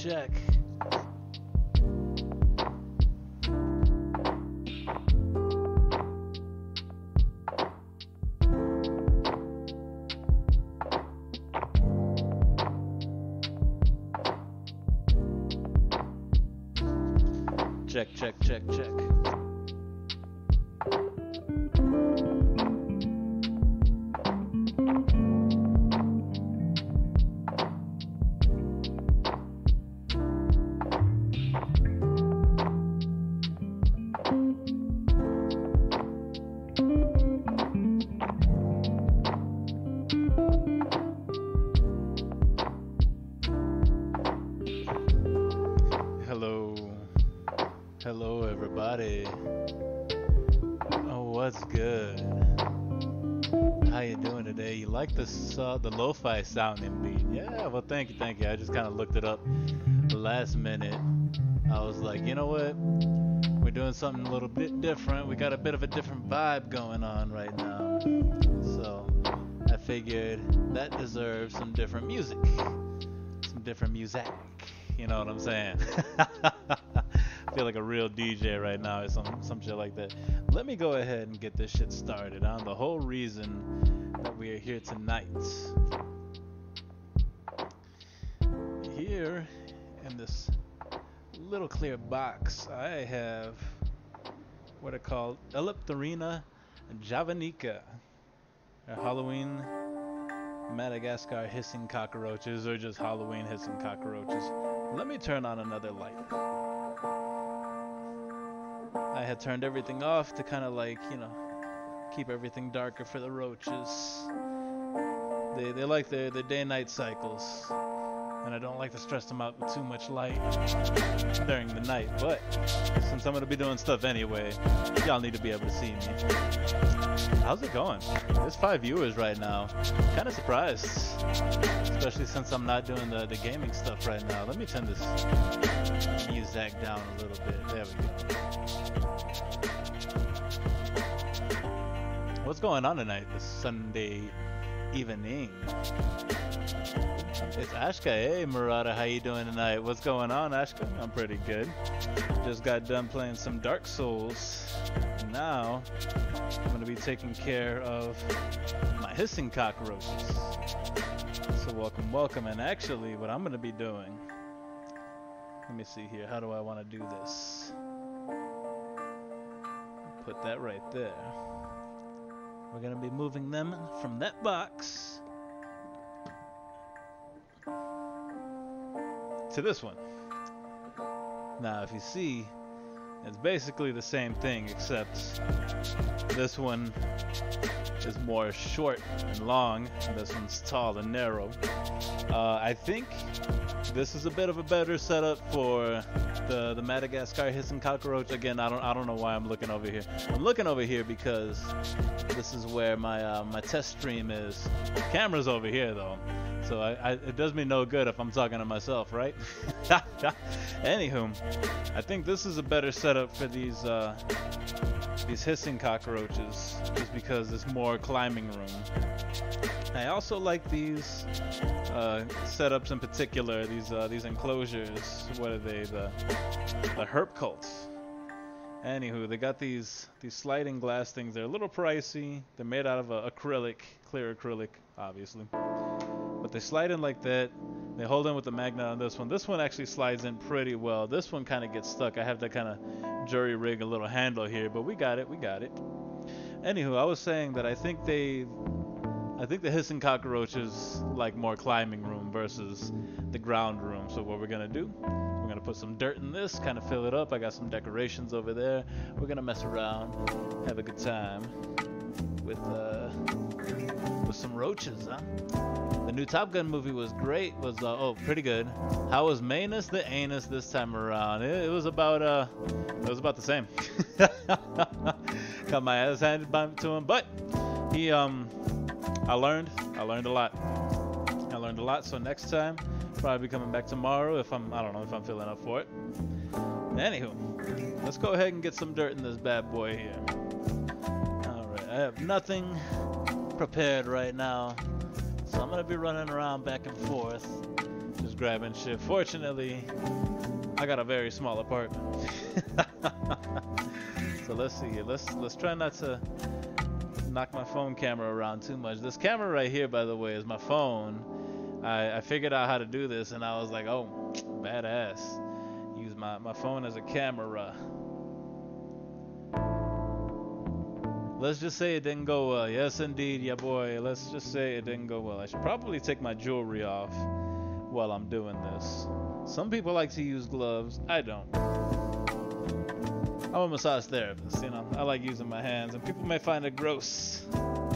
check. Check, check, check, check. Hello everybody. Oh, what's good? How you doing today? You like this the lo-fi sounding beat? Yeah, well thank you. I just kind of looked it up last minute. I was like, you know what? We're doing something a little bit different. We got a bit of a different vibe going on right now. So I figured that deserves some different music. Some different music. You know what I'm saying? I feel like a real DJ right now or some shit like that. Let me go ahead and get this shit started on the whole reason that we are here tonight. Here in this little clear box, I have what are called Ellipterina javanica, Halloween Madagascar hissing cockroaches, or just Halloween hissing cockroaches. Let me turn on another light. I had turned everything off to kind of like, you know, keep everything darker for the roaches. They like their day-night cycles, and I don't like to stress them out with too much light during the night. But since I'm gonna be doing stuff anyway, y'all need to be able to see me. How's it going? There's 5 viewers right now. Kind of surprised, especially since I'm not doing the gaming stuff right now. Let me turn this music down a little bit. There we go. What's going on tonight, this Sunday evening? It's Ashka. Hey Murata, how you doing tonight? What's going on, Ashka? I'm pretty good. Just got done playing some Dark Souls. Now I'm gonna be taking care of my hissing cockroaches. So welcome. And actually what I'm gonna be doing, let me see here, how do I want to do this? Put that right there. We're gonna be moving them from that box to this one. Now if you see, it's basically the same thing, except this one is more short and long, and this one's tall and narrow. I think this is a bit of a better setup for the Madagascar hissing cockroach. Again, I don't know why I'm looking over here. I'm looking over here because this is where my my test stream is. Camera's over here though, so it does me no good if I'm talking to myself, right? Anywho, I think this is a better setup for these hissing cockroaches, just because it's more climbing room. I also like these setups in particular. These enclosures. What are they? The herp cults. Anywho, they got these sliding glass things. They're a little pricey. They're made out of acrylic, clear acrylic, obviously. But they slide in like that. They hold in with the magnet on this one. This one actually slides in pretty well. This one kind of gets stuck. I have to kind of jury rig a little handle here, but we got it. Anywho, I was saying that I think the hissing cockroaches like more climbing room versus the ground room. So what we're gonna do, we're gonna put some dirt in this, kind of fill it up. I got some decorations over there. We're gonna mess around, have a good time with some roaches, huh? The new Top Gun movie was great. Pretty good. How was Manus the Anus this time around? It was about the same. Got my ass handed to him, but he I learned a lot. So next time, probably coming back tomorrow I don't know if I'm feeling up for it. Anywho, let's go ahead and get some dirt in this bad boy here. All right, I have nothing prepared right now, so I'm gonna be running around back and forth just grabbing shit. Fortunately, I got a very small apartment. So let's see. Let's try not to knock my phone camera around too much. This camera right here, by the way, is my phone. I figured out how to do this, and I was like, oh, badass. Use my phone as a camera. Let's just say it didn't go well. Yes, indeed, yeah, boy. Let's just say it didn't go well. I should probably take my jewelry off while I'm doing this. Some people like to use gloves. I don't. I'm a massage therapist, you know. I like using my hands, and people may find it gross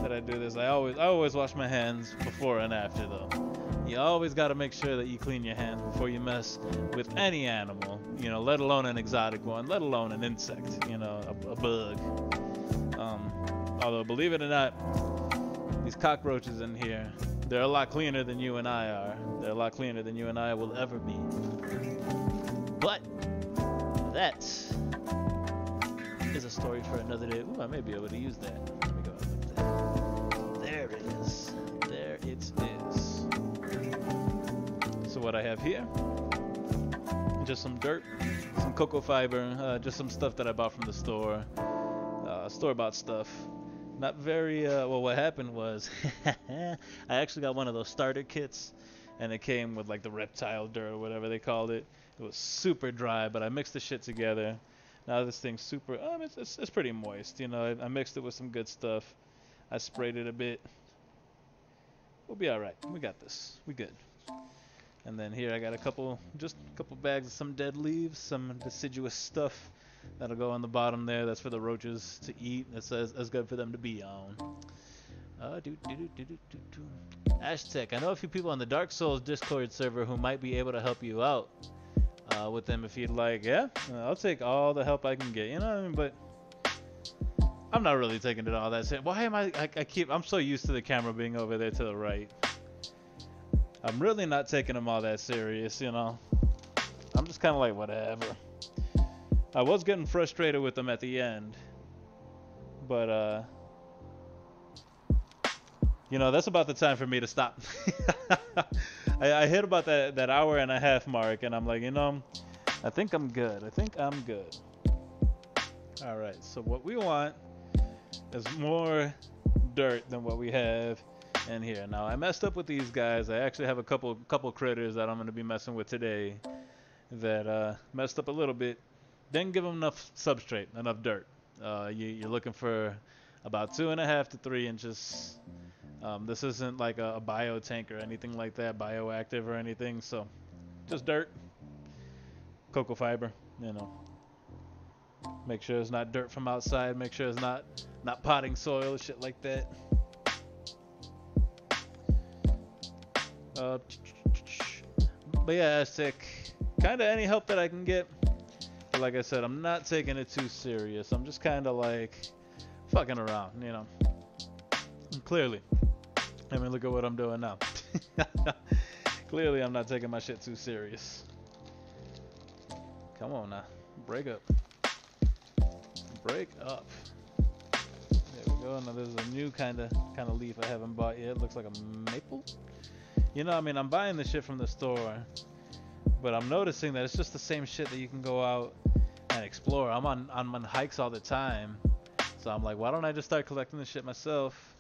that I do this. I always wash my hands before and after, though. You always got to make sure that you clean your hands before you mess with any animal, you know, let alone an exotic one, let alone an insect, you know, a bug. Although, believe it or not, these cockroaches in here, they're a lot cleaner than you and I are. They're a lot cleaner than you and I will ever be. But that is a story for another day. Ooh, I may be able to use that. Let me go ahead and look at that. There it is. There it is. So what I have here, just some dirt, some cocoa fiber, just some stuff that I bought from the store. Store-bought stuff. Not very, well, what happened was, I actually got one of those starter kits, and it came with like the reptile dirt or whatever they called it. It was super dry, but I mixed the shit together. Now this thing's super, it's pretty moist, you know. I mixed it with some good stuff. I sprayed it a bit. We'll be alright. We got this. We good. And then here I got just a couple bags of some dead leaves, some deciduous stuff. That'll go on the bottom there. That's for the roaches to eat. That's good for them to be on. Aztec. I know a few people on the Dark Souls Discord server who might be able to help you out with them if you'd like. Yeah, I'll take all the help I can get. You know what I mean? But I'm not really taking it all that serious. Why am I'm so used to the camera being over there to the right. I'm really not taking them all that serious, you know. I'm just kind of like, whatever. I was getting frustrated with them at the end, but you know, that's about the time for me to stop. I hit about that hour and a half mark, and I'm like, you know, I think I'm good. All right, so what we want is more dirt than what we have in here. Now, I messed up with these guys. I actually have a couple critters that I'm going to be messing with today that messed up a little bit. Didn't give them enough substrate, enough dirt. You're looking for about 2.5 to 3 inches. This isn't like a bio tank or anything like that, bioactive or anything. So just dirt, cocoa fiber, you know. Make sure it's not dirt from outside. Make sure it's not potting soil, shit like that. But yeah, Aztec, kind of any help that I can get. But like I said, I'm not taking it too serious. I'm just kind of like fucking around, you know. And clearly, I mean, look at what I'm doing now. Clearly, I'm not taking my shit too serious. Come on now, break up. Break up. There we go. Now there's a new kind of leaf I haven't bought yet. It looks like a maple. You know, I mean, I'm buying this shit from the store, but I'm noticing that it's just the same shit that you can go out and explore. I'm on hikes all the time, so I'm like, why don't I just start collecting this shit myself,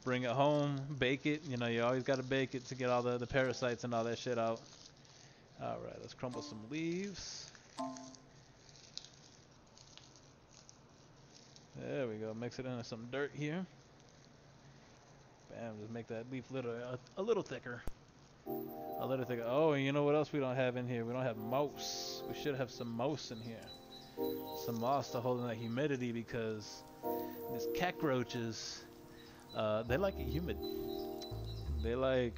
bring it home, bake it. You know, you always got to bake it to get all the parasites and all that shit out. All right, let's crumble some leaves. There we go. Mix it into some dirt here. Bam, just make that leaf a little thicker. A little thicker. Oh, and you know what else we don't have in here? We don't have moss. We should have some moss in here. Some moss to hold in that humidity, because these cockroaches, they like it humid. They're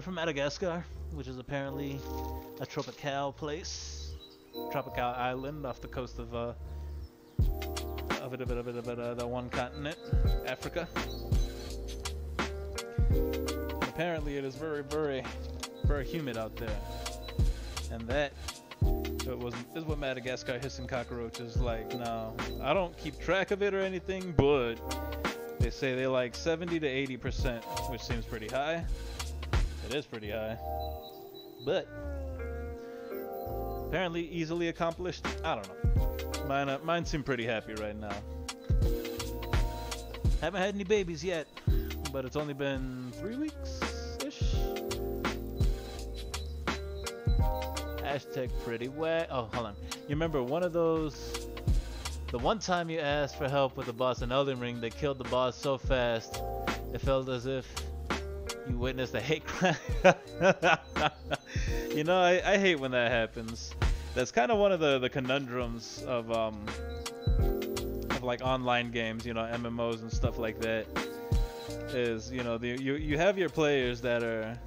from Madagascar, which is apparently a tropical place. Tropical island off the coast of the one continent, Africa. Apparently it is very, very, very humid out there, and that is what Madagascar hissing cockroach is like. Now, I don't keep track of it or anything, but they say they like 70 to 80%, which seems pretty high. It is pretty high. But apparently easily accomplished. I don't know. Mine seem pretty happy right now. Haven't had any babies yet, but it's only been 3 weeks-ish. Hashtag pretty wet. Oh, hold on. You remember one of those? The one time you asked for help with the boss in Elden Ring, they killed the boss so fast, it felt as if you witnessed a hate crime. You know, I hate when that happens. That's kind of one of the conundrums of like online games, you know, MMOs and stuff like that. Is, you know, you have your players that are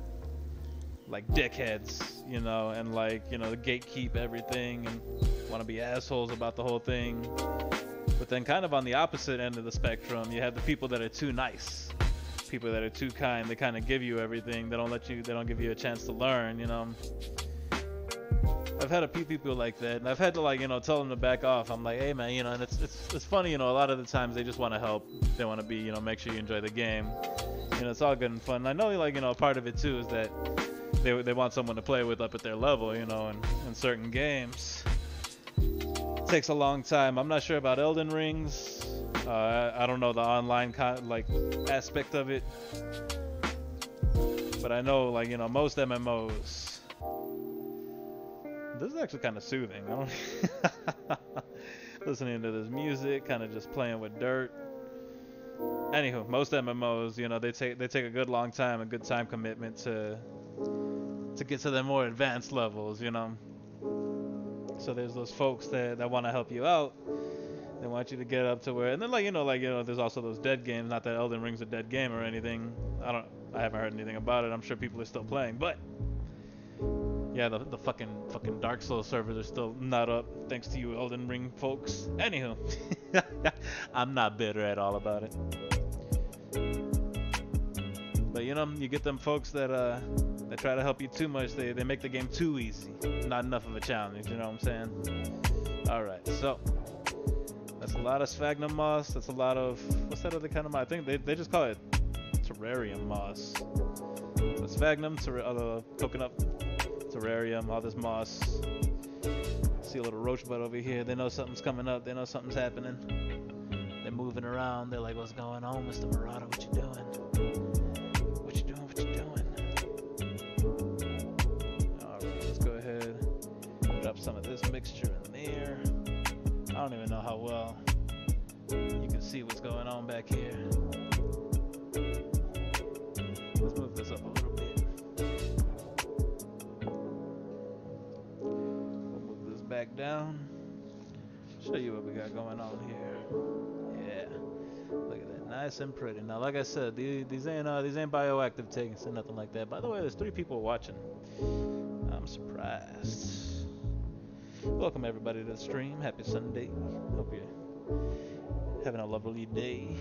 like dickheads, you know, and like, you know, gatekeep everything and want to be assholes about the whole thing. But then kind of on the opposite end of the spectrum, you have the people that are too nice, people that are too kind. They kind of give you everything. They don't give you a chance to learn, you know. I've had a few people like that, and I've had to, like, you know, tell them to back off. I'm like, hey man, you know, and it's funny, you know, a lot of the times they just want to help. They want to be, you know, make sure you enjoy the game. You know, it's all good and fun. And I know, like, you know, part of it too is that they want someone to play with up at their level, you know, and in certain games. It takes a long time. I'm not sure about Elden Rings. I don't know the online aspect of it. But I know, like, you know, most MMOs. This is actually kind of soothing. I don't listening to this music, kind of just playing with dirt. Anywho, most MMOs, you know, they take a good long time, a good time commitment to get to the more advanced levels, you know. So there's those folks that want to help you out. They want you to get up to where, and then like you know, there's also those dead games. Not that Elden Ring's a dead game or anything. I haven't heard anything about it. I'm sure people are still playing, but yeah, the fucking Dark Souls servers are still not up, thanks to you Elden Ring folks. Anywho, I'm not bitter at all about it. But you know, you get them folks that try to help you too much. They make the game too easy, not enough of a challenge. You know what I'm saying? All right, so that's a lot of sphagnum moss. That's a lot of, what's that other kind of moss? I think they just call it terrarium moss. So sphagnum, coconut, terrarium, all this moss. See a little roach butt over here. They know something's coming up. They know something's happening. They're moving around. They're like, what's going on, Mr. Marauder? What you doing? What you doing? What you doing? All right, let's go ahead. Drop some of this mixture in there. I don't even know how well you can see what's going on back here. Let's move this up a little bit. We'll move this back down. Show you what we got going on here. Yeah, look at that, nice and pretty. Now, like I said, these ain't bioactive takings or nothing like that. By the way, there's 3 people watching. I'm surprised. Welcome everybody to the stream. Happy Sunday. Hope you're having a lovely day.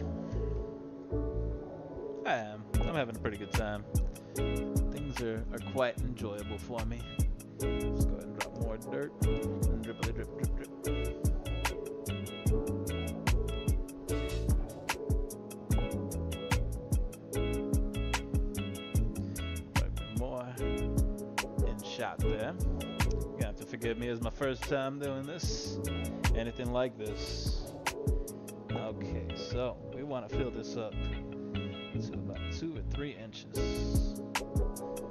I am. I'm having a pretty good time. Things are quite enjoyable for me. Let's go ahead and drop more dirt. And drippily drip, drip, drip. Quite a bit more in shot there. You have to forgive me, it's my first time doing this. Anything like this. Okay, so we want to fill this up to about 2 or 3 inches.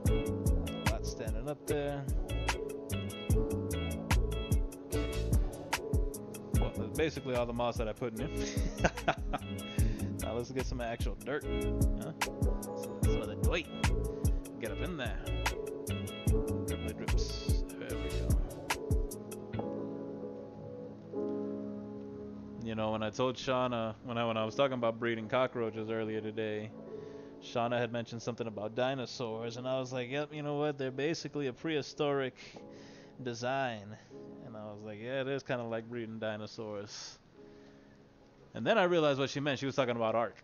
A lot standing up there. Well, that's basically all the moss that I put in here. Now let's get some actual dirt. Huh? Some of the dirt. Get up in there. Dripply drips. There we go. You know, when I told Shauna, when I was talking about breeding cockroaches earlier today, Shauna had mentioned something about dinosaurs, and I was like, yep, you know what, they're basically a prehistoric design. And I was like, yeah, it is kind of like breeding dinosaurs. And then I realized what she meant. She was talking about Ark.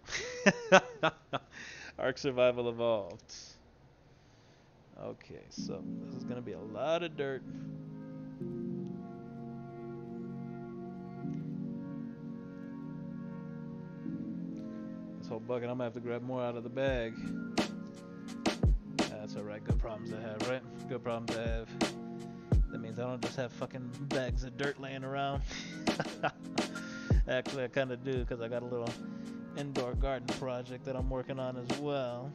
Ark Survival Evolved. Okay, so this is going to be a lot of dirt. This whole bucket, I'm going to have to grab more out of the bag. That's That's alright, good problems to have, right? Good problems to have. That means I don't just have fucking bags of dirt laying around. Actually, I kind of do, because I got a little indoor garden project that I'm working on as well.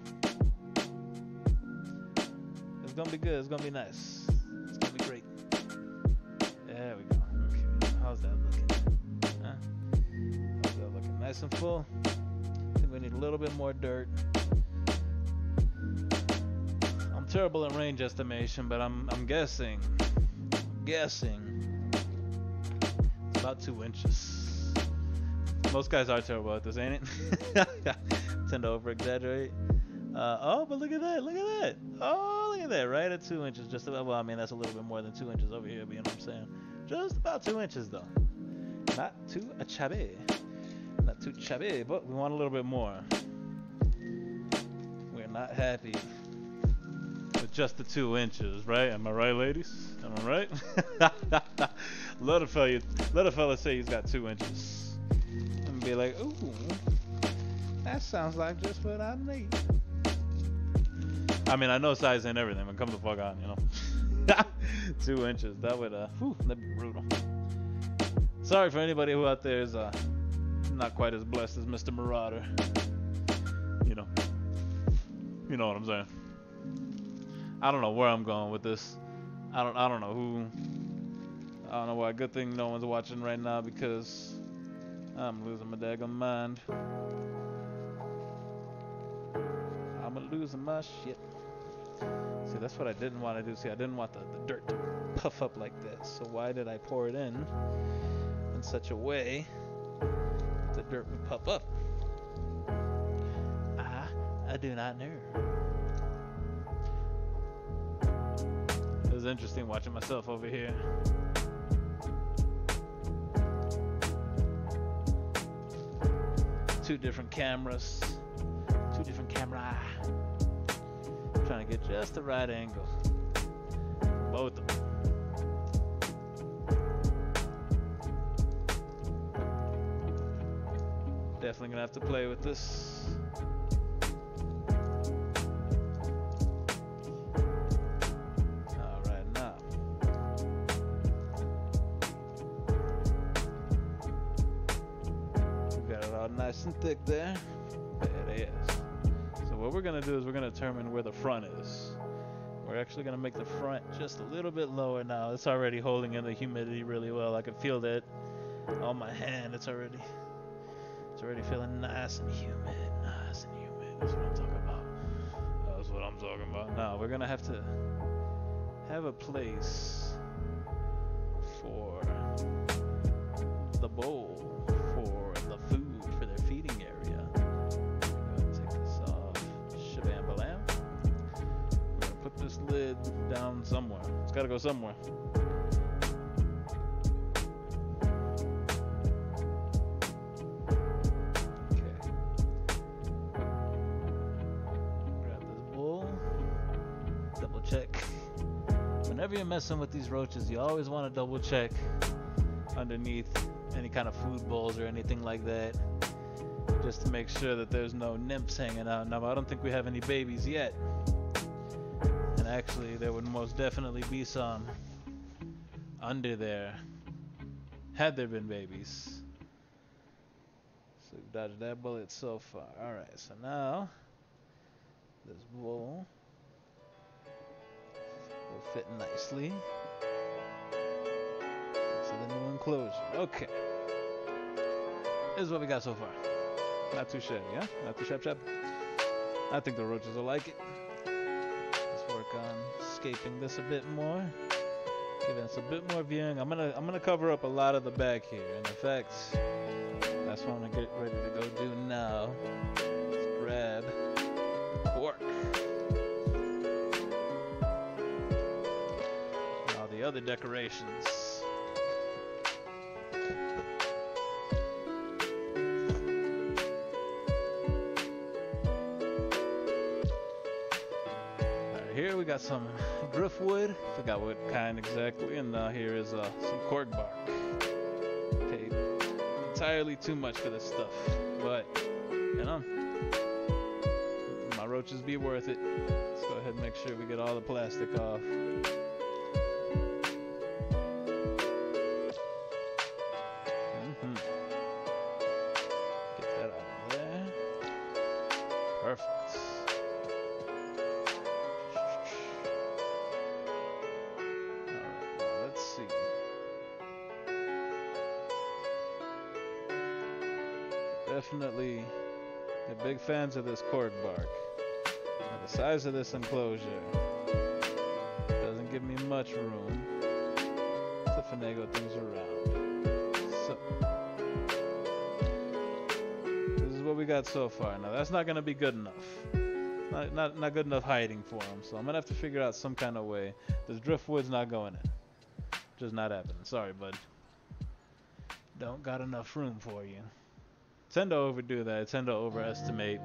It's gonna be good, it's gonna be nice. It's gonna be great. There we go. Okay, how's that looking? Huh? How's that looking? Nice and full? I think we need a little bit more dirt. I'm terrible at range estimation, but I'm guessing it's about 2 inches. Most guys are terrible at this, ain't it? Tend to over exaggerate. Oh, but look at that, oh, look at that, right at 2 inches, just about. Well, I mean, that's a little bit more than 2 inches over here, but you know what I'm saying? Just about 2 inches though. Not too chubby, but we want a little bit more. We're not happy with just the 2 inches, right? Am I right, ladies? Am I right? Let a fella say he's got 2 inches, and be like, ooh, that sounds like just what I need. I mean, I know size ain't everything, but come the fuck on, you know. 2 inches, that'd be brutal. Sorry for anybody who out there is not quite as blessed as Mr. Marauder. You know what I'm saying. I don't know where I'm going with this. I don't know who. I don't know why. Good thing no one's watching right now, because I'm losing my daggone mind. I'm losing my shit. See, that's what I didn't want to do. See, I didn't want the dirt to puff up like this. So why did I pour it in such a way that the dirt would puff up? I do not know. It was interesting watching myself over here. Two different cameras. Trying to get just the right angle. Both of them. Definitely gonna have to play with this. Alright, now. We got it all nice and thick there. There it is. What we're going to do is we're going to determine where the front is. We're actually going to make the front just a little bit lower now. It's already holding in the humidity really well. I can feel that on my hand. It's already feeling nice and humid. That's what I'm talking about. Now we're going to have to have a place for the bowl for the food, for their feeding area. Put this lid down somewhere. It's got to go somewhere. Okay. Grab this bowl. Double check. Whenever you're messing with these roaches, you always want to double check underneath any kind of food bowls or anything like that, just to make sure that there's no nymphs hanging out. Now, I don't think we have any babies yet. Actually, there would most definitely be some under there had there been babies. So we've dodged that bullet so far. Alright, so now this bowl will fit nicely into the new enclosure. Okay. This is what we got so far. Not too shabby, huh? Not too shabby. I think the roaches will like it. Work on escaping this a bit more, giving us a bit more viewing. I'm gonna cover up a lot of the back here, and in fact, that's what I'm gonna get ready to go do now. Let's grab pork. Now the other decorations. Here we got some driftwood, forgot what kind exactly, and here is some cork bark. Paid entirely too much for this stuff, but you know, my roaches be worth it. Let's go ahead and make sure we get all the plastic off. Get that out of there. Perfect. Alright, now let's see. Definitely, they're big fans of this cork bark. Now the size of this enclosure doesn't give me much room to finagle things around. So, this is what we got so far. Now that's not going to be good enough. Not good enough hiding for them. So I'm going to have to figure out some kind of way. This driftwood's not going in. Just not happening. Sorry, bud. Don't got enough room for you. Tend to overdo that. I tend to overestimate.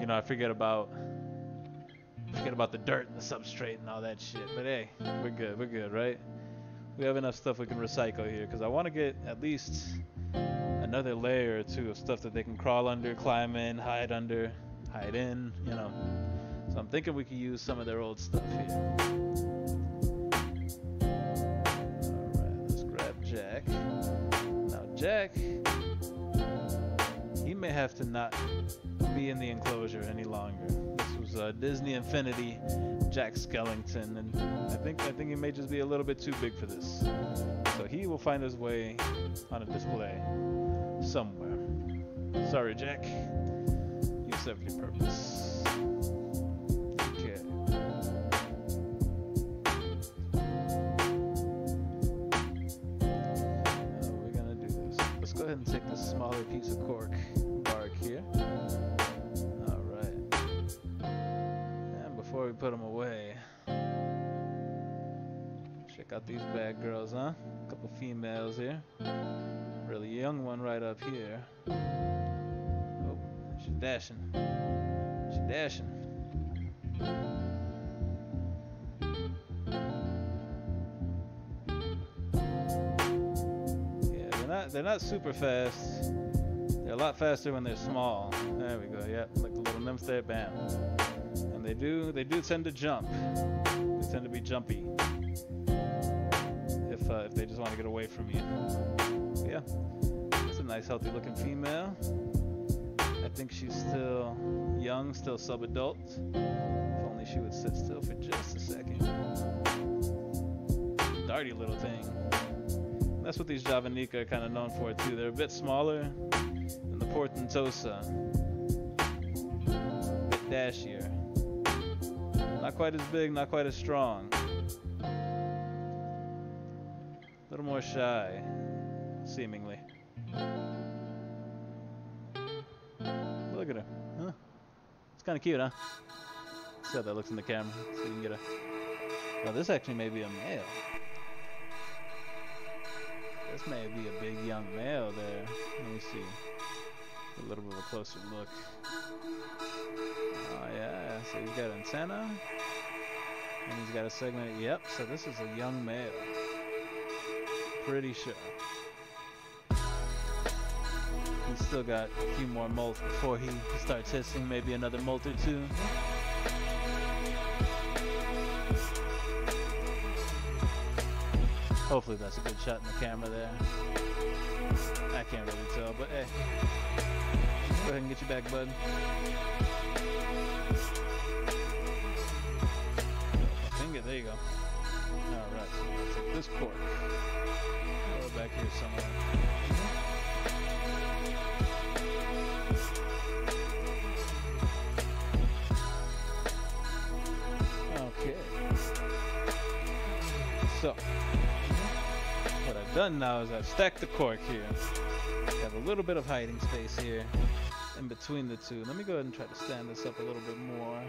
You know, I forget about the dirt and the substrate and all that shit. But hey, we're good, right? We have enough stuff we can recycle here because I want to get at least another layer or two of stuff that they can crawl under, climb in, hide under, hide in, you know. So I'm thinking we could use some of their old stuff here. Alright, let's grab Jack. Now Jack, he may have to not be in the enclosure any longer. This was Disney Infinity Jack Skellington, and I think he may just be a little bit too big for this. So he will find his way on a display somewhere. Sorry, Jack. You served your purpose. Okay. We're gonna do this. Let's go ahead and take this smaller piece of cork bark here. Alright. And before we put them away, check out these bad girls, huh? A couple females here. Really young one right up here. Oh, she's dashing. She's dashing. Yeah, they're not super fast. They're a lot faster when they're small. There we go. Yep, like the little nymphs there. Bam. And they do tend to jump. They tend to be jumpy. If they just want to get away from you. Yeah, that's a nice healthy looking female. I think she's still young, still sub-adult. If only she would sit still for just a second. Darty little thing. That's what these javanica are kind of known for too. They're a bit smaller than the portentosa. A bit dashier. Not quite as big, not quite as strong. A little more shy, seemingly. Look at her. Huh? It's kind of cute, huh? See how that looks in the camera. So you can get a... Well, this actually may be a male. This may be a big young male there. Let me see. A little bit of a closer look. Oh, yeah. So he's got antenna. And he's got a segment. Yep, so this is a young male. Pretty sure. He's still got a few more molts before he starts hissing, maybe another molt or two. Hopefully that's a good shot in the camera there. I can't really tell, but hey. Go ahead and get you back, bud. Finger, there you go. Alright, so we'll take this cork. Go back here somewhere. Okay. So, what I've done now is I've stacked the cork here. I have a little bit of hiding space here in between the two. Let me go ahead and try to stand this up a little bit more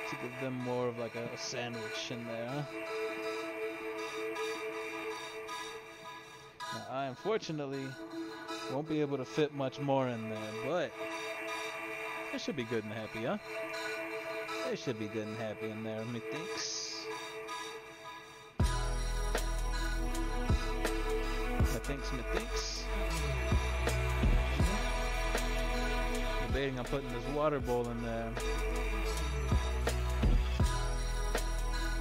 to give them more of like a sandwich in there. Now, I unfortunately won't be able to fit much more in there, but it should be good and happy, huh? It should be good and happy in there, methinks. Methinks. debating on putting this water bowl in there.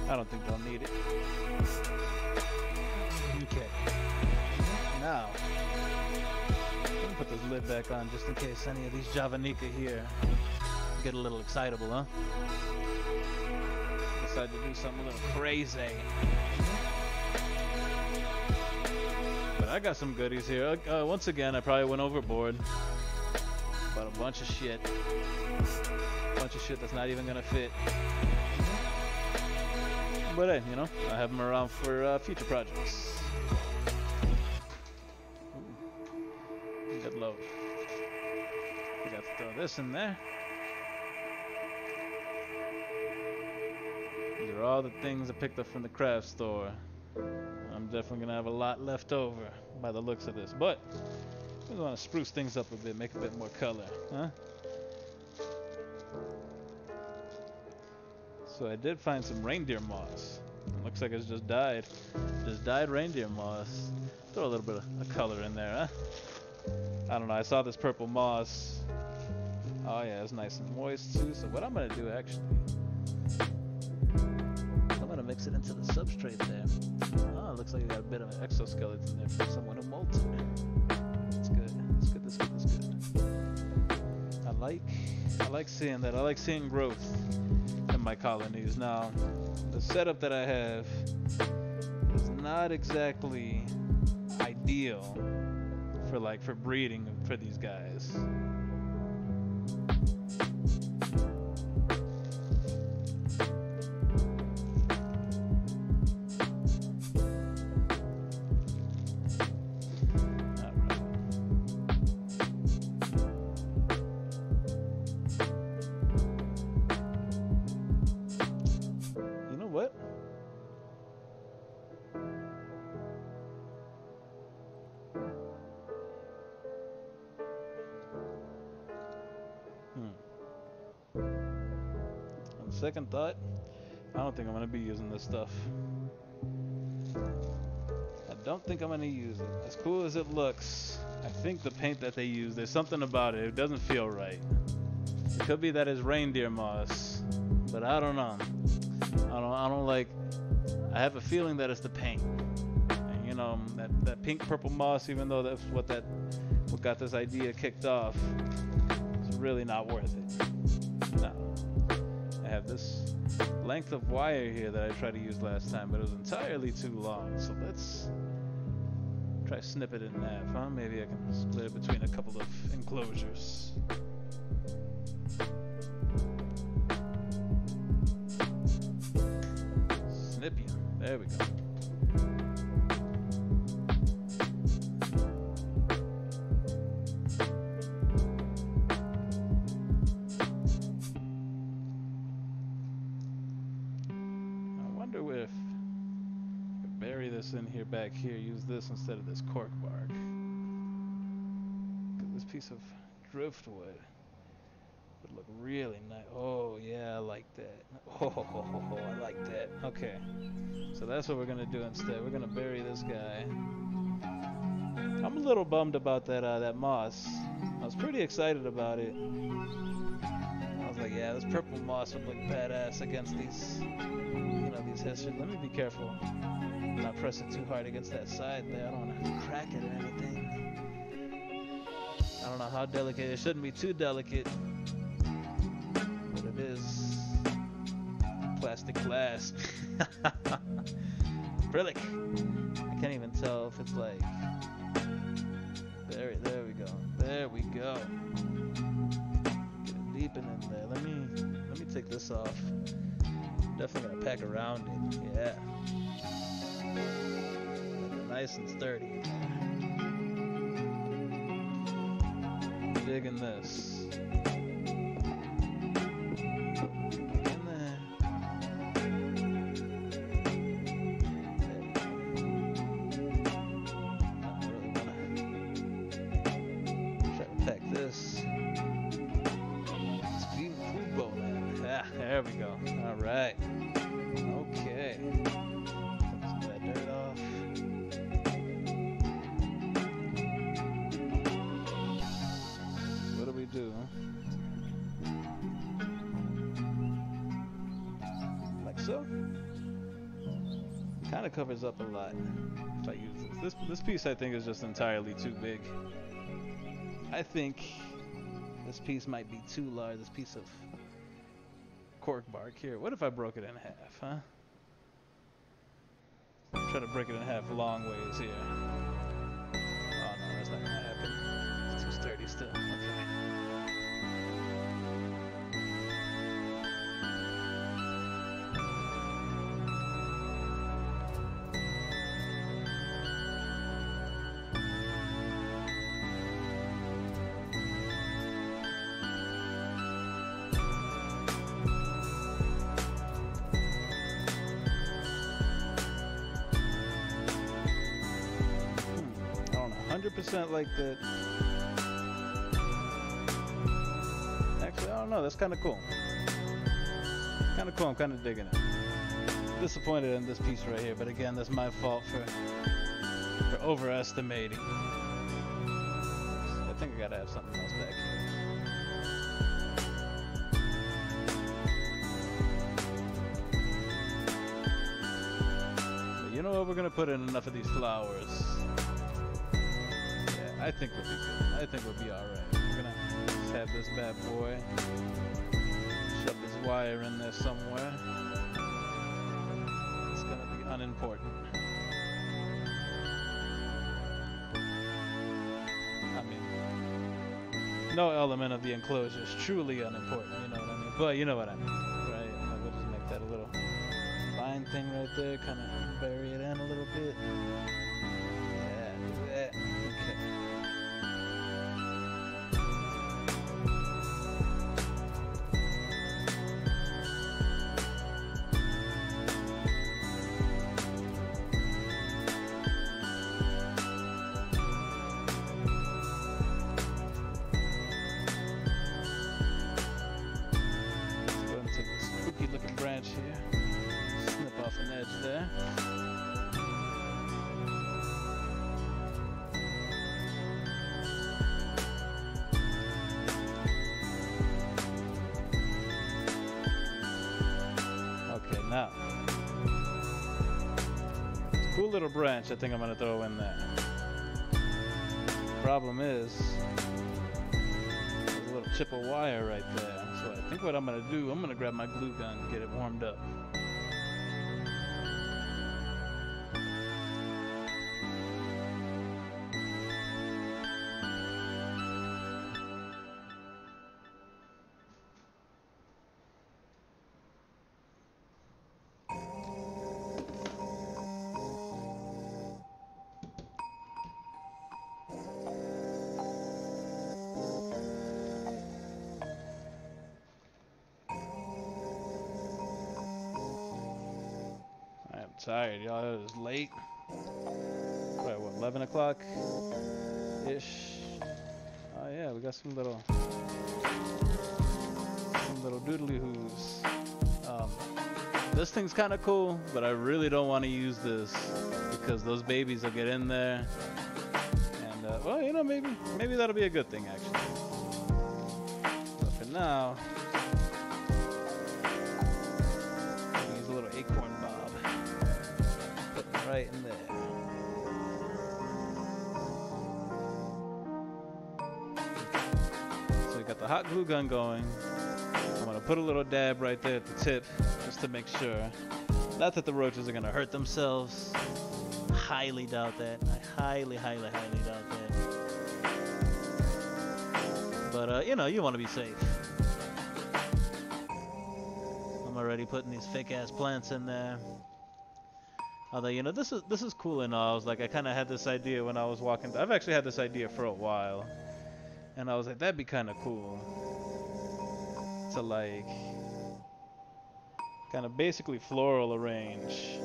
I don't think they'll need it. Okay. Now, let me put this lid back on just in case any of these javanica here get a little excitable, huh? Decide to do something a little crazy. But I got some goodies here. Once again, I probably went overboard. Bought a bunch of shit. A bunch of shit that's not even gonna fit. But hey, you know, I have them around for future projects. Good load. We got to throw this in there. These are all the things I picked up from the craft store. I'm definitely gonna have a lot left over by the looks of this, but I just want to spruce things up a bit, make a bit more color, huh? So I did find some reindeer moss. It looks like it's just dyed. Just dyed reindeer moss. Throw a little bit of color in there, huh? I don't know, I saw this purple moss. Oh yeah, it's nice and moist too. So what I'm gonna do actually, I'm gonna mix it into the substrate there. Oh, it looks like you got a bit of an exoskeleton there for someone who molted. That's good. That's good. That's good. That's good. I like seeing that. I like seeing growth in my colonies. Now, the setup that I have is not exactly ideal for breeding for these guys. Second thought, I don't think I'm gonna be using this stuff. I don't think I'm gonna use it. As cool as it looks, I think the paint that they use, there's something about it. It doesn't feel right. It could be that it's reindeer moss, but I don't know. I don't like. I have a feeling that it's the paint. And, you know, that pink purple moss, even though that's what got this idea kicked off, it's really not worth it. No. I have this length of wire here that I tried to use last time, but it was entirely too long. So let's try snip it in half, huh? Maybe I can split it between a couple of enclosures. Snip you. There we go. In here, back here, use this instead of this cork bark. This piece of driftwood would look really nice. Oh yeah, I like that. Oh, I like that. Okay, so that's what we're gonna do instead. We're gonna bury this guy. I'm a little bummed about that moss. I was pretty excited about it. I was like, yeah, this purple moss would look badass against these, you know, these hissers. Let me be careful. Not press it too hard against that side there. I don't want to crack it or anything. I don't know how delicate. It shouldn't be too delicate, but it is. Plastic glass. Acrylic. I can't even tell if it's like. There we go. There we go. Get it deep in there. Let me take this off. Definitely gonna pack around it. Yeah. Nice and sturdy. Digging this. In there. Not really wanna try to pack this. It's food bowl. Ah, there we go. All right. Okay. Dirt off. What do we do? so. Kind of covers up a lot if I use this. This piece I think is just entirely too big. I think this piece might be too large, this piece of cork bark here. What if I broke it in half, huh? Try to break it in half long ways here. Oh no, that's not gonna happen. It's too sturdy still. Okay. Like that. Actually, I don't know. That's kind of cool. Kind of cool. I'm kind of digging it. Disappointed in this piece right here, but again, that's my fault for overestimating. I think I gotta have something else back here. But you know what? We're gonna put in enough of these flowers. I think we'll be good. I think we'll be alright. We're gonna just have this bad boy. Shove this wire in there somewhere. It's gonna be unimportant. I mean, no element of the enclosure is truly unimportant, you know what I mean? But you know what I mean, right? We'll just make that a little vine thing right there, kind of bury it in a little bit. Yeah, do that. Okay. Here. Snip off an edge there. Okay, now. Cool little branch I think I'm going to throw in there. Problem is, there's a little chip of wire right there. So I think what I'm going to do, I'm going to grab my glue gun and get it warmed up. Tired, y'all. It was late. Probably what, 11 o'clock ish. Oh yeah, we got some little doodly hoos. This thing's kind of cool, but I really don't want to use this because those babies will get in there. And well, you know, maybe that'll be a good thing actually. But for now, use a little acorn bob. Right in there. So we got the hot glue gun going. I'm gonna put a little dab right there at the tip just to make sure. Not that the roaches are gonna hurt themselves. Highly doubt that. I highly doubt that. But you know, you want to be safe. I'm already putting these fake ass plants in there. Although, you know, this is cool and all. I was like, I kind of had this idea when I was walking. I've actually had this idea for a while, and I was like, that'd be kind of cool to like, kind of basically floral arrange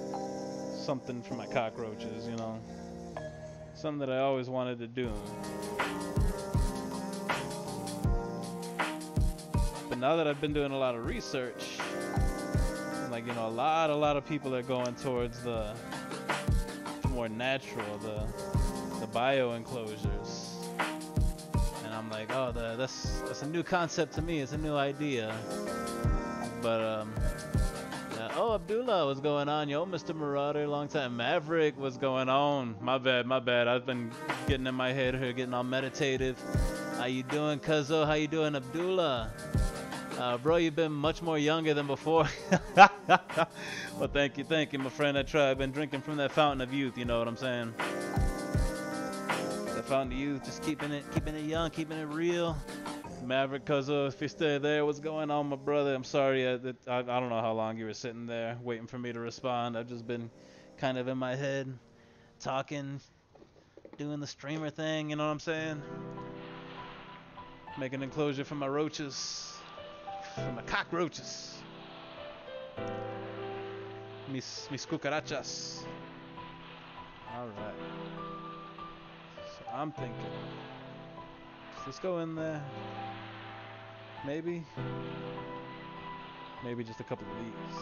something for my cockroaches, you know, something that I always wanted to do. But now that I've been doing a lot of research. Like, you know, a lot of people are going towards the more natural, the bio enclosures, and I'm like, oh, that's a new concept to me. It's a new idea, but yeah, Oh, Abdullah, what's going on? Yo, Mr. Marauder, long time. Maverick, what's going on? My bad, my bad. I've been getting in my head here, getting all meditative. How you doing, Cuzzo? How you doing, Abdullah? Bro, you've been much more younger than before. Well, thank you, my friend. I try. I've been drinking from that fountain of youth. You know what I'm saying? That fountain of youth, just keeping it young, keeping it real. Maverick, Cuzzo, if you're still there, what's going on, my brother? I'm sorry. I don't know how long you were sitting there waiting for me to respond. I've just been kind of in my head, talking, doing the streamer thing. You know what I'm saying? Making an enclosure for my roaches. For my cockroaches. Mis cucarachas. Alright. So I'm thinking, let's go in there. Maybe just a couple of these.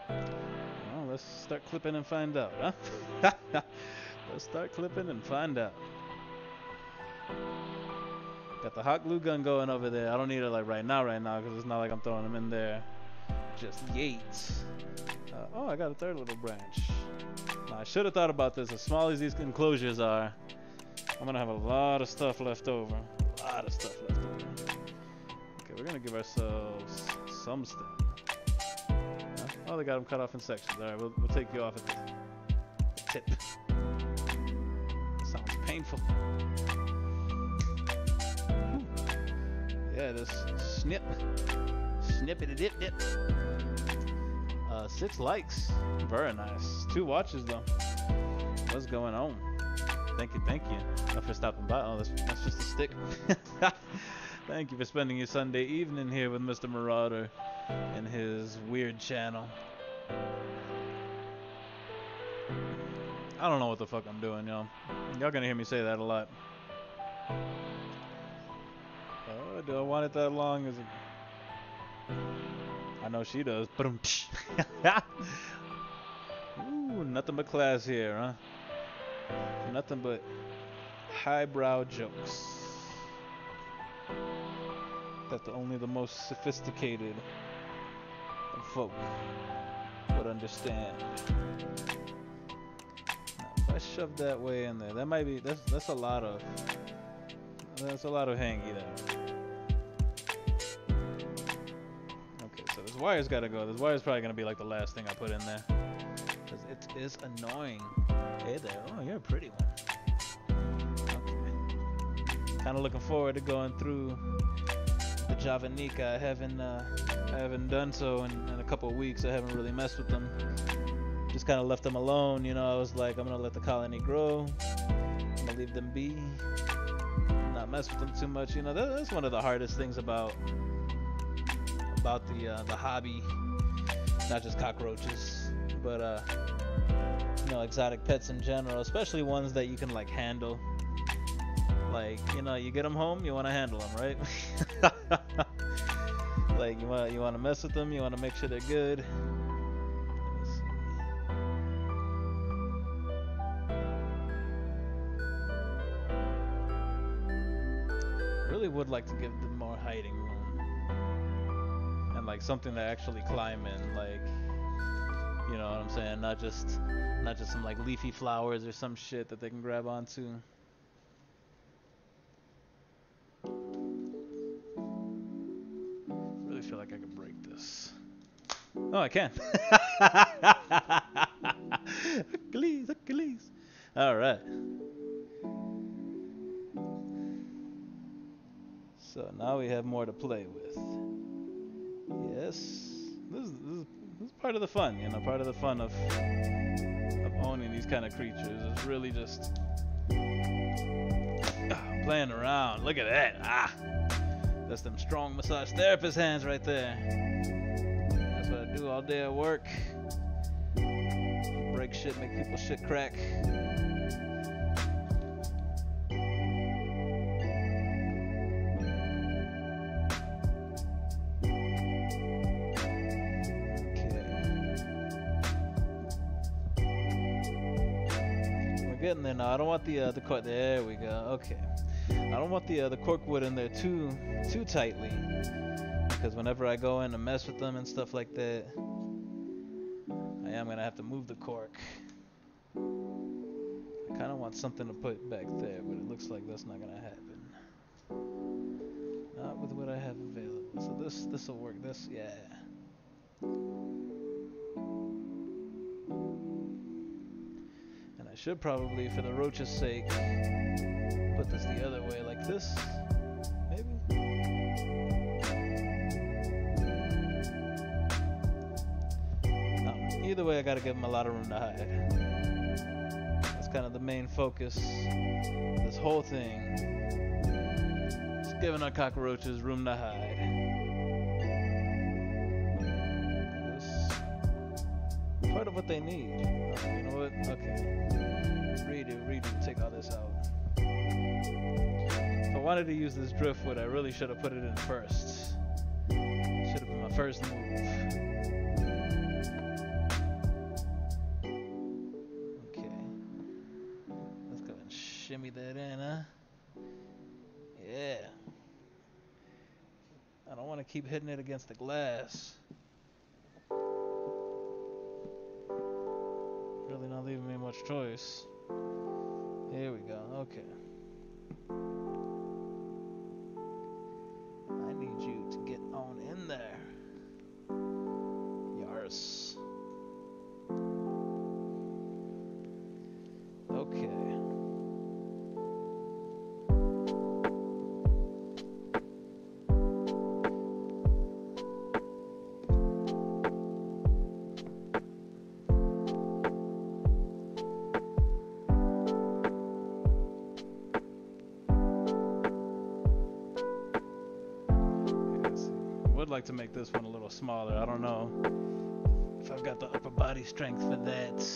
Well, let's start clipping and find out, huh? Let's start clipping and find out. Got the hot glue gun going over there. I don't need it like right now, because it's not like I'm throwing them in there just yet. Oh, I got a third little branch. Now, I should have thought about this. As small as these enclosures are, I'm gonna have a lot of stuff left over. Okay, we're gonna give ourselves some stem. Oh, they got them cut off in sections. All right, we'll take you off at the tip. Sounds painful. Yeah, this snippity dip. 6 likes, very nice. 2 watches though. What's going on? Thank you for stopping by. Oh, that's just a stick. Thank you for spending your Sunday evening here with Mr. Marauder and his weird channel. I don't know what the fuck I'm doing, y'all. Y'all gonna hear me say that a lot. Oh, do I want it that long? Is it? I know she does. Ooh, nothing but class here, huh? Nothing but highbrow jokes that only the most sophisticated of folk would understand. Now, if I shove that way in there, that might be that's a lot of hangy there. Okay, so this wire's gotta go. This wire's probably gonna be like the last thing I put in there, because it is annoying. Hey there. Oh, you're a pretty one. Okay. Kind of looking forward to going through the javanica. I haven't done so in a couple of weeks. I haven't really messed with them. Just kind of left them alone. You know, I was like, I'm gonna let the colony grow. I'm gonna leave them be. Not mess with them too much. You know, that's one of the hardest things about the hobby. Not just cockroaches, but you know, exotic pets in general, especially ones that you can like handle. Like, you know, you get them home, you want to handle them, right? Like, you want to mess with them, you want to make sure they're good. Really would like to give them more hiding room and like something to actually climb in, like, you know what I'm saying? Not just some like leafy flowers or some shit that they can grab onto. Really feel like I could break this. Oh, I can. Achilles. All right. So now we have more to play with. Yes, this is part of the fun, you know. Part of the fun of owning these kind of creatures is really just playing around. Look at that. That's them strong massage therapist hands right there. That's what I do all day at work. Break shit, make people shit crack. Getting there now. I don't want the cork. There we go. Okay. I don't want the cork wood in there too tightly, because whenever I go in to mess with them and stuff like that, I am gonna have to move the cork. I kind of want something to put back there, but it looks like that's not gonna happen. Not with what I have available. So this will work. This, yeah. And I should probably, for the roach's sake, put this the other way, like this, maybe. Either way, I gotta give them a lot of room to hide. That's kind of the main focus of this whole thing. It's giving our cockroaches room to hide. This part of what they need. Oh, you know what? Okay. Redo, take all this out. If I wanted to use this driftwood, I really should have put it in first. Should have been my first move. Shimmy that in, huh? Yeah. I don't want to keep hitting it against the glass. Really not leaving me much choice. Here we go. Okay. I need you to get on in there. Yars. Okay. Like to make this one a little smaller. I don't know if I've got the upper body strength for that.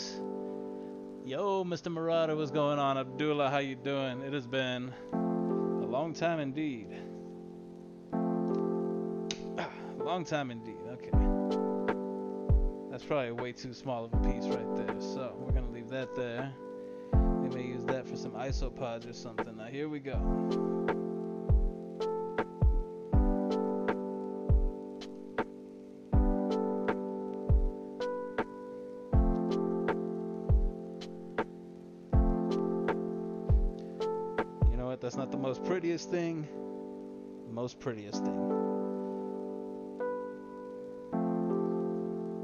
Yo, Mr. Marauder, what's going on? Abdullah, how you doing? It has been a long time indeed. Long time indeed. Okay. That's probably way too small of a piece right there. So we're gonna leave that there. We may use that for some isopods or something. Now here we go. That's not the most prettiest thing. The most prettiest thing.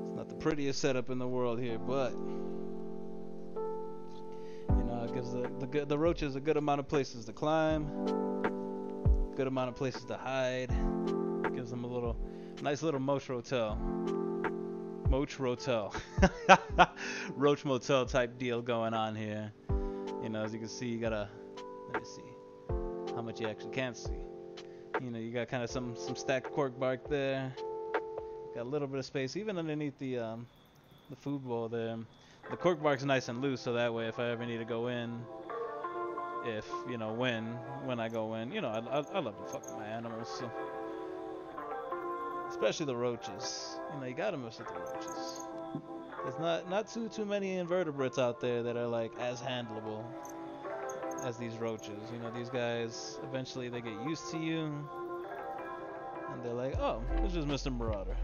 It's not the prettiest setup in the world here, but you know, it gives the roaches a good amount of places to climb, good amount of places to hide. It gives them a nice little Moch Rotel. Roach Motel type deal going on here. You know, as you can see, you gotta, let me see how much you actually can't see. You know, you got kind of some stacked cork bark there. Got a little bit of space even underneath the food bowl there. The cork bark's nice and loose, so that way if I ever need to go in, if you know when I go in, you know, I love to fuck with my animals, so. Especially the roaches. You know, you gotta mess with the roaches. There's not too many invertebrates out there that are like as handleable as these roaches. You know, these guys, eventually they get used to you and they're like, oh, it's just Mr. Marauder,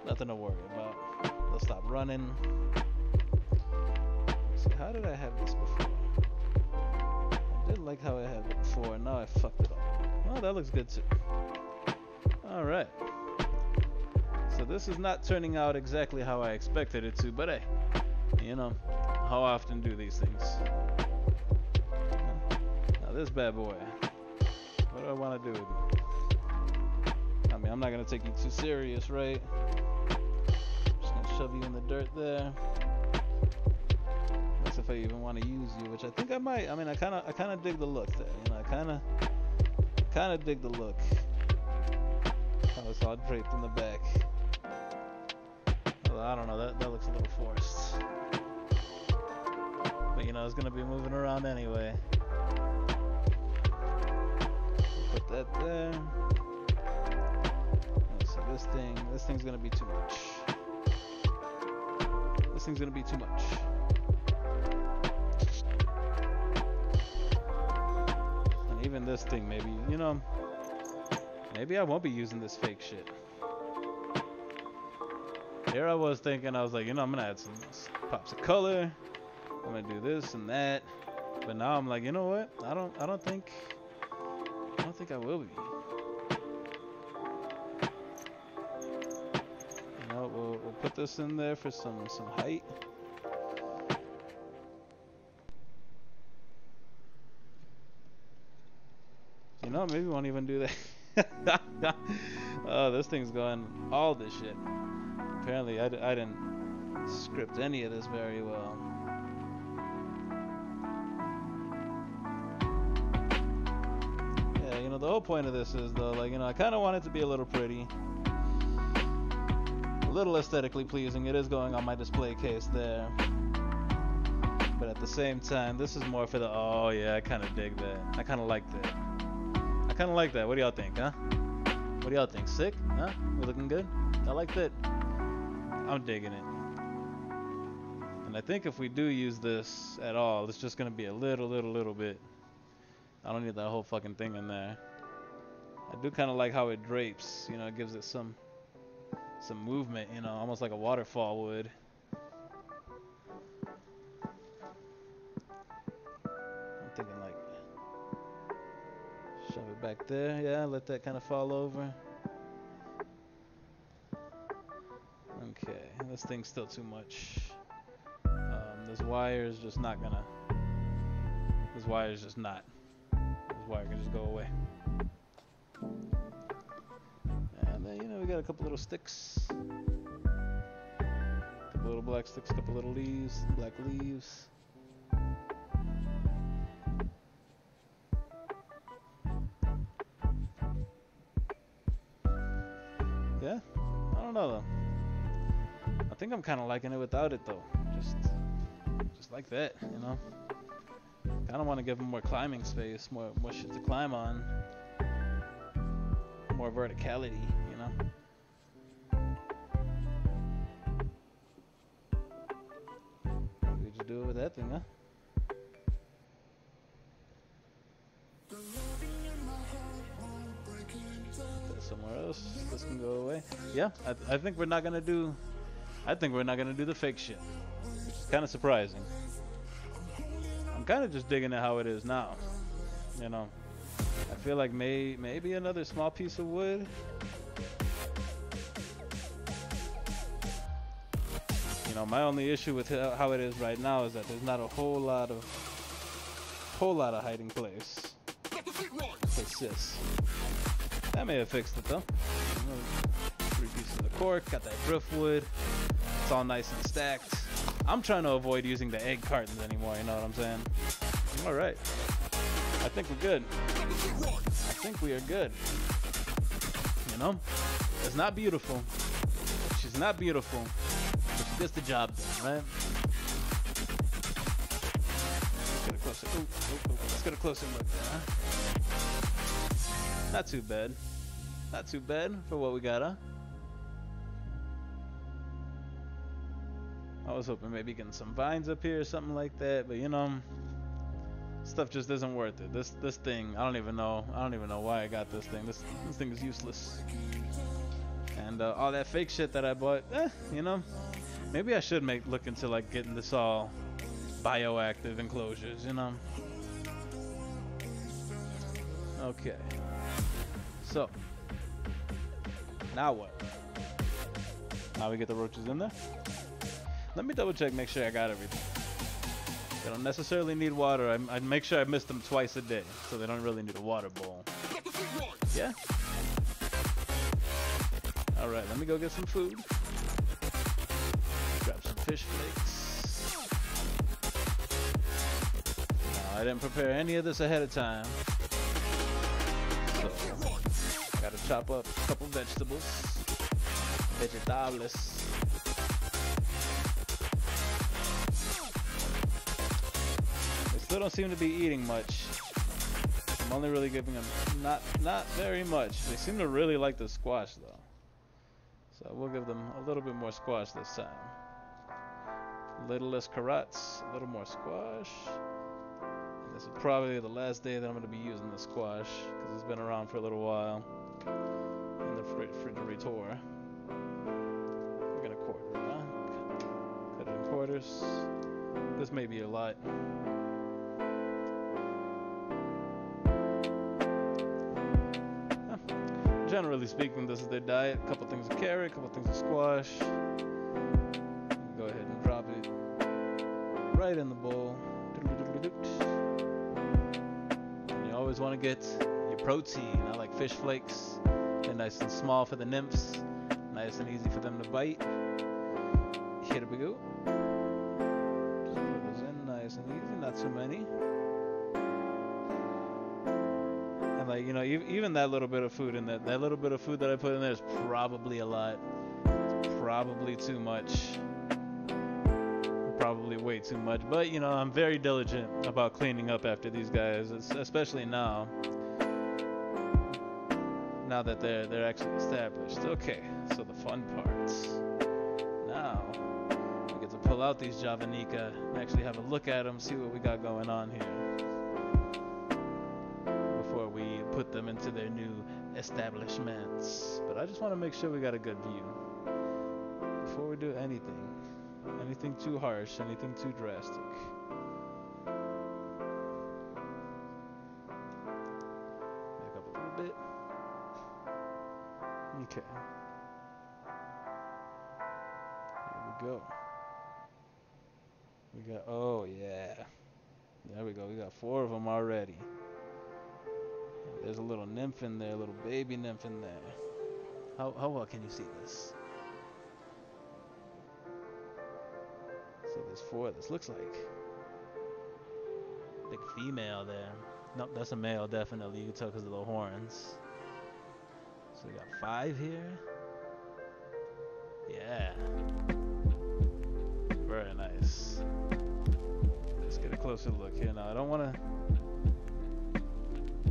nothing to worry about. They'll stop running. So how did I have this before? I did like how I had it before, and now I fucked it up. Well, that looks good too. Alright, so this is not turning out exactly how I expected it to, but hey, you know, how often do these things? This bad boy, what do I want to do with you? I mean, I'm not going to take you too serious, right? Just going to shove you in the dirt there. That's if I even want to use you, which I think I might. I mean, I kind of dig the look there. You know, I kind of dig the look. How it's all draped in the back. Well, I don't know, that looks a little forced. But you know, it's going to be moving around anyway. Put that there. Oh, so this thing's gonna be too much. This thing's gonna be too much. And even this thing, maybe, you know, Maybe I won't be using this fake shit. Here I was thinking, I was like, you know, I'm gonna add some pops of color. I'm gonna do this and that. But now I'm like, you know what? I don't think I will be. You know, we'll put this in there for some height. You know, maybe we won't even do that. Oh, this thing's going all this shit. Apparently, I didn't script any of this very well. Yeah, you know, the whole point of this is, though, like, you know, I kind of want it to be a little pretty. A little aesthetically pleasing. It is going on my display case there. But at the same time, this is more for the, oh, yeah, I kind of dig that. I kind of like that. I kind of like that. What do y'all think, huh? What do y'all think? Sick? Huh? We looking good? I like that. I'm digging it. And I think if we do use this at all, it's just going to be a little bit. I don't need that whole fucking thing in there. I do kind of like how it drapes. You know, it gives it some movement, you know, almost like a waterfall would. I'm thinking like, shove it back there. Yeah, let that kind of fall over. Okay, this thing's still too much. This wire is just not gonna. This wire is just not. This wire can just go away. And then, you know, we got a couple little sticks. A couple little black sticks, a couple little leaves, black leaves. Yeah, I don't know though. I think I'm kind of liking it without it though. Just like that, you know. Kind of want to give them more climbing space, more shit to climb on, more verticality, you know. We just do it with that thing, huh? Put that somewhere else. This can go away. Yeah, I think we're not gonna do. I think we're not gonna do the fake shit, which is kind of surprising. I'm kind of just digging at how it is now. You know, I feel like maybe another small piece of wood. You know, my only issue with how it is right now is that there's not a whole lot of hiding place. This. That may have fixed it though. 3 pieces of cork, got that driftwood. It's all nice and stacked. I'm trying to avoid using the egg cartons anymore, you know what I'm saying? Alright. I think we're good. I think we are good. You know? It's not beautiful. She's not beautiful. But she gets the job done, right? Let's get a closer. Let's get a closer look there, huh? Not too bad. Not too bad for what we got, huh? I was hoping maybe getting some vines up here or something like that, but you know, stuff just isn't worth it. This thing, I don't even know why I got this thing. This thing is useless. And all that fake shit that I bought, you know, maybe I should look into like getting this all bioactive enclosures, you know. Okay. So, now what? Now we get the roaches in there. Let me double check, make sure I got everything. They don't necessarily need water. I'd make sure I mist them twice a day, so they don't really need a water bowl. Yeah? Alright, let me go get some food. Grab some fish flakes. No, I didn't prepare any of this ahead of time. So, I gotta chop up a couple vegetables. Vegetables. Still don't seem to be eating much. I'm only really giving them not very much. They seem to really like the squash though. So we'll give them a little bit more squash this time. A little less carrots, a little more squash. And this is probably the last day that I'm going to be using the squash because it's been around for a little while. in the refrigerator. We're gonna quarter it, huh? Cut it in quarters. This may be a lot. Generally speaking, this is their diet. A couple things of carrot, a couple things of squash. Go ahead and drop it right in the bowl. And you always want to get your protein. I like fish flakes. They're nice and small for the nymphs. Nice and easy for them to bite. Here we go. Just put those in nice and easy, not too many. And like, you know, even that little bit of food in that little bit of food that I put in there is probably a lot. It's probably too much. Probably way too much. But, you know, I'm very diligent about cleaning up after these guys, especially now. Now that they're actually established. Okay, so the fun parts. Now we get to pull out these javanica and actually have a look at them, see what we got going on here before we put them into their new establishments. But I just want to make sure we got a good view before we do anything too harsh, anything too drastic. Back up a little bit. Okay. Here we go. We got, oh yeah. There we go. We got 4 of them already. There's a little nymph in there, a little baby nymph in there. How well can you see this? So there's 4. This looks like big female there. Nope, that's a male definitely. You can tell because of the horns. So we got 5 here. Yeah. Very nice. Let's get a closer look here now. I don't want to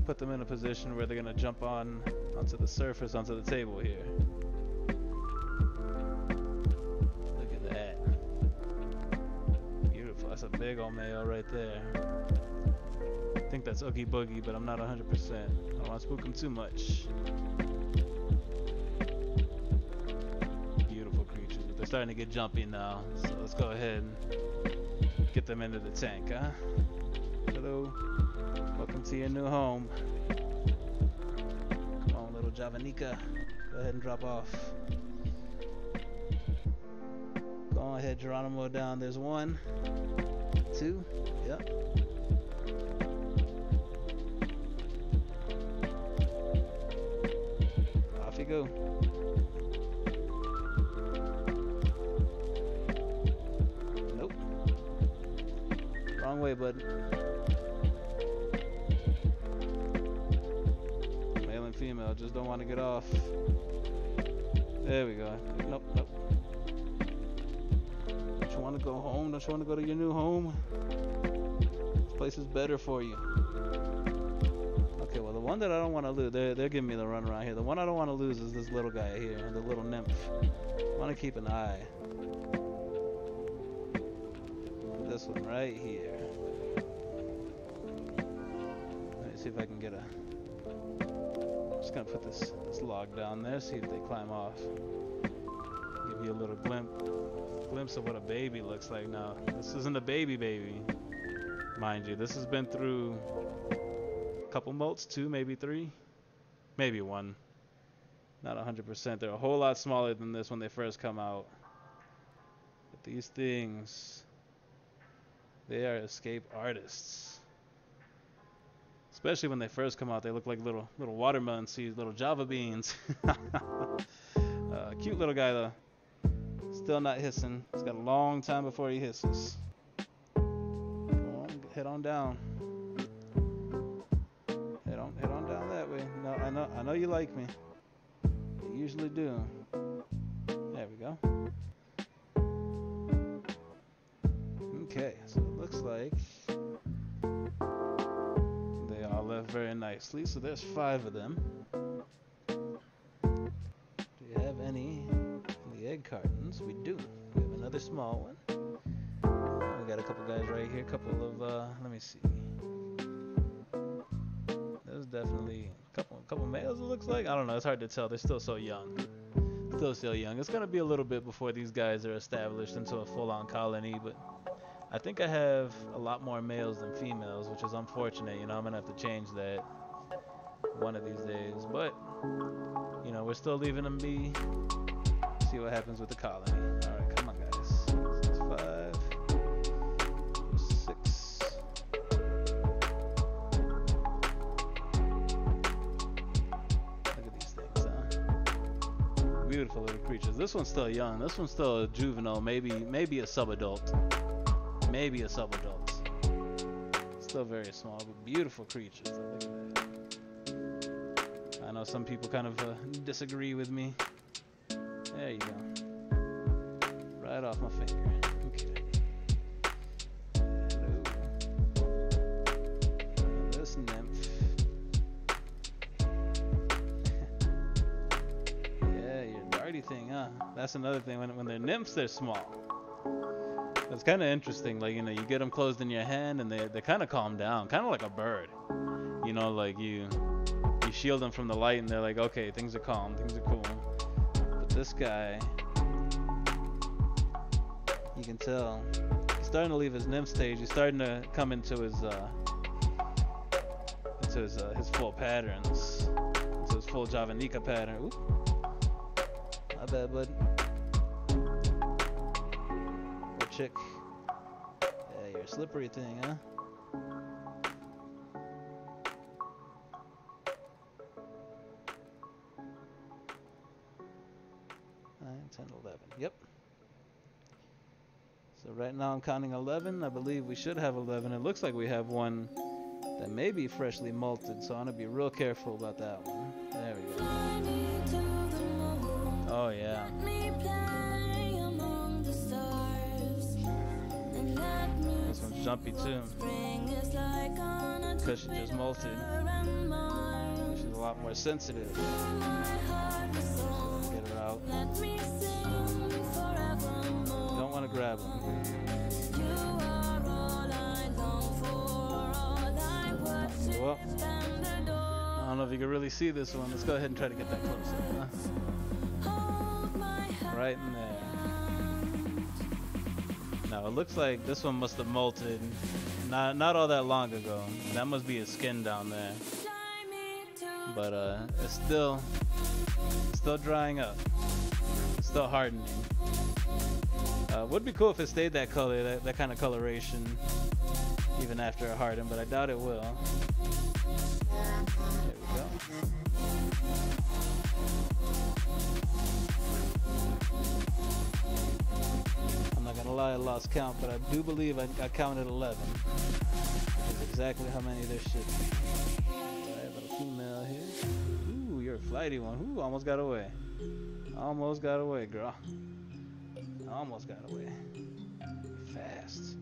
put them in a position where they're going to jump onto the surface, onto the table here. Look at that. Beautiful. That's a big old male right there. I think that's Oogie Boogie, but I'm not 100%. I don't want to spook him too much. They're starting to get jumpy now, so let's go ahead and get them into the tank, huh? Hello, welcome to your new home. Come on, little javanica, go ahead and drop off. Go ahead, Geronimo, down. There's 1, 2, yep. Off you go. Wrong way, bud. Male and female just don't want to get off. There we go. Nope, nope. Don't you want to go home? Don't you want to go to your new home? This place is better for you. Okay, well, the one that I don't want to lose, they're giving me the run around here. The one I don't want to lose is this little guy here, the little nymph. I want to keep an eye. This one right here. Let me see if I can get a... I'm just gonna put this log down there, see if they climb off. Give you a little glimpse of what a baby looks like now. This isn't a baby, mind you. This has been through a couple molts, 2, maybe 3, maybe 1. Not 100%. They're a whole lot smaller than this when they first come out. But these things... they are escape artists. Especially when they first come out, they look like little watermelon seeds, little java beans. Cute little guy though. Still not hissing. It's got a long time before he hisses. Come on, head on down. Head on down that way. No, I know you like me. You usually do. There we go. Okay, so it looks like they all left very nicely. So there's 5 of them. Do you have any in the egg cartons? We do. We have another small one. We got a couple guys right here. A couple of, let me see. There's definitely a couple couple males, it looks like. I don't know. It's hard to tell. They're still so young. Still so young. It's gonna be a little bit before these guys are established into a full-on colony, but I think I have a lot more males than females, which is unfortunate. You know, I'm gonna have to change that one of these days. But you know, we're still leaving them be. See what happens with the colony. All right, come on, guys. That's 5, 6. Look at these things, huh? Beautiful little creatures. This one's still young. This one's still a juvenile, maybe a subadult. Maybe a subadult. Still very small, but beautiful creatures. Look at that. I know some people kind of disagree with me. There you go. Right off my finger. Okay. Hello. This nymph. Yeah, you're a darty thing, huh? That's another thing. When they're nymphs, they're small. It's kind of interesting. Like, you know, you get them closed in your hand and they kind of calm down. Kind of like a bird. You know, like you shield them from the light and they're like, okay, things are calm, things are cool. This guy, you can tell he's starting to leave his nymph stage. He's starting to come into his full patterns, into his full javanica pattern. Oop. My bad, bud. What chick? Yeah, you're a slippery thing, huh? 10, 11. Yep. So right now I'm counting 11. I believe we should have 11. It looks like we have one that may be freshly molted, so I'm going to be real careful about that one. There we go. Oh, yeah. This one's jumpy, too. Because she just molted. She's a lot more sensitive. Get her out. Don't want to grab them. Well, I don't know if you can really see this one. Let's go ahead and try to get that closer. Huh? Right in there. Now it looks like this one must have molted not all that long ago. That must be his skin down there. But it's still drying up. It's still hardening. Would be cool if it stayed that color, that kind of coloration, even after it hardened, but I doubt it will. There we go. I'm not gonna lie, I lost count, but I do believe I counted 11. That's exactly how many there should be. Alright, little female here. Ooh, you're a flighty one. Ooh, almost got away. Almost got away, girl. Almost got away. Fast.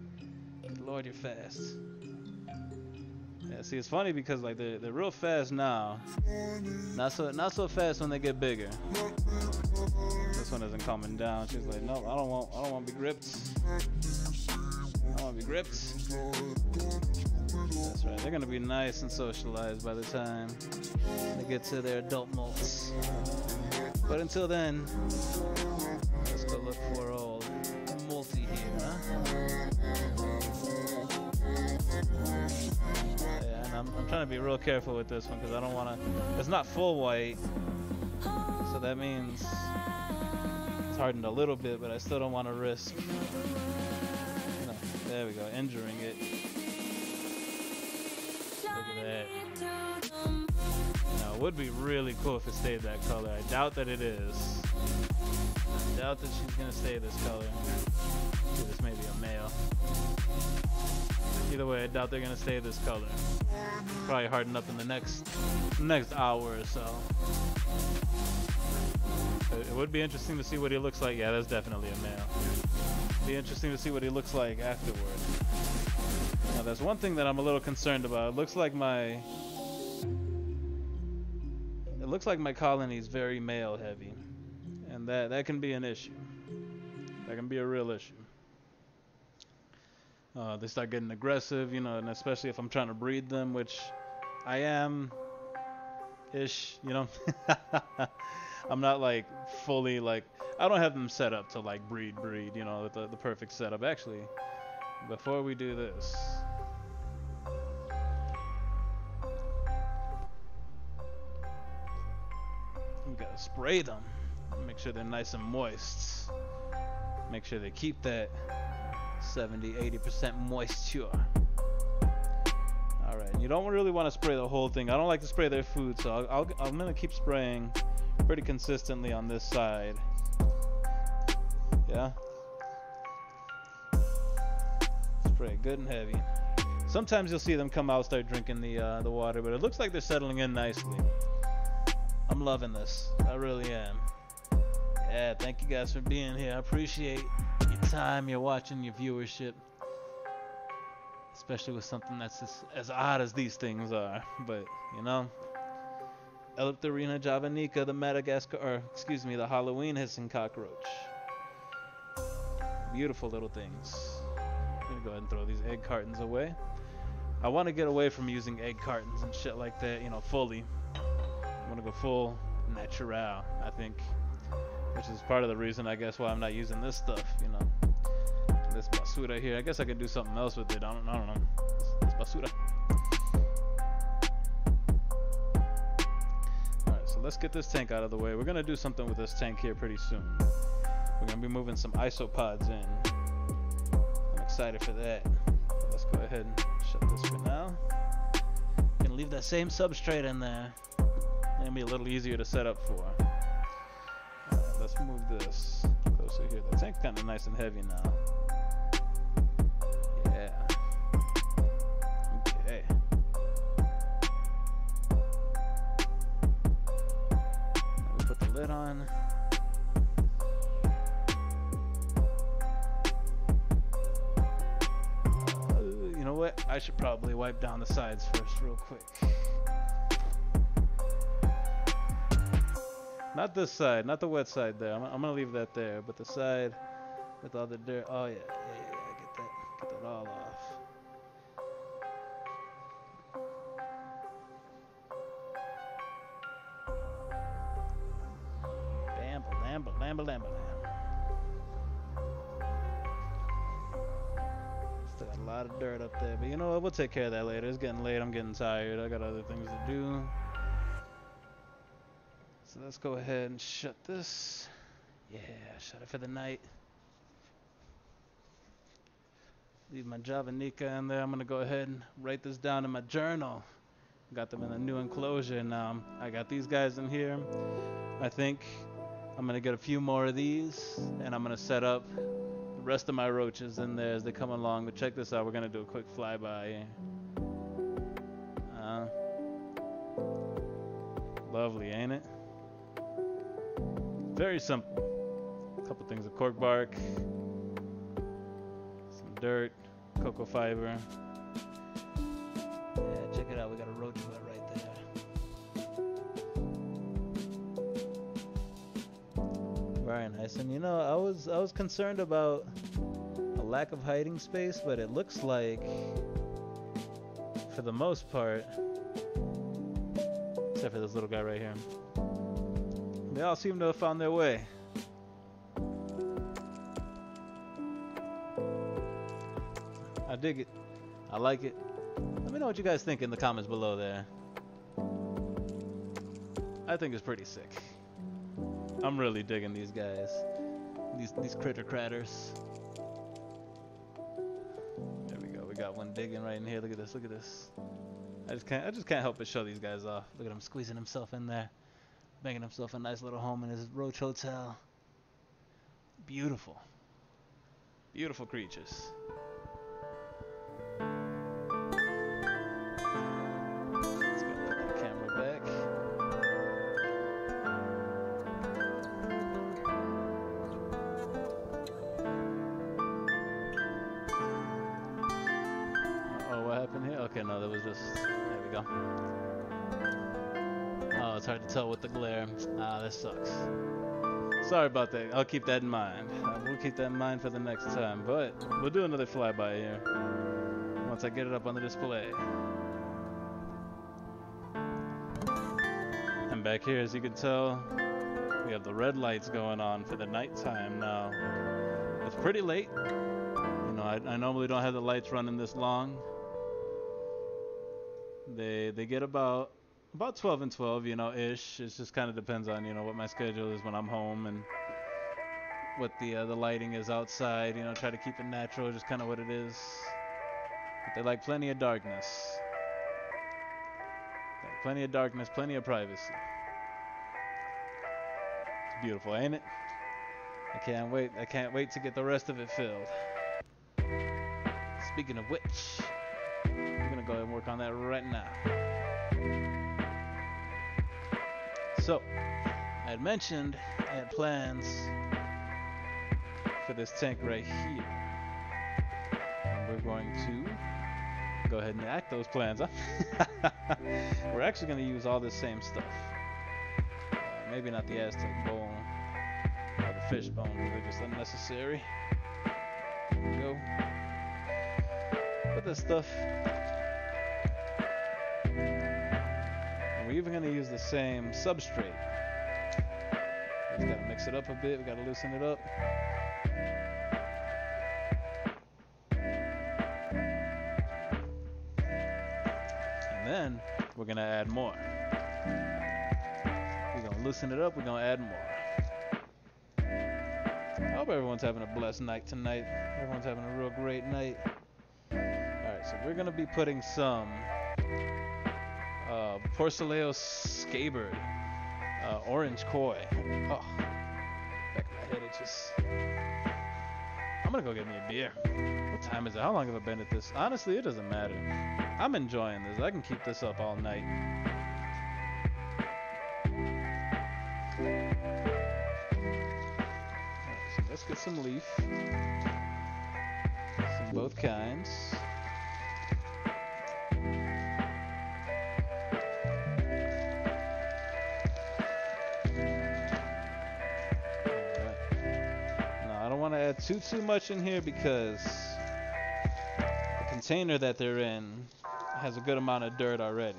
Good Lord, you're fast. Yeah, see, it's funny because like they're real fast now. Not so fast when they get bigger. This one isn't calming down. She's like, no, I don't want to be gripped. I don't want to be gripped. That's right. They're gonna be nice and socialized by the time they get to their adult molts. But until then, let's go look for old multi here, huh? Yeah, and I'm trying to be real careful with this one because I don't want to. It's not full white, so that means it's hardened a little bit, but I still don't want to risk. No, there we go, injuring it. Look at that. Now, it would be really cool if it stayed that color. I doubt that it is. I doubt that she's gonna stay this color. See, this may be a male. Either way, I doubt they're gonna stay this color. Probably harden up in the next hour or so. It would be interesting to see what he looks like. Yeah, that's definitely a male. Be interesting to see what he looks like afterward. Now, that's one thing that I'm a little concerned about. It looks like my colony is very male heavy, and that can be an issue. That can be a real issue. They start getting aggressive, you know, and especially if I'm trying to breed them, which I am ish, you know. I'm not like fully like, I don't have them set up to like breed, you know, the perfect setup. Actually, before we do this, we gotta spray them. Make sure they're nice and moist. Make sure they keep that 70-80% moisture. Alright, you don't really want to spray the whole thing. I don't like to spray their food, so I'm going to keep spraying pretty consistently on this side. Yeah? Spray good and heavy. Sometimes you'll see them come out, start drinking the water, but it looks like they're settling in nicely. I'm loving this. I really am. Yeah, thank you guys for being here. I appreciate your time, your watching, your viewership. Especially with something that's as odd as these things are. But, you know, Ellipterina javanica, the Madagascar, or excuse me, the Halloween hissing cockroach. Beautiful little things. I'm gonna go ahead and throw these egg cartons away. I want to get away from using egg cartons and shit like that, you know, fully. I want to go full natural, I think. Which is part of the reason, I guess, why I'm not using this stuff, you know. This basura here. I guess I could do something else with it. I don't know. This basura. Alright, so let's get this tank out of the way. We're going to do something with this tank here pretty soon. We're going to be moving some isopods in. I'm excited for that. Let's go ahead and shut this for now. Going to leave that same substrate in there. It'll be a little easier to set up for. Let's move this closer here. The tank's kind of nice and heavy now. Yeah. Okay. Now we put the lid on. You know what? I should probably wipe down the sides first real quick. Not this side, not the wet side there. I'm gonna leave that there, but the side with all the dirt. Oh yeah, get that all off. Bam. Still got a lot of dirt up there, but you know what? We'll take care of that later. It's getting late. I'm getting tired. I got other things to do. So let's go ahead and shut this. Yeah, shut it for the night. Leave my javanica in there. I'm going to go ahead and write this down in my journal. Got them in a new enclosure now. I got these guys in here. I think I'm going to get a few more of these, and I'm going to set up the rest of my roaches in there as they come along. But check this out. We're going to do a quick flyby. Lovely, ain't it? Very simple. A couple things of cork bark, some dirt, cocoa fiber. Yeah, check it out. We got a roach bed right there. Very nice. And you know, I was concerned about a lack of hiding space, but it looks like, for the most part, except for this little guy right here, they all seem to have found their way. I dig it. I like it. Let me know what you guys think in the comments below there. I think it's pretty sick. I'm really digging these guys. These critters. There we go. We got one digging right in here. Look at this. Look at this. I just can't help but show these guys off. Look at him squeezing himself in there. Making himself a nice little home in his roach hotel. Beautiful. Beautiful creatures. Let's go put the camera back. Uh-oh, what happened here? Okay, no, that was just... There we go. Oh, it's hard to tell with the glare. Ah, this sucks. Sorry about that. I'll keep that in mind. We'll keep that in mind for the next time. But we'll do another flyby here once I get it up on the display. nighttime back here, as you can tell. We have the red lights going on for the nighttime now. It's pretty late. You know, I normally don't have the lights running this long. They get about 12 and 12, you know, ish. It just kind of depends on, you know, what my schedule is when I'm home and what the lighting is outside. You know, try to keep it natural, just kind of what it is. But they like plenty of darkness. Like plenty of darkness, plenty of privacy. It's beautiful, ain't it? I can't wait. I can't wait to get the rest of it filled. Speaking of which, I'm gonna go ahead and work on that right now. So, I had mentioned I had plans for this tank right here. And we're going to go ahead and act those plans, huh? We're actually going to use all this same stuff. Maybe not the Aztec bone or the fish bone, because they're just unnecessary. There we go. But this stuff. And we're even going to use the same substrate. We just got to mix it up a bit. We got to loosen it up. Then we're gonna add more. We're gonna loosen it up, we're gonna add more. I hope everyone's having a blessed night tonight. Everyone's having a real great night. Alright, so we're gonna be putting some Porceleo Scaber orange koi. Oh, back of my head itches. I'm gonna go get me a beer. What time is it? How long have I been at this? Honestly, it doesn't matter. I'm enjoying this. I can keep this up all night. Alright, so let's get some leaf. Some both kinds. Alright. Now, I don't want to add too much in here because the container that they're in has a good amount of dirt already,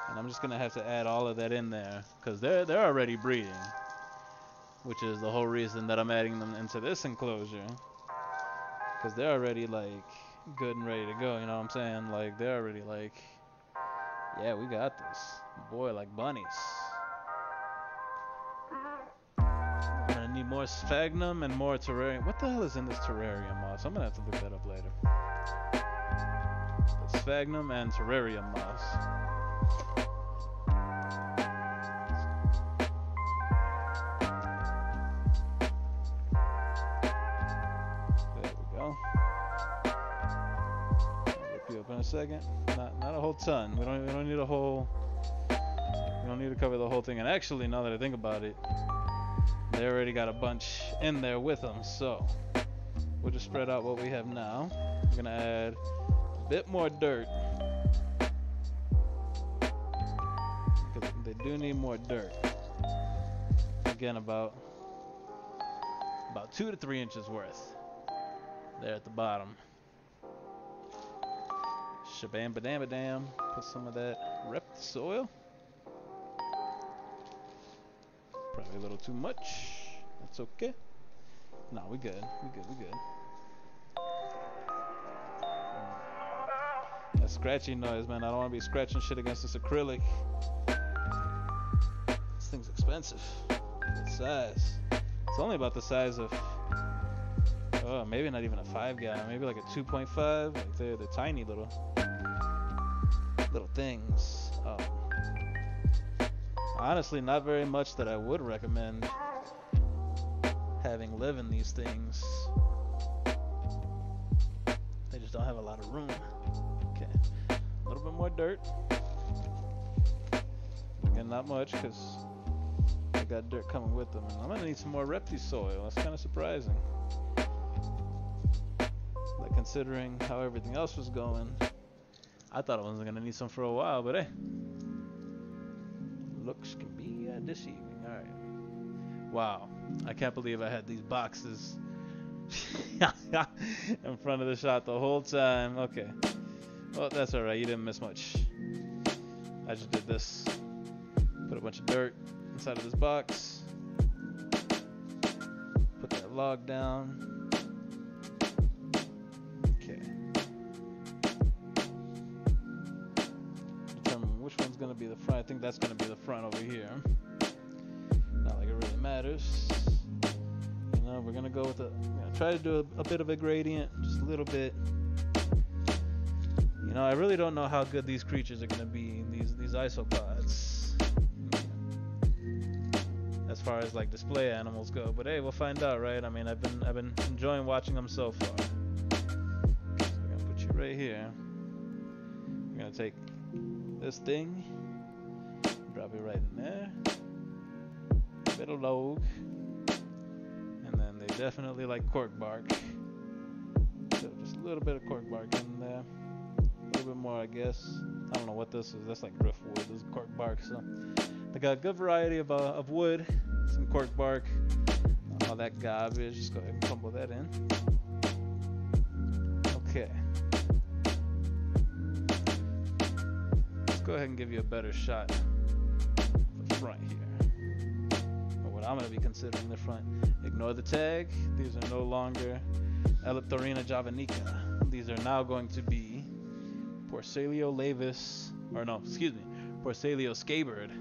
and I'm just gonna have to add all of that in there because they're already breeding, which is the whole reason that I'm adding them into this enclosure, because they're already like good and ready to go. You know what I'm saying? Like they're already like, yeah, we got this, boy, like bunnies. I'm gonna need more sphagnum and more terrarium. What the hell is in this terrarium moss? I'm gonna have to look that up later. Sphagnum and terrarium moss. There we go. I'll rip you up in a second. Not a whole ton. We don't need a whole. We don't need to cover the whole thing. And actually, now that I think about it, they already got a bunch in there with them. So we'll just spread out what we have now. We're gonna add bit more dirt, because they do need more dirt. Again, about 2 to 3 inches worth there at the bottom. Shabam badam badam. Put some of that rep soil. Probably a little too much. That's okay. No, we good. We good. That scratchy noise, man. I don't want to be scratching shit against this acrylic. This thing's expensive. Good size. It's only about the size of, oh, maybe not even a 5 gallon. Maybe like a 2.5. Like they're tiny little things. Honestly, not very much that I would recommend having live in these things. They just don't have a lot of room. Okay, a little bit more dirt. Again, not much because they got dirt coming with them. And I'm gonna need some more repti soil. That's kind of surprising. Like considering how everything else was going, I thought I wasn't gonna need some for a while, but hey, looks can be deceiving. All right. Wow, I can't believe I had these boxes in front of the shot the whole time. Okay. Well, that's alright. You didn't miss much. I just did this Put a bunch of dirt inside of this box. Put that log down. Okay. Determine which one's gonna be the front. I think that's gonna be the front over here. Not like it really matters. You know, we're gonna go with try to do a bit of a gradient, just a little bit. You know, I really don't know how good these creatures are gonna be, these isopods. As far as like display animals go, but hey, we'll find out, right? I mean, I've been enjoying watching them so far. So we're gonna put you right here. We're gonna take this thing, drop it right in there. Bit of log, and then they definitely like cork bark. So just a little bit of cork bark in there, a little bit more, I guess. I don't know what this is. That's like driftwood. This is cork bark, so. They got a good variety of wood, some cork bark, all that garbage. Just go ahead and crumble that in. Okay. Let's go ahead and give you a better shot of the front here. Or what I'm going to be considering the front. Ignore the tag. These are no longer Elliptorina javanica. These are now going to be Porcelio laevis, or no, excuse me, Porcelio scabered.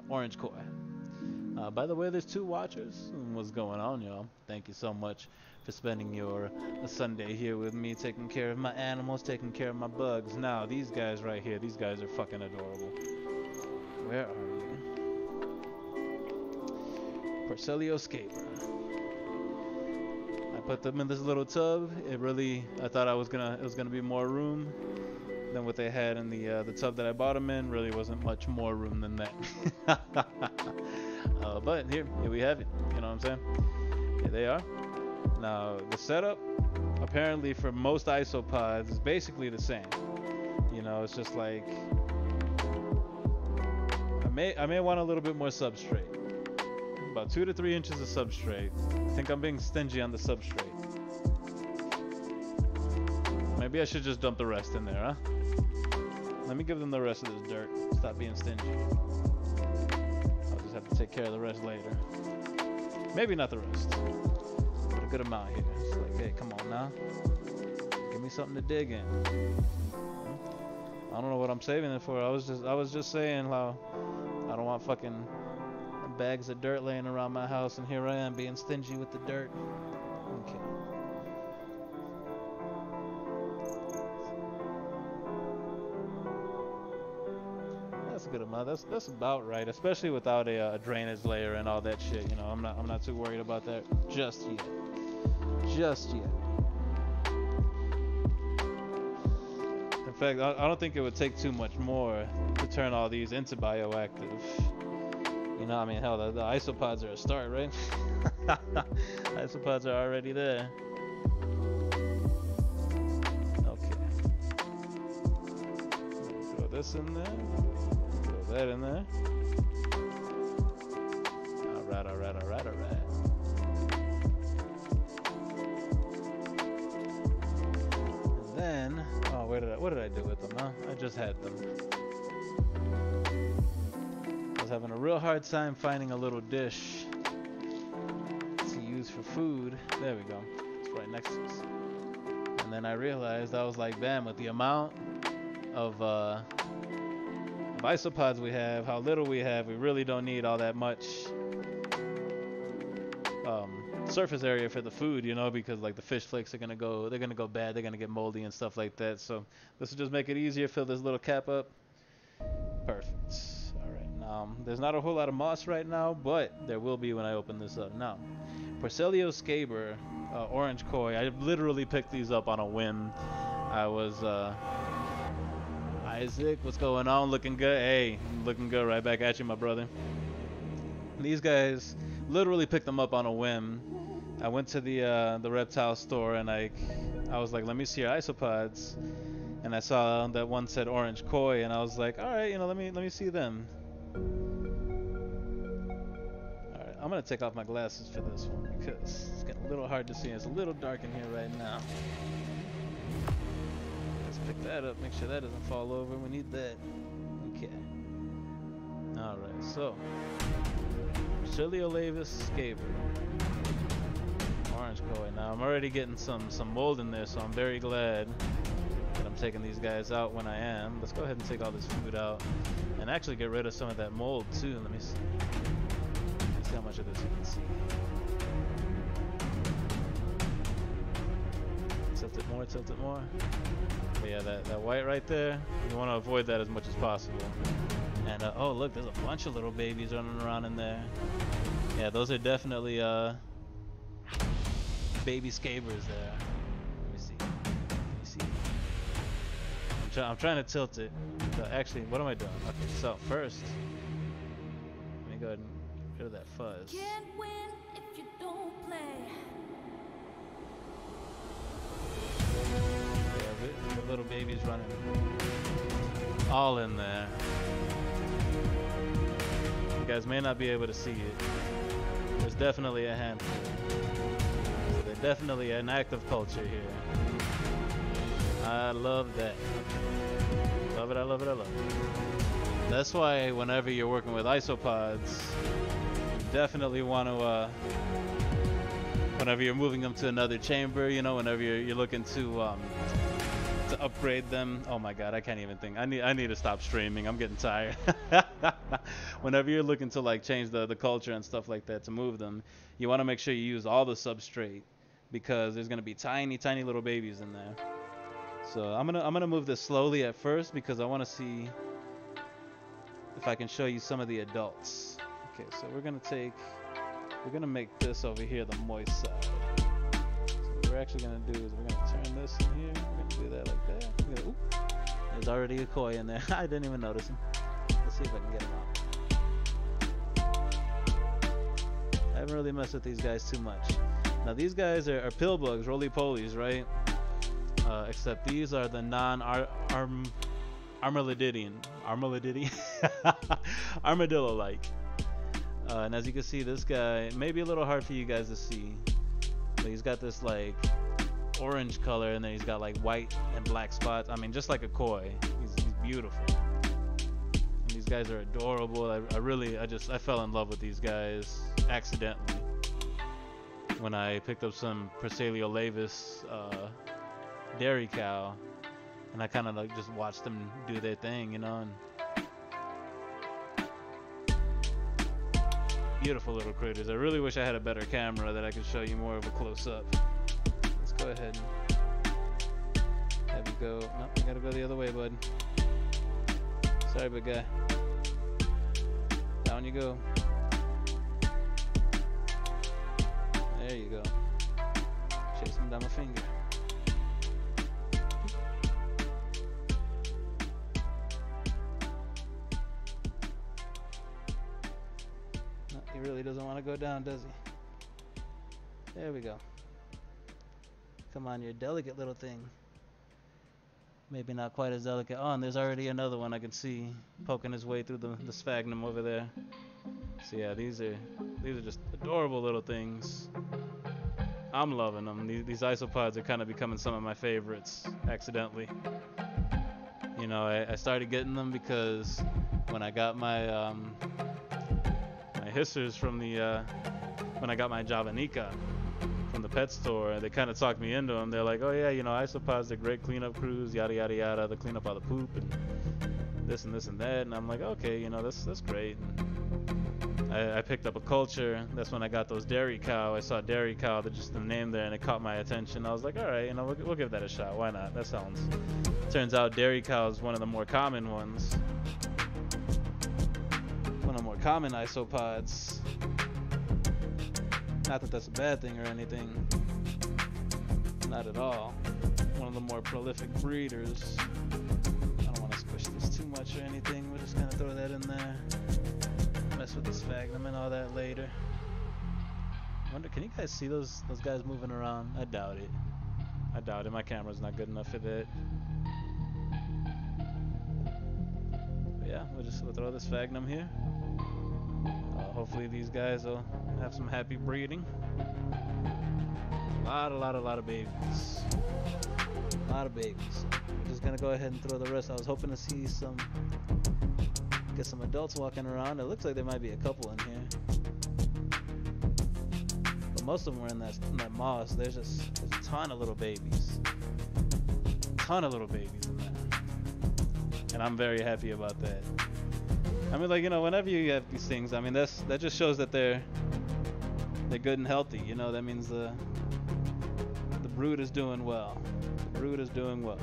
Orange koi. By the way, there's 2 watchers. What's going on, y'all? Thank you so much for spending your Sunday here with me, taking care of my animals, taking care of my bugs. Now, these guys right here, these guys are fucking adorable. Where are you? Porcelio scaber. I put them in this little tub. I thought it was gonna be more room than what they had in the tub that I bought them in. Really wasn't much more room than that. But here we have it. You know what I'm saying? Here they are. Now the setup, apparently for most isopods, is basically the same. You know, it's just like I may want a little bit more substrate. About 2 to 3 inches of substrate. I think I'm being stingy on the substrate. Maybe I should just dump the rest in there, huh? Let me give them the rest of this dirt. Stop being stingy. I'll just have to take care of the rest later. Maybe not the rest, but a good amount here. It's like, hey, come on now. Give me something to dig in. I don't know what I'm saving it for. I was just saying how I don't want fucking bags of dirt laying around my house, and here I am being stingy with the dirt. Okay. That's a good amount. That's about right, especially without a drainage layer and all that shit. You know, I'm not too worried about that just yet. Just yet. In fact, I don't think it would take too much more to turn all these into bioactive. You know, I mean, hell, the isopods are a start, right? Isopods are already there. Okay. Throw this in there. Throw that in there. Alright, alright, alright, alright. And then, oh, what did I do with them, huh? I just had them. Having a real hard time finding a little dish to use for food. There we go. It's right next to us. And then I realized, I was like, bam, with the amount of isopods we have, how little we have, we really don't need all that much surface area for the food, you know, because like the fish flakes are gonna go bad, they're gonna get moldy and stuff like that. So this will just make it easier. Fill this little cap up. Perfect. There's not a whole lot of moss right now, but there will be when I open this up. Now, Porcelio scaber, orange koi. I literally picked these up on a whim. I was Isaac, what's going on? Looking good? Hey, looking good. Right back at you, my brother. These guys, literally picked them up on a whim. I went to the reptile store and I was like, let me see your isopods. And I saw that one said orange koi, and I was like, all right, you know, let me see them. Alright, I'm gonna take off my glasses for this one because it's getting a little hard to see. It's a little dark in here right now. Let's pick that up, make sure that doesn't fall over. We need that. Okay. so Armadillium Scaber. Orange koi. Now I'm already getting some mold in there, so I'm very glad that I'm taking these guys out when I am. Let's go ahead and take all this food out and actually get rid of some of that mold too. Let me see. Let's see how much of this you can see. Tilt it more, tilt it more. But yeah, that white right there, you want to avoid that as much as possible. And oh look, there's a bunch of little babies running around in there. Yeah, those are definitely baby Scabers there. Let me see. Let me see. I'm trying to tilt it. So actually, what am I doing? Okay, so first, let me go ahead and get rid of that fuzz. Can't win if you don't play. Yeah, the little babies running all in there. You guys may not be able to see it. There's definitely a handful. There's definitely an active culture here. I love that. Love it, I love it, I love it. That's why whenever you're working with isopods, you definitely want to, whenever you're moving them to another chamber, you know, whenever you're looking to upgrade them. Oh my god, I can't even think. I need to stop streaming. I'm getting tired. Whenever you're looking to like change the culture and stuff like that to move them, you want to make sure you use all the substrate, because there's gonna be tiny little babies in there. So I'm gonna move this slowly at first because I want to see if I can show you some of the adults. Okay, so we're gonna make this over here the moist side. What we're actually gonna do is we're gonna turn this in here. We're gonna do that like that. Oop, there's already a koi in there. I didn't even notice him. Let's see if I can get him out. I haven't really messed with these guys too much. Now these guys are pill bugs, roly-polies, right? Except these are the Armadillium. Armadillo-like. And as you can see, this guy may be a little hard for you guys to see. But he's got this like orange color, and then he's got like white and black spots. I mean, just like a koi. He's beautiful. And these guys are adorable. I fell in love with these guys accidentally when I picked up some Portentosa dairy cow, and I kind of like just watched them do their thing, you know. And beautiful little critters. I really wish I had a better camera that I could show you more of a close-up. Let's go ahead and have you go. No, I gotta go the other way, bud. Sorry, big guy. Down you go. There you go. Chase him down my finger. No, he really doesn't want to go down, does he? There we go. Come on, you're a delicate little thing. Maybe not quite as delicate. Oh, and there's already another one I can see poking his way through the sphagnum over there. So yeah, these are just adorable little things. I'm loving them. These isopods are kind of becoming some of my favorites accidentally. You know, I started getting them because when I got my my hissers from the when I got my javanica from the pet store, they kind of talked me into them. They're like, oh yeah, you know, isopods are great cleanup crews, yada yada yada. They clean up all the poop and this and this and that. And I'm like, okay, you know, that's great. And I picked up a culture. That's when I got those dairy cow. I saw dairy cow, just the name there, and it caught my attention. I was like, all right, you know, we'll give that a shot. Why not? That sounds. Turns out dairy cow is one of the more common ones. One of the more common isopods. Not that that's a bad thing or anything. Not at all. One of the more prolific breeders. I don't want to squish this too much or anything. We're just gonna throw that in there. Mess with the sphagnum and all that later. Wonder, can you guys see those guys moving around? I doubt it. I doubt it. My camera's not good enough for that. But yeah, we'll throw the sphagnum here. Hopefully these guys will have some happy breeding. A lot of babies. A lot of babies. I'm just gonna go ahead and throw the rest. I was hoping to see some Get some adults walking around. It looks like there might be a couple in here, but most of them are in that moss. There's a ton of little babies. Ton of little babies in there, and I'm very happy about that. I mean, like, you know, whenever you have these things, I mean, that just shows that they're good and healthy. You know, that means the brood is doing well. The brood is doing well.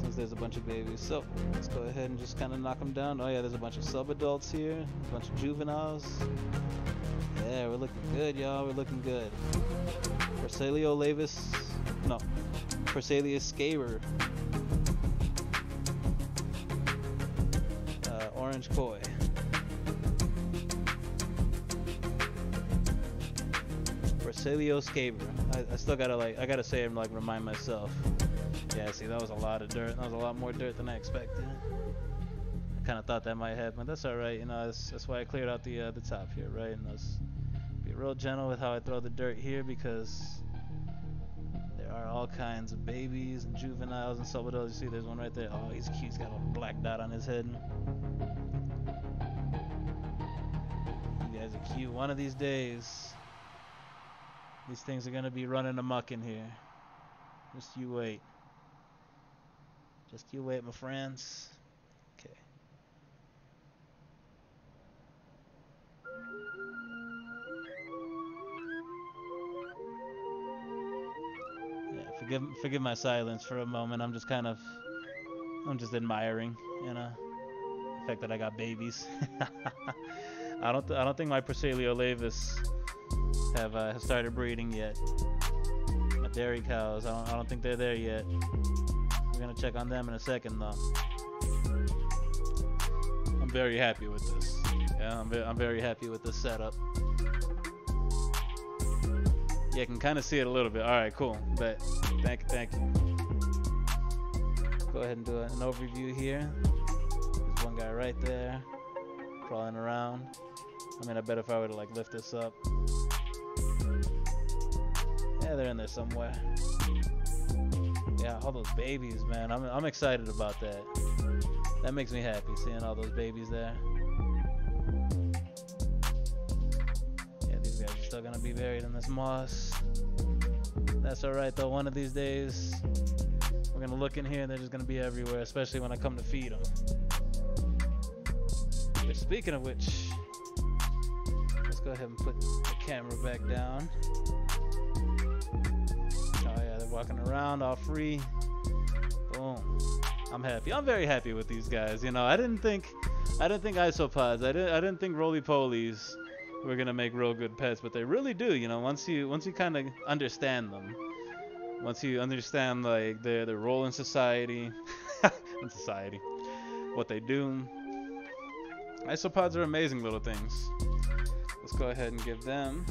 Since there's a bunch of babies, so let's go ahead and just kind of knock them down. Oh yeah, there's a bunch of subadults here, a bunch of juveniles. Yeah, we're looking good, y'all. We're looking good. Persaliolavis, no, Persalius Scaber. Orange koi. Persalio Scaber. I still gotta I gotta say and like remind myself. Yeah, see, that was a lot of dirt. That was a lot more dirt than I expected. I kind of thought that might happen, but that's all right. You know, that's why I cleared out the top here, right? And let's be real gentle with how I throw the dirt here, because there are all kinds of babies and juveniles and subadults. You see, there's one right there. Oh, he's cute. He's got a black dot on his head. You guys are cute. One of these days, these things are gonna be running amok in here. Just you wait. Just you wait, my friends. Okay. Yeah, forgive my silence for a moment. I'm just admiring, you know, the fact that I got babies. I don't think my Persaliolavis have started breeding yet. My dairy cows, I don't think they're there yet. We're gonna check on them in a second, though. I'm very happy with this. Yeah, I'm very happy with this setup. Yeah, I can kind of see it a little bit. All right, cool. But thank you. Go ahead and do an overview here. There's one guy right there, crawling around. I mean, I bet if I were to like lift this up. Yeah, they're in there somewhere. Yeah, all those babies, man. I'm excited about that. That makes me happy, seeing all those babies there. Yeah, these guys are still gonna be buried in this moss. That's alright though. One of these days, we're gonna look in here and they're just gonna be everywhere, especially when I come to feed them. But speaking of which, let's go ahead and put the camera back down. Oh yeah, they're walking around all free. Boom. I'm happy. I'm very happy with these guys. You know, I didn't think isopods, I didn't think roly-polies were gonna make real good pets, but they really do. You know, once you kind of understand them, once you understand like their role in society, what they do. Isopods are amazing little things. Let's go ahead and give them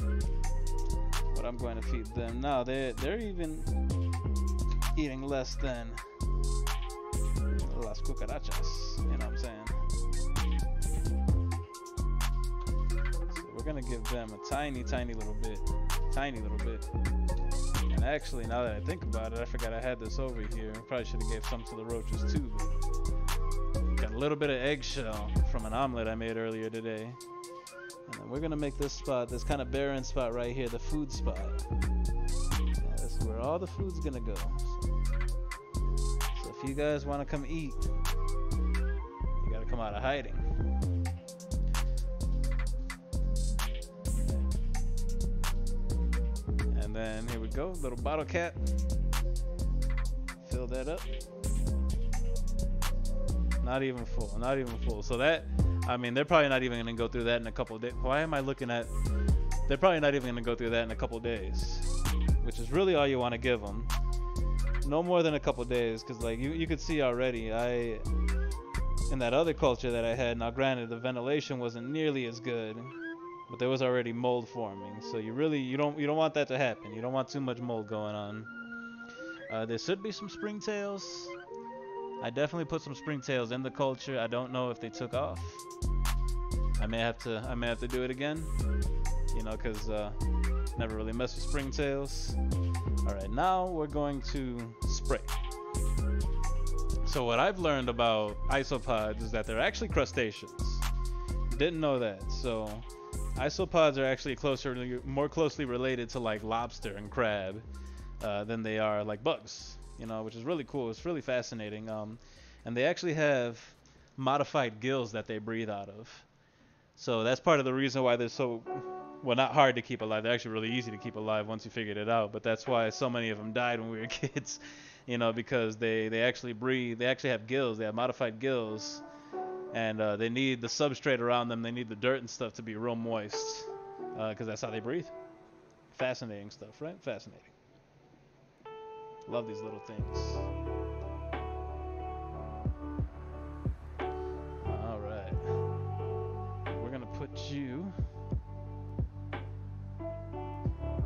what I'm going to feed them now. They're even eating less than las cucarachas. You know what I'm saying? So we're gonna give them a tiny little bit. And actually, now that I think about it, I forgot I had this over here. I probably should have gave some to the roaches too. But got a little bit of eggshell from an omelet I made earlier today. And then we're gonna make this spot, this kind of barren spot right here, the food spot. Yeah, this is where all the food's gonna go. So if you guys want to come eat, you gotta come out of hiding. And then here we go, little bottle cap. Fill that up. Not even full. So that, I mean, they're probably not even gonna go through that in a couple of days. Why am I looking at? They're probably not even gonna go through that in a couple of days, which is really all you want to give them. No more than a couple of days, because like you could see already, in that other culture that I had. Now, granted, the ventilation wasn't nearly as good, but there was already mold forming. So you don't want that to happen. You don't want too much mold going on. There should be some springtails. I definitely put some springtails in the culture. I don't know if they took off. I may have to do it again, you know, because never really messed with springtails. All right, now we're going to spray. So what I've learned about isopods is that they're actually crustaceans. Didn't know that. So isopods are actually more closely related to like lobster and crab than they are like bugs. You know, which is really cool. It's really fascinating. And they actually have modified gills that they breathe out of. So that's part of the reason why they're so, well, not hard to keep alive. They're actually really easy to keep alive once you figured it out. But that's why so many of them died when we were kids, you know, because they actually breathe. They actually have gills. They have modified gills, and they need the substrate around them. They need the dirt and stuff to be real moist, because that's how they breathe. Fascinating stuff, right? Fascinating. Love these little things. All right. We're gonna put you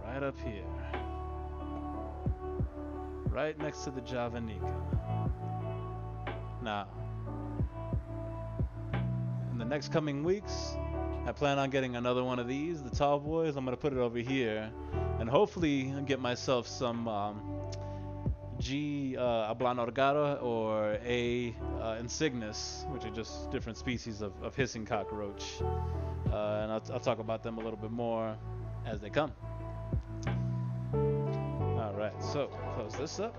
right up here, right next to the javanica. Now, in the next coming weeks, I plan on getting another one of these, the tall boys. I'm gonna put it over here, and hopefully get myself some G. ablanorgata or A. insignis, which are just different species of hissing cockroach. And I'll talk about them a little bit more as they come. Alright, so close this up.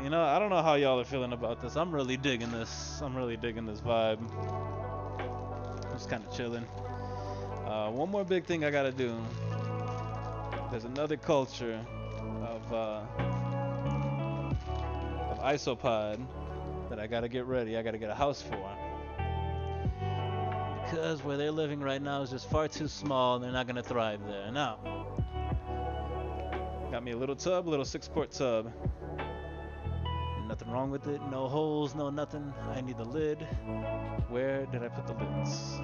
You know, I don't know how y'all are feeling about this. I'm really digging this. I'm really digging this vibe. Just kind of chilling. One more big thing I gotta do. There's another culture of isopod that I gotta get ready. I gotta get a house for, because where they're living right now is just far too small. And they're not gonna thrive there. Now, got me a little tub, a little 6-quart tub. Nothing wrong with it. No holes, no nothing. I need the lid. Where did I put the lids?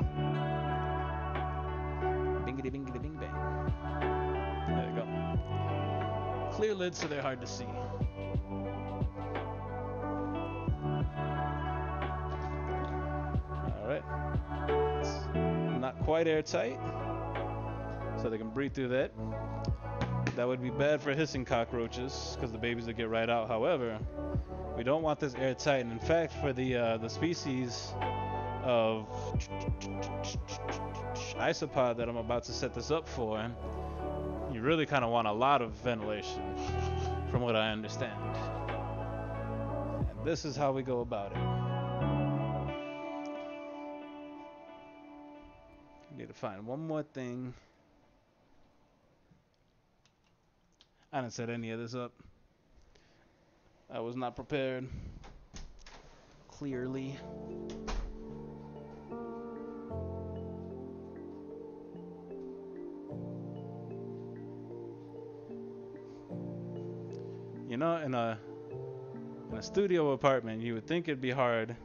Bingity bingity bing bang. There you go. Clear lids so they're hard to see. Alright. It's not quite airtight, so they can breathe through that. That would be bad for hissing cockroaches, because the babies would get right out. However, we don't want this airtight. And in fact, for the species of isopod that I'm about to set this up for, you really kind of want a lot of ventilation, from what I understand. And this is how we go about it. Need to find one more thing. I didn't set any of this up. I was not prepared. Clearly. You know, in a studio apartment, you would think it'd be hard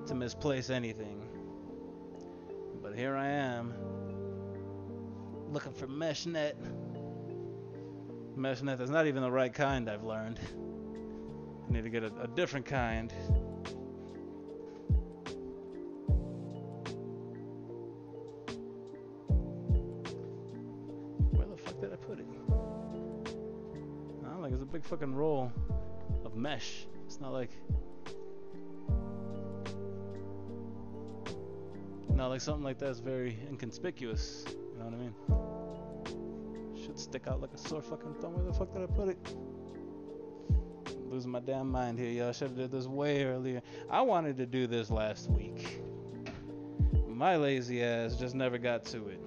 to misplace anything. But here I am, looking for mesh net. Mesh net that's not even the right kind, I've learned. I need to get a different kind. Where the fuck did I put it? Oh, like it's a big fucking roll of mesh. It's not like something like that's very inconspicuous. You know what I mean? Should stick out like a sore fucking thumb. Where the fuck did I put it? I'm losing my damn mind here, y'all. Should have did this way earlier. I wanted to do this last week. My lazy ass just never got to it.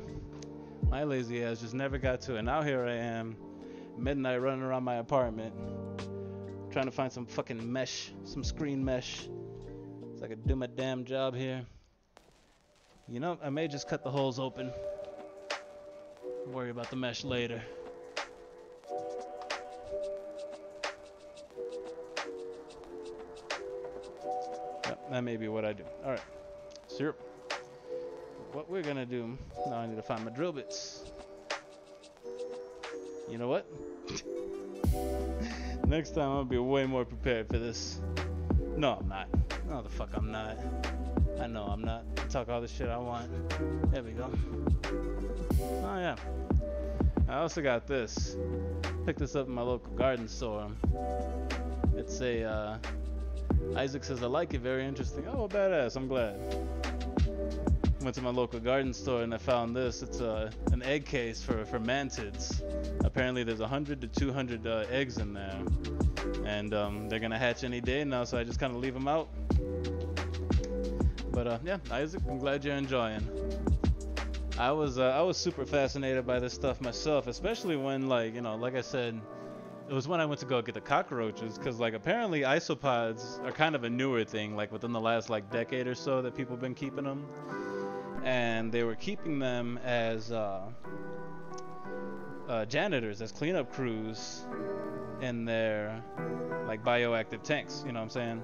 Now here I am, midnight, running around my apartment, trying to find some fucking mesh, some screen mesh, so I could do my damn job here. You know, I may just cut the holes open. Worry about the mesh later. Yep, that may be what I do. Alright. So what we're gonna do, now I need to find my drill bits. You know what? Next time I'll be way more prepared for this. No, I'm not. No, the fuck I'm not. I know I'm not. Talk all the shit I want. There we go. Oh yeah. I also got this. Picked this up in my local garden store. It's a Isaac says I like it, very interesting. Oh, badass! I'm glad. Went to my local garden store and I found this. It's an egg case for mantids. Apparently there's 100 to 200 eggs in there, and they're gonna hatch any day now. So I just kind of leave them out. But yeah, Isaac, I'm glad you're enjoying. I was super fascinated by this stuff myself, especially when, like, you know, like I said, it was when I went to go get the cockroaches, because like apparently isopods are kind of a newer thing, like within the last like decade or so that people have been keeping them, and they were keeping them as janitors, as cleanup crews in their like bioactive tanks. You know what I'm saying?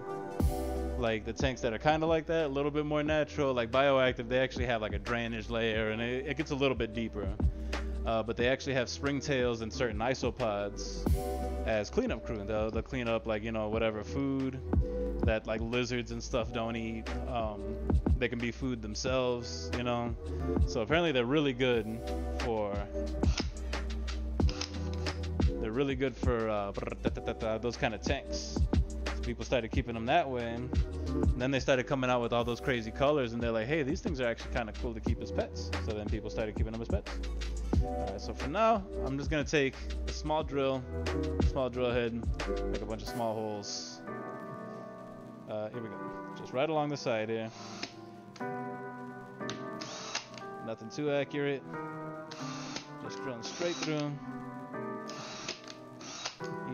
Like the tanks that are kind of like that, a little bit more natural. Like bioactive, they actually have like a drainage layer, and it gets a little bit deeper. But they actually have springtails and certain isopods as cleanup crew. They'll clean up, like, you know, whatever food that like lizards and stuff don't eat. They can be food themselves, you know. So apparently they're really good for those kind of tanks. So people started keeping them that way. And then they started coming out with all those crazy colors, and they're like, hey, these things are actually kind of cool to keep as pets. So then people started keeping them as pets. Alright, so for now, I'm just gonna take a small drill head, make a bunch of small holes. Here we go. Just right along the side here. Nothing too accurate. Just drilling straight through.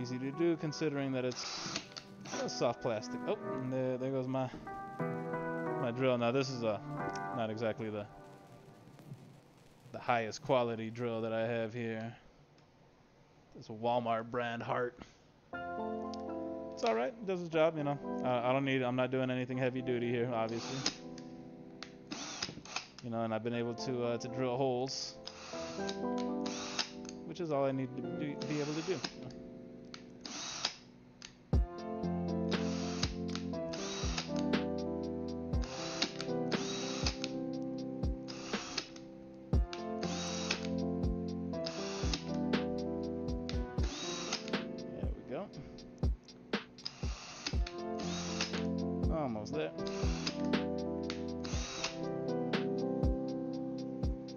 Easy to do considering that it's soft plastic. Oh, and there goes my drill. Now this is not exactly the highest quality drill that I have here. It's a Walmart brand Heart. It's all right. It does its job, you know. I'm not doing anything heavy duty here, obviously. You know, and I've been able to drill holes, which is all I need to be able to do. Almost there.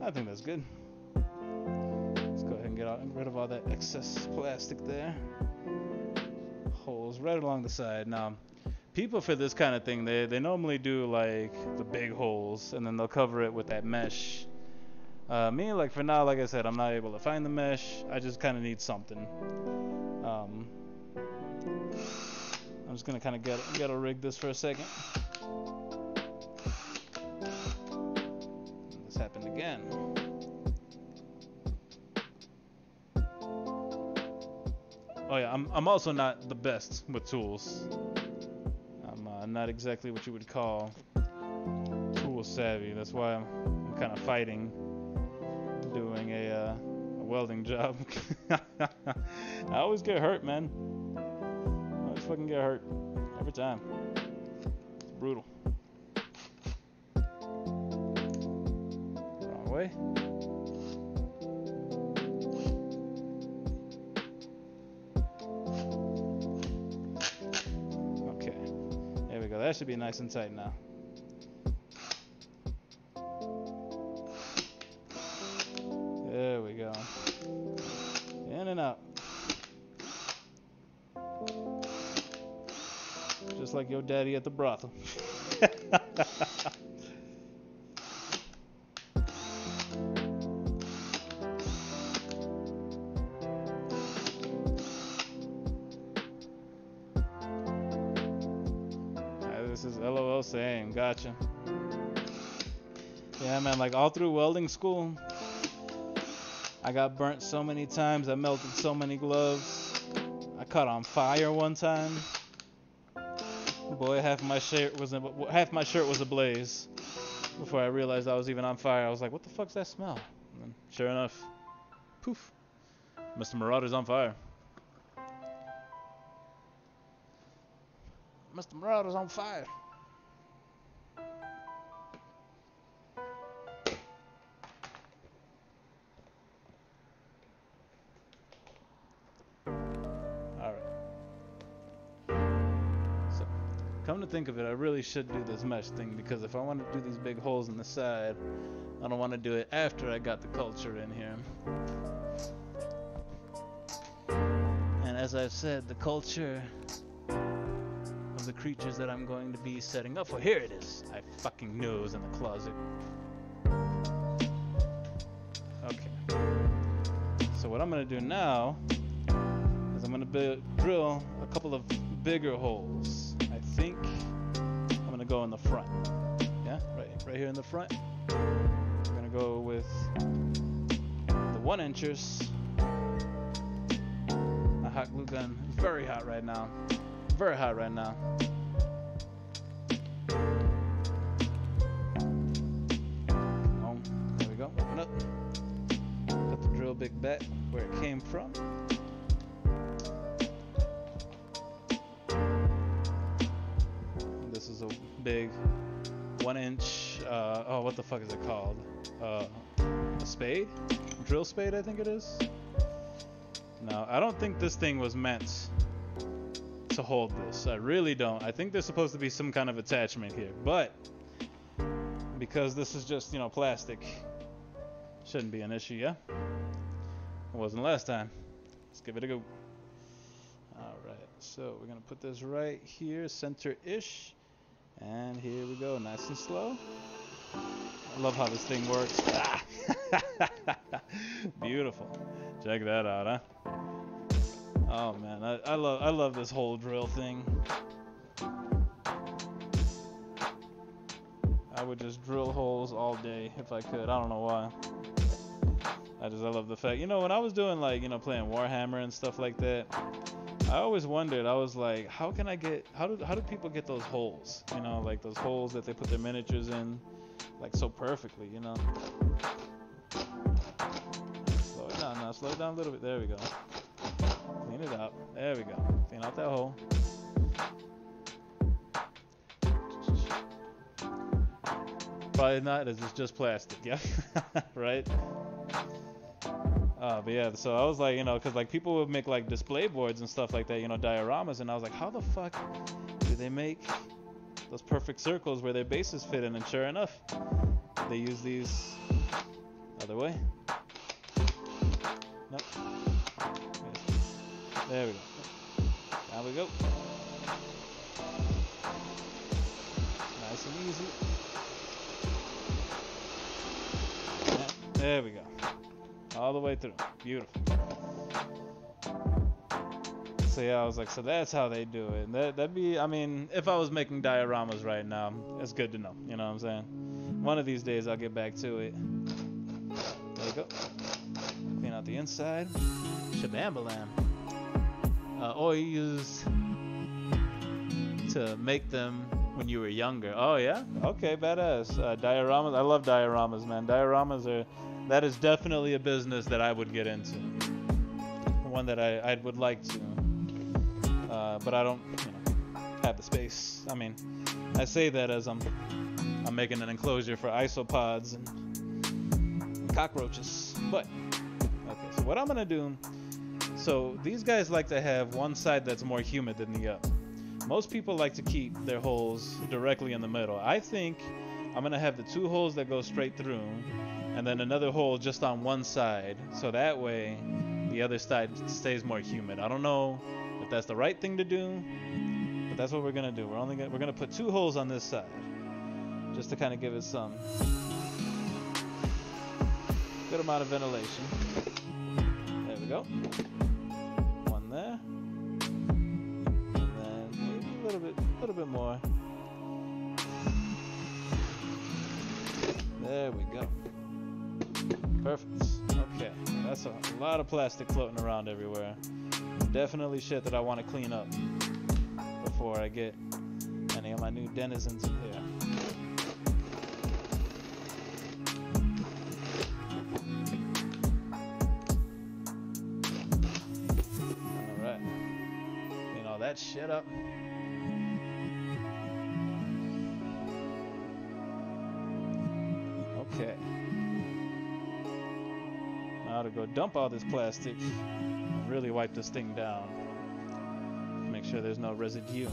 I think that's good. Let's go ahead and get rid of all that excess plastic there. Holes right along the side. Now, people for this kind of thing, they normally do like the big holes, and then they'll cover it with that mesh. Me, like for now, like I said, I'm not able to find the mesh. I just kind of need something. I'm just gonna kind of ghetto rig this for a second. This happened again. Oh yeah, I'm also not the best with tools. I'm not exactly what you would call tool savvy. That's why I'm kind of fighting doing a welding job. I always get hurt, man. Fucking get hurt every time. It's brutal. Wrong way. Okay, there we go. That should be nice and tight now. There we go. In and out. Just like your daddy at the brothel. This is LOL same. Gotcha. Yeah, man, like all through welding school, I got burnt so many times. I melted so many gloves. I caught on fire one time. Boy, half my shirt was ablaze before I realized I was even on fire. I was like, "What the fuck's that smell?" And then, sure enough, poof, Mr. Marauder's on fire. Mr. Marauder's on fire. come to think of it, I really should do this mesh thing, because if I want to do these big holes in the side, I don't want to do it after I got the culture in here. And as I've said, the culture of the creatures that I'm going to be setting up for. Here it is. I fucking knew it was in the closet. Okay. So what I'm going to do now is I'm going to drill a couple of bigger holes. I think I'm going to go in the front. Yeah, right here in the front. I'm going to go with the 1-inchers. My hot glue gun is very hot right now. Very hot right now. Oh, there we go. Open up. Put the drill bit back where it came from. This is a big 1-inch. Oh, what the fuck is it called? A spade? Drill spade, I think it is. No, I don't think this thing was meant to hold this. I really don't. I think there's supposed to be some kind of attachment here, but because this is just, you know, plastic, shouldn't be an issue. Yeah, it wasn't last time. Let's give it a go. All right, so we're gonna put this right here, center-ish, and here we go, nice and slow. I love how this thing works. Ah. Beautiful. Check that out, huh? Oh man, I love this whole drill thing. I would just drill holes all day if I could. I don't know why. I love the fact, you know, when I was doing, like, you know, playing Warhammer and stuff like that, I always wondered, I was like, how do people get those holes? You know, like those holes that they put their miniatures in, like, so perfectly, you know? Slow it down now, slow it down a little bit. There we go. Clean it out. There we go. Clean out that hole. Probably not, as it's just plastic, yeah? Right? But yeah, so I was like, you know, because like people would make like display boards and stuff like that, you know, dioramas, and I was like, how the fuck do they make those perfect circles where their bases fit in? And sure enough, they use these other way. Nope. There we go. Down we go. Nice and easy. Yeah, there we go. All the way through. Beautiful. So yeah, I was like, so that's how they do it. And that'd be, I mean, if I was making dioramas right now, it's good to know. You know what I'm saying? One of these days I'll get back to it. There you go. Clean out the inside. Shabambalam. Or you used to make them when you were younger. Oh yeah? Okay, badass. Dioramas. I love dioramas, man. Dioramas are, that is definitely a business that I would get into. One that I would like to. But I don't, you know, have the space. I mean, I say that as I'm making an enclosure for isopods and cockroaches. But okay, so what I'm gonna do, so these guys like to have one side that's more humid than the other. Most people like to keep their holes directly in the middle. I think I'm gonna have the 2 holes that go straight through, and then another hole just on one side, so that way the other side stays more humid. I don't know if that's the right thing to do, but that's what we're gonna do. We're gonna put 2 holes on this side, just to kind of give it some good amount of ventilation. There we go. One there, and then maybe a little bit more. There we go. Perfect. Okay, that's a lot of plastic floating around everywhere. Definitely shit that I want to clean up before I get any of my new denizens in here. Alright. Clean all that shit up. Okay. Now to go dump all this plastic and really wipe this thing down. Make sure there's no residue.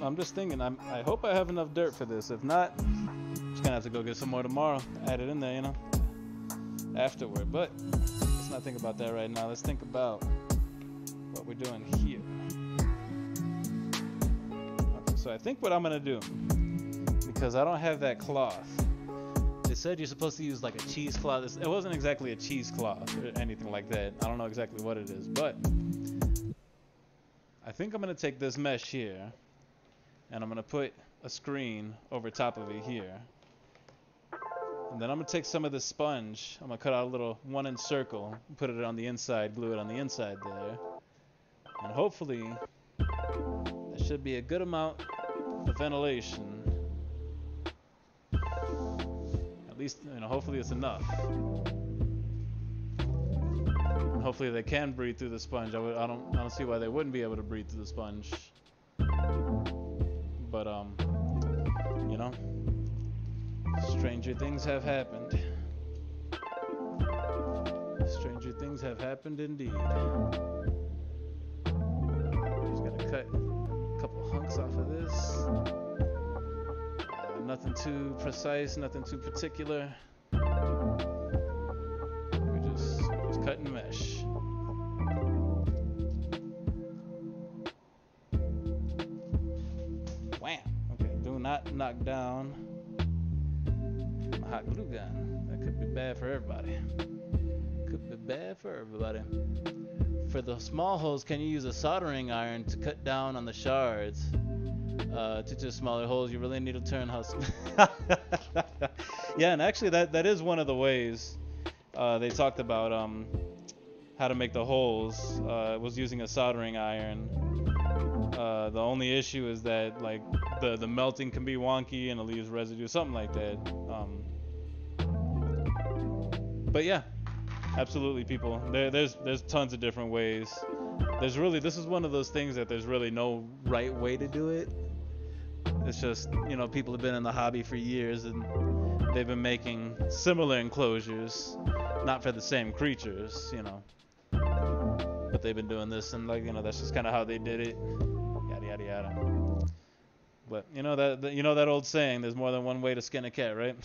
I'm just thinking. I hope I have enough dirt for this. If not, I'm just gonna have to go get some more tomorrow. Add it in there, you know, afterward. But let's not think about that right now. Let's think about what we're doing here. Okay, so I think what I'm gonna do, because I don't have that cloth. They said you're supposed to use like a cheesecloth. It wasn't exactly a cheesecloth or anything like that. I don't know exactly what it is, but I think I'm gonna take this mesh here and I'm gonna put a screen over top of it here. And then I'm gonna take some of this sponge. I'm gonna cut out a little 1-inch circle, put it on the inside, glue it on the inside there. And hopefully there should be a good amount of ventilation. At least, you know, hopefully it's enough. And hopefully they can breathe through the sponge. I don't see why they wouldn't be able to breathe through the sponge. But you know, stranger things have happened. Stranger things have happened indeed. Just gotta cut a couple hunks off of this. Nothing too precise, nothing too particular. We're just cutting mesh. Wham! Okay, do not knock down my hot glue gun. That could be bad for everybody. Could be bad for everybody. For the small holes, can you use a soldering iron to cut down on the shards? To smaller holes, you really need to turn husk. Yeah, and actually that is one of the ways they talked about how to make the holes. Was using a soldering iron. The only issue is that like the melting can be wonky and it leaves residue, something like that. But yeah, absolutely, people. There's tons of different ways. This is one of those things that there's really no right way to do it. It's just, you know, people have been in the hobby for years and they've been making similar enclosures, not for the same creatures, you know, but they've been doing this, and like, you know, that's just kind of how they did it, yada yada yada. But you know that old saying, there's more than one way to skin a cat, right?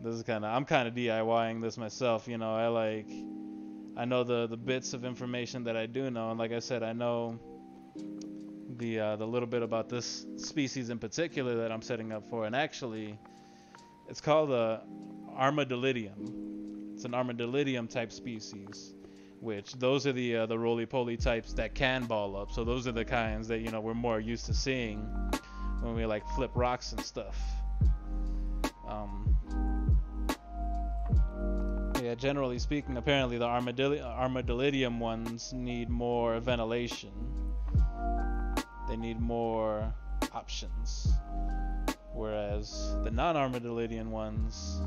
I'm kind of DIYing this myself, you know. I know the bits of information that I do know, and like I said, I know the little bit about this species in particular that I'm setting up for, and actually, it's called Armadillium. It's an Armadillium type species, which those are the roly-poly types that can ball up. So those are the kinds that, you know, we're more used to seeing when we like flip rocks and stuff. Yeah, generally speaking, apparently the Armadillium ones need more ventilation. They need more options. Whereas the non-Armadillium ones,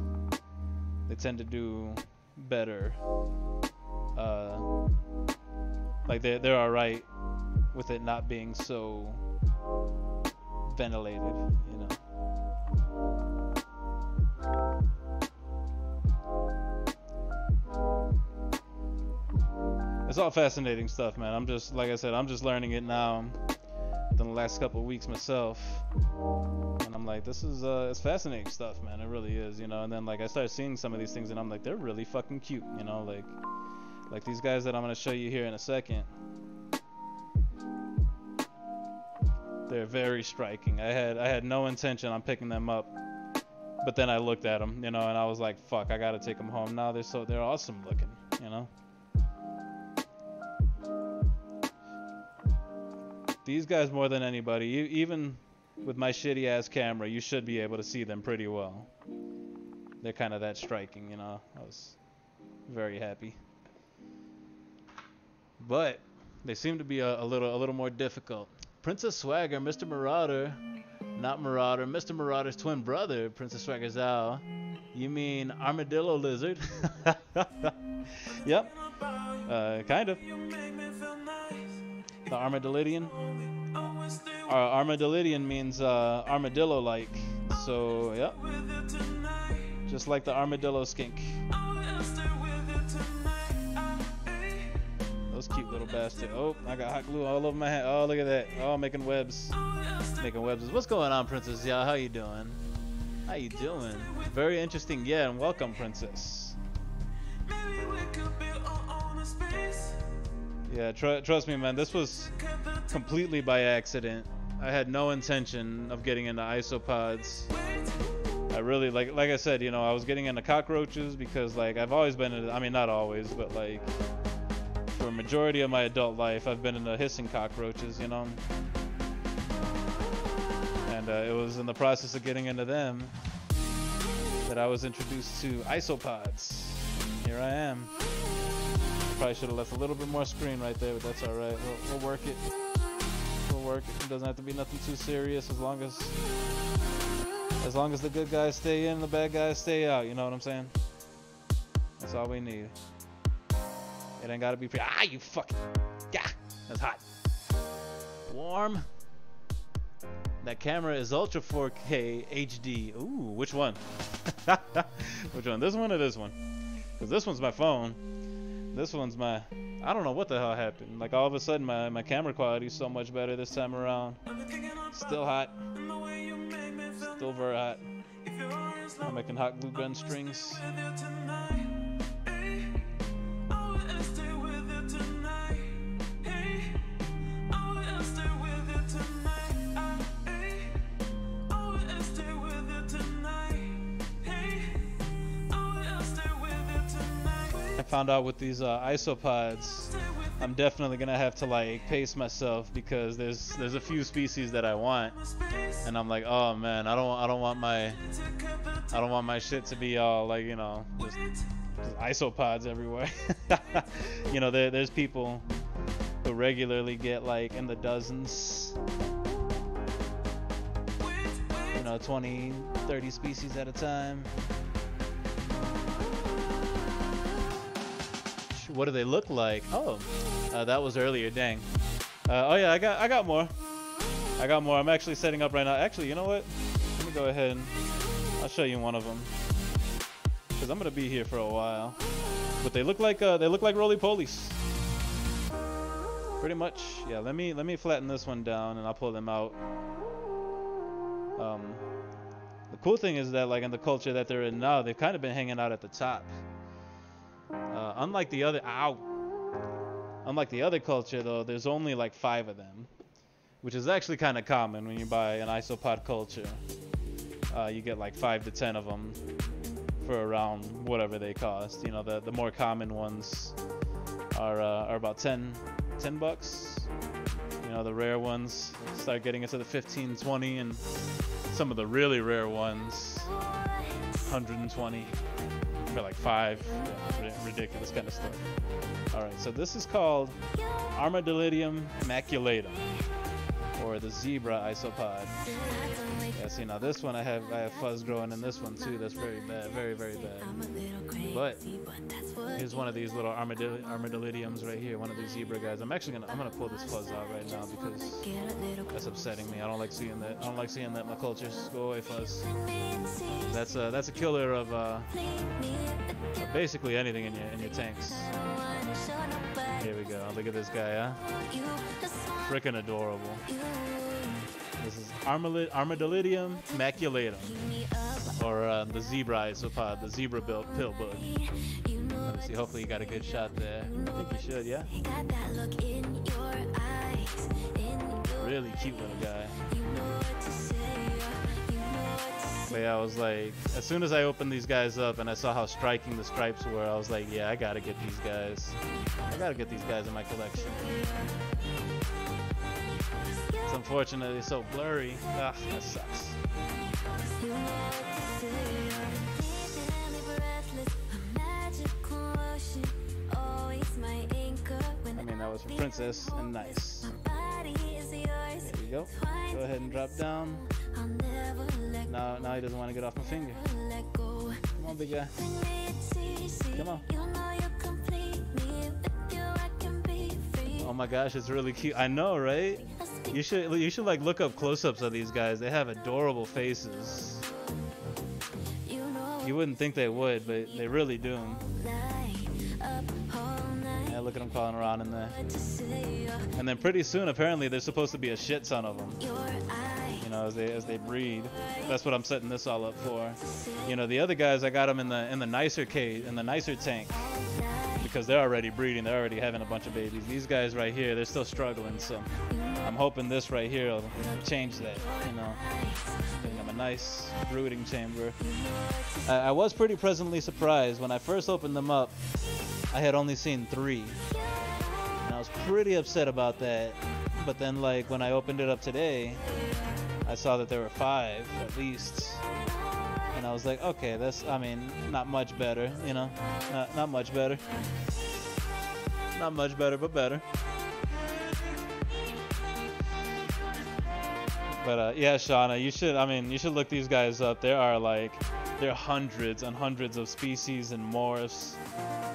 they tend to do better. Like they're alright with it not being so ventilated, you know. It's all fascinating stuff, man. Like I said, I'm just learning it now in the last couple of weeks myself. And I'm like, this is it's fascinating stuff, man. It really is, you know. And then like I started seeing some of these things and I'm like, they're really fucking cute, you know, like these guys that I'm gonna show you here in a second. They're very striking. I had no intention on picking them up, but then I looked at them, you know, and I was like, fuck, I gotta take them home now. They're awesome looking, you know. These guys, more than anybody, even with my shitty ass camera, you should be able to see them pretty well. They're kind of that striking, you know. I was very happy. But they seem to be a little more difficult. Princess Swagger, Mr. Marauder, not Marauder, Mr. Marauder's twin brother, Princess Swagger's owl. You mean Armadillo Lizard? Yep. Kind of. The Armadillium. Armadillium means armadillo-like. So, yep. Just like the armadillo skink. this cute little bastard. Oh, I got hot glue all over my hand. Oh, look at that. Oh, making webs. Making webs. What's going on, Princess? Yeah, how you doing? How you doing? Very interesting. Yeah, and welcome, Princess. Yeah, trust me, man. This was completely by accident. I had no intention of getting into isopods. I really, like I said, you know, I was getting into cockroaches because, like, I've always been into, I mean, not always, but, like, for a majority of my adult life, I've been into hissing cockroaches, you know? And it was in the process of getting into them that I was introduced to isopods. Here I am. Probably should have left a little bit more screen right there, but that's all right. We'll work it. We'll work it. It doesn't have to be nothing too serious as long as the good guys stay in, the bad guys stay out. You know what I'm saying? That's all we need. It ain't gotta be you fucking, yeah, that's hot. Warm. That camera is Ultra 4K HD. Ooh, which one? Which one? This one or this one? Because this one's my phone. This one's my, I don't know what the hell happened. Like, all of a sudden my camera quality is so much better this time around. Still hot. Still very hot. I'm making hot glue gun strings. I found out with these isopods, I'm definitely gonna have to like pace myself because there's a few species that I want, and I'm like, oh man, I don't want my shit to be all like, you know, just isopods everywhere. You know, there's people who regularly get like in the dozens, you know, 20, 30 species at a time. What do they look like? Oh, that was earlier. Dang. Oh yeah, I got more. I got more. I'm actually setting up right now. Actually, you know what? Let me go ahead and I'll show you one of them because I'm gonna be here for a while. But they look like roly-polies. Pretty much. Yeah. Let me flatten this one down and I'll pull them out. The cool thing is that like in the culture that they're in now, they've kind of been hanging out at the top. Unlike the other culture though, there's only like 5 of them, which is actually kind of common when you buy an isopod culture. You get like 5 to 10 of them for around whatever they cost. You know, the more common ones are about 10 bucks. You know, the rare ones start getting into the 15, 20, and some of the really rare ones 120 for like 5. Yeah, ridiculous kind of stuff. All right, so this is called Armadillium maculatum, or the zebra isopod. Yeah, see now this one I have fuzz growing in this one too. That's very bad, very bad. But here's one of these little armadilliums right here. One of these zebra guys. I'm gonna pull this fuzz out right now because that's upsetting me. I don't like seeing that. I don't like seeing that in my cultures. Go away, fuzz. That's a killer of basically anything in your tanks. Here we go. Look at this guy, huh? Freaking adorable. This is Armadillium maculatum, or the zebra isopod, the zebra pill bug. Let me see. Hopefully you got a good shot there. I think you should, yeah. Really cute little guy. But yeah, I was like, as soon as I opened these guys up and I saw how striking the stripes were, I was like, yeah, I gotta get these guys. I gotta get these guys in my collection. It's unfortunately so blurry. Ah, that sucks. I mean, that was for Princess and nice. There you go. Go ahead and drop down. Now he doesn't want to get off my finger. Come on, big guy. Come on. Oh my gosh, it's really cute. I know, right? You should like look up close-ups of these guys. They have adorable faces. You wouldn't think they would, but they really do. Yeah, look at them crawling around in there. And then pretty soon, apparently, there's supposed to be a shit ton of them. You know, as they breed. That's what I'm setting this all up for. You know, the other guys, I got them in the nicer cage, in the nicer tank, because they're already breeding. They're already having a bunch of babies. These guys right here, they're still struggling. So I'm hoping this right here will change that. You know, giving them a nice brooding chamber. I was pretty pleasantly surprised when I first opened them up. I had only seen 3, and I was pretty upset about that. But then, like, when I opened it up today, I saw that there were 5 at least, and I was like, okay, that's, I mean, not much better, you know, not much better, not much better, but better. But yeah, Shauna, you should look these guys up. There are hundreds and hundreds of species and morphs.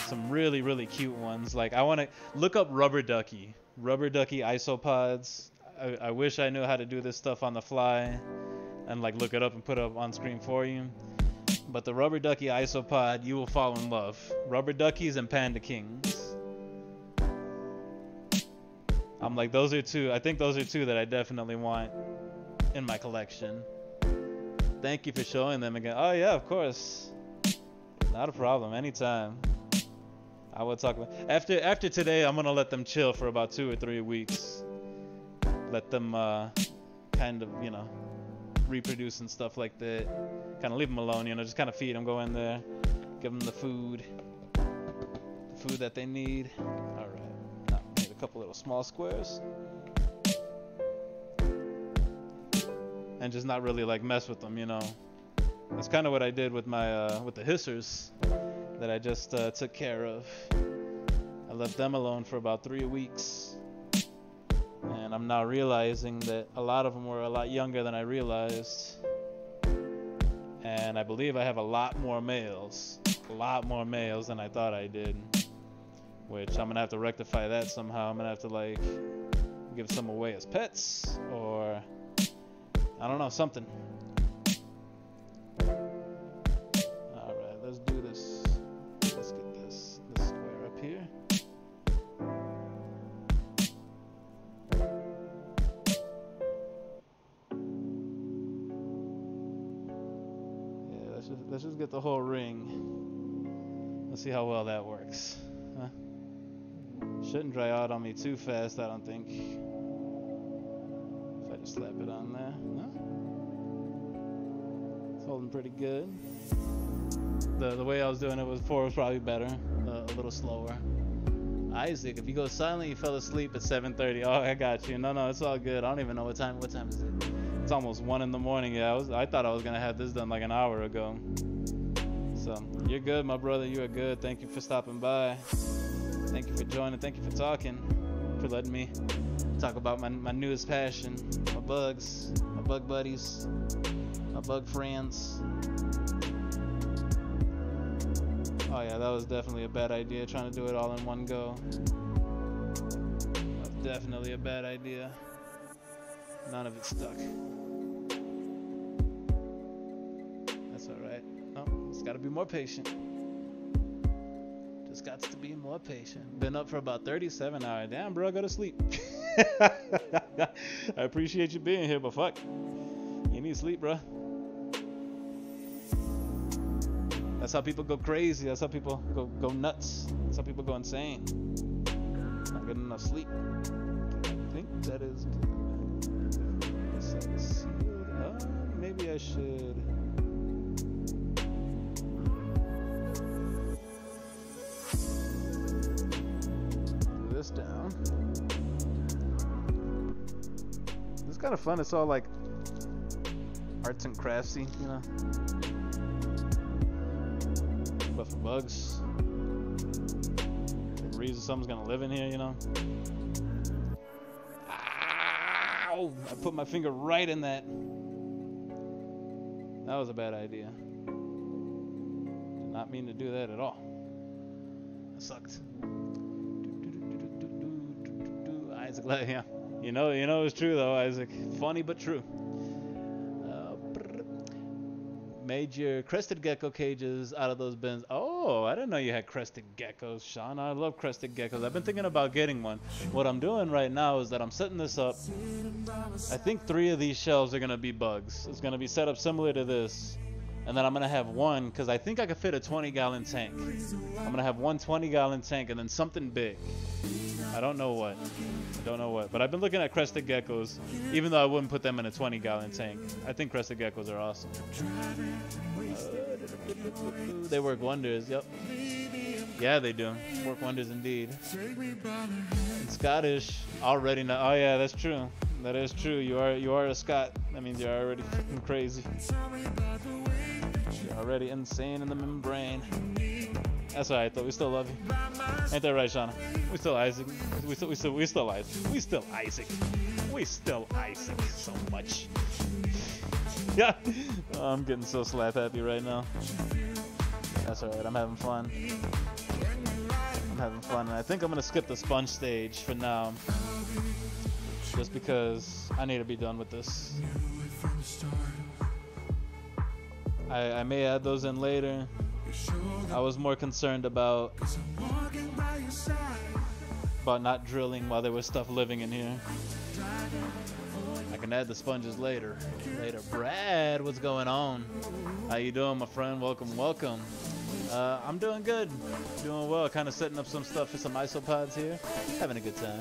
Some really, really cute ones. Like, I want to look up rubber ducky isopods. I wish I knew how to do this stuff on the fly and like look it up and put it up on screen for you. But the rubber ducky isopod, you will fall in love. Rubber duckies and panda kings. I'm like, those are 2. I think those are 2 that I definitely want in my collection. Thank you for showing them again. Oh yeah, of course. Not a problem. Anytime. I will talk about after today. I'm gonna let them chill for about 2 or 3 weeks. Let them kind of, you know, reproduce and stuff like that. Kind of leave them alone, you know, just kind of feed them, go in there, give them the food that they need. All right, now made a couple little small squares, and just not really like mess with them, you know. That's kind of what I did with my with the hissers that I just took care of. I left them alone for about 3 weeks. And I'm now realizing that a lot of them were a lot younger than I realized. And I believe I have a lot more males than I thought I did. Which I'm going to have to rectify that somehow. I'm going to have to like give some away as pets or I don't know, something. Alright, let's do this. Let's get this square up here. Let's just get the whole ring. Let's see how well that works. Huh? Shouldn't dry out on me too fast, I don't think. If I just slap it on there. No? It's holding pretty good. The way I was doing it before was probably better. A little slower. Isaac, if you go silent, you fell asleep at 7:30. Oh, I got you. No, it's all good. I don't even know what time is it? It's almost 1 in the morning. Yeah, I thought I was gonna have this done like an hour ago. So you're good, my brother. You are good. Thank you for stopping by. Thank you for joining. Thank you for talking. For letting me talk about my newest passion, my bugs, my bug buddies, my bug friends. Oh yeah, that was definitely a bad idea. Trying to do it all in one go. That was definitely a bad idea. None of it stuck. That's alright. Oh, just gotta be more patient. Just got to be more patient. Been up for about 37 hours. Damn, bro, go to sleep. I appreciate you being here, but fuck. You need sleep, bro. That's how people go crazy. That's how people go nuts. That's how people go insane. Not getting enough sleep. I think that is good. Maybe I should. Do this down. This is kind of fun. It's all like arts and craftsy, you know. But for bugs, the reason something's gonna live in here, you know. Ow! I put my finger right in that. That was a bad idea. Did not mean to do that at all. That sucked. Isaac, yeah. You know it's true though, Isaac. Funny but true. Made your crested gecko cages out of those bins. Oh. Oh, I didn't know you had crested geckos, Sean. I love crested geckos. I've been thinking about getting one. What I'm doing right now is that I'm setting this up. I think 3 of these shelves are going to be bugs. It's going to be set up similar to this. And then I'm going to have one, because I think I could fit a 20-gallon tank. I'm going to have one 20-gallon tank and then something big. I don't know what. I don't know what. But I've been looking at crested geckos, even though I wouldn't put them in a 20-gallon tank. I think crested geckos are awesome. They work wonders, yep. Yeah, they do. Work wonders indeed. In Scottish, already know. Oh yeah, that's true. That is true. You are a Scot. That means you're already fucking crazy. You're already insane in the membrane. That's alright though. We still love you. Ain't that right, Shauna? We still Isaac. We still Isaac. We still Isaac. We still Isaac so much. Yeah. Oh, I'm getting so slap happy right now. That's alright. I'm having fun. I'm having fun, and I think I'm gonna skip the sponge stage for now, just because I need to be done with this. I may add those in later. I was more concerned about not drilling while there was stuff living in here. I can add the sponges later. Brad, what's going on? How you doing, my friend? Welcome, welcome. I'm doing good. Doing well. Kind of setting up some stuff for some isopods here. Having a good time.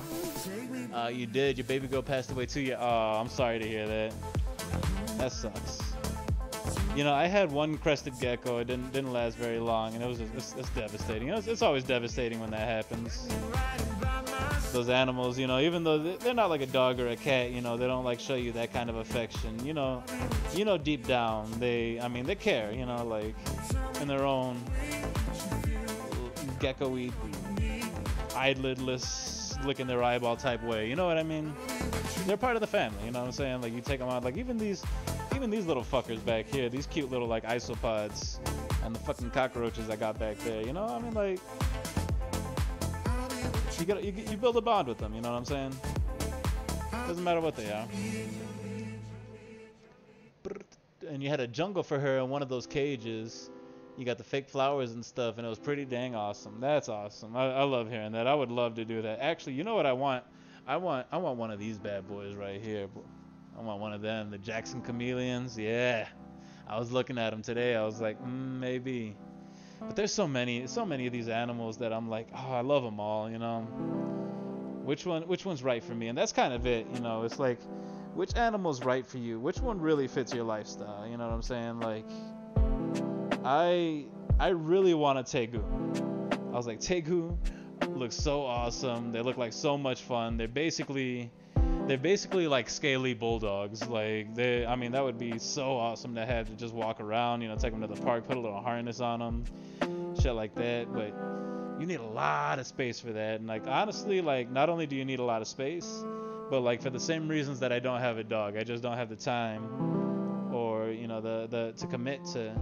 You did. Your baby girl passed away too. Oh, I'm sorry to hear that. That sucks. You know, I had one crested gecko. It didn't last very long, and it's devastating. You know, it's always devastating when that happens. Those animals, you know, even though they're not like a dog or a cat, you know, they don't like show you that kind of affection. You know, deep down they care. You know, like in their own gecko-y, eyelidless, licking their eyeball type way. You know what I mean? They're part of the family. You know what I'm saying? Like you take them out, like even these little fuckers back here, these cute little like isopods, and the fucking cockroaches I got back there. You know, I mean, like you build a bond with them. You know what I'm saying? Doesn't matter what they are. And you had a jungle for her in one of those cages. You got the fake flowers and stuff, and it was pretty dang awesome. That's awesome. I love hearing that. I would love to do that. Actually, you know what I want? I want one of these bad boys right here. I want one of them, the Jackson chameleons. Yeah, I was looking at them today. I was like, maybe. But there's so many of these animals that I'm like, oh, I love them all. You know, which one's right for me? And that's kind of it. You know, it's like, which animal's right for you? Which one really fits your lifestyle? You know what I'm saying? Like, I really want a Tegu. I was like, Tegu looks so awesome. They look like so much fun. They're basically like scaly bulldogs. Like that would be so awesome to have to just walk around, you know, take them to the park, put a little harness on them, shit like that. But you need a lot of space for that. And like honestly, like not only do you need a lot of space, but like for the same reasons that I don't have a dog, I just don't have the time, or you know, the to commit to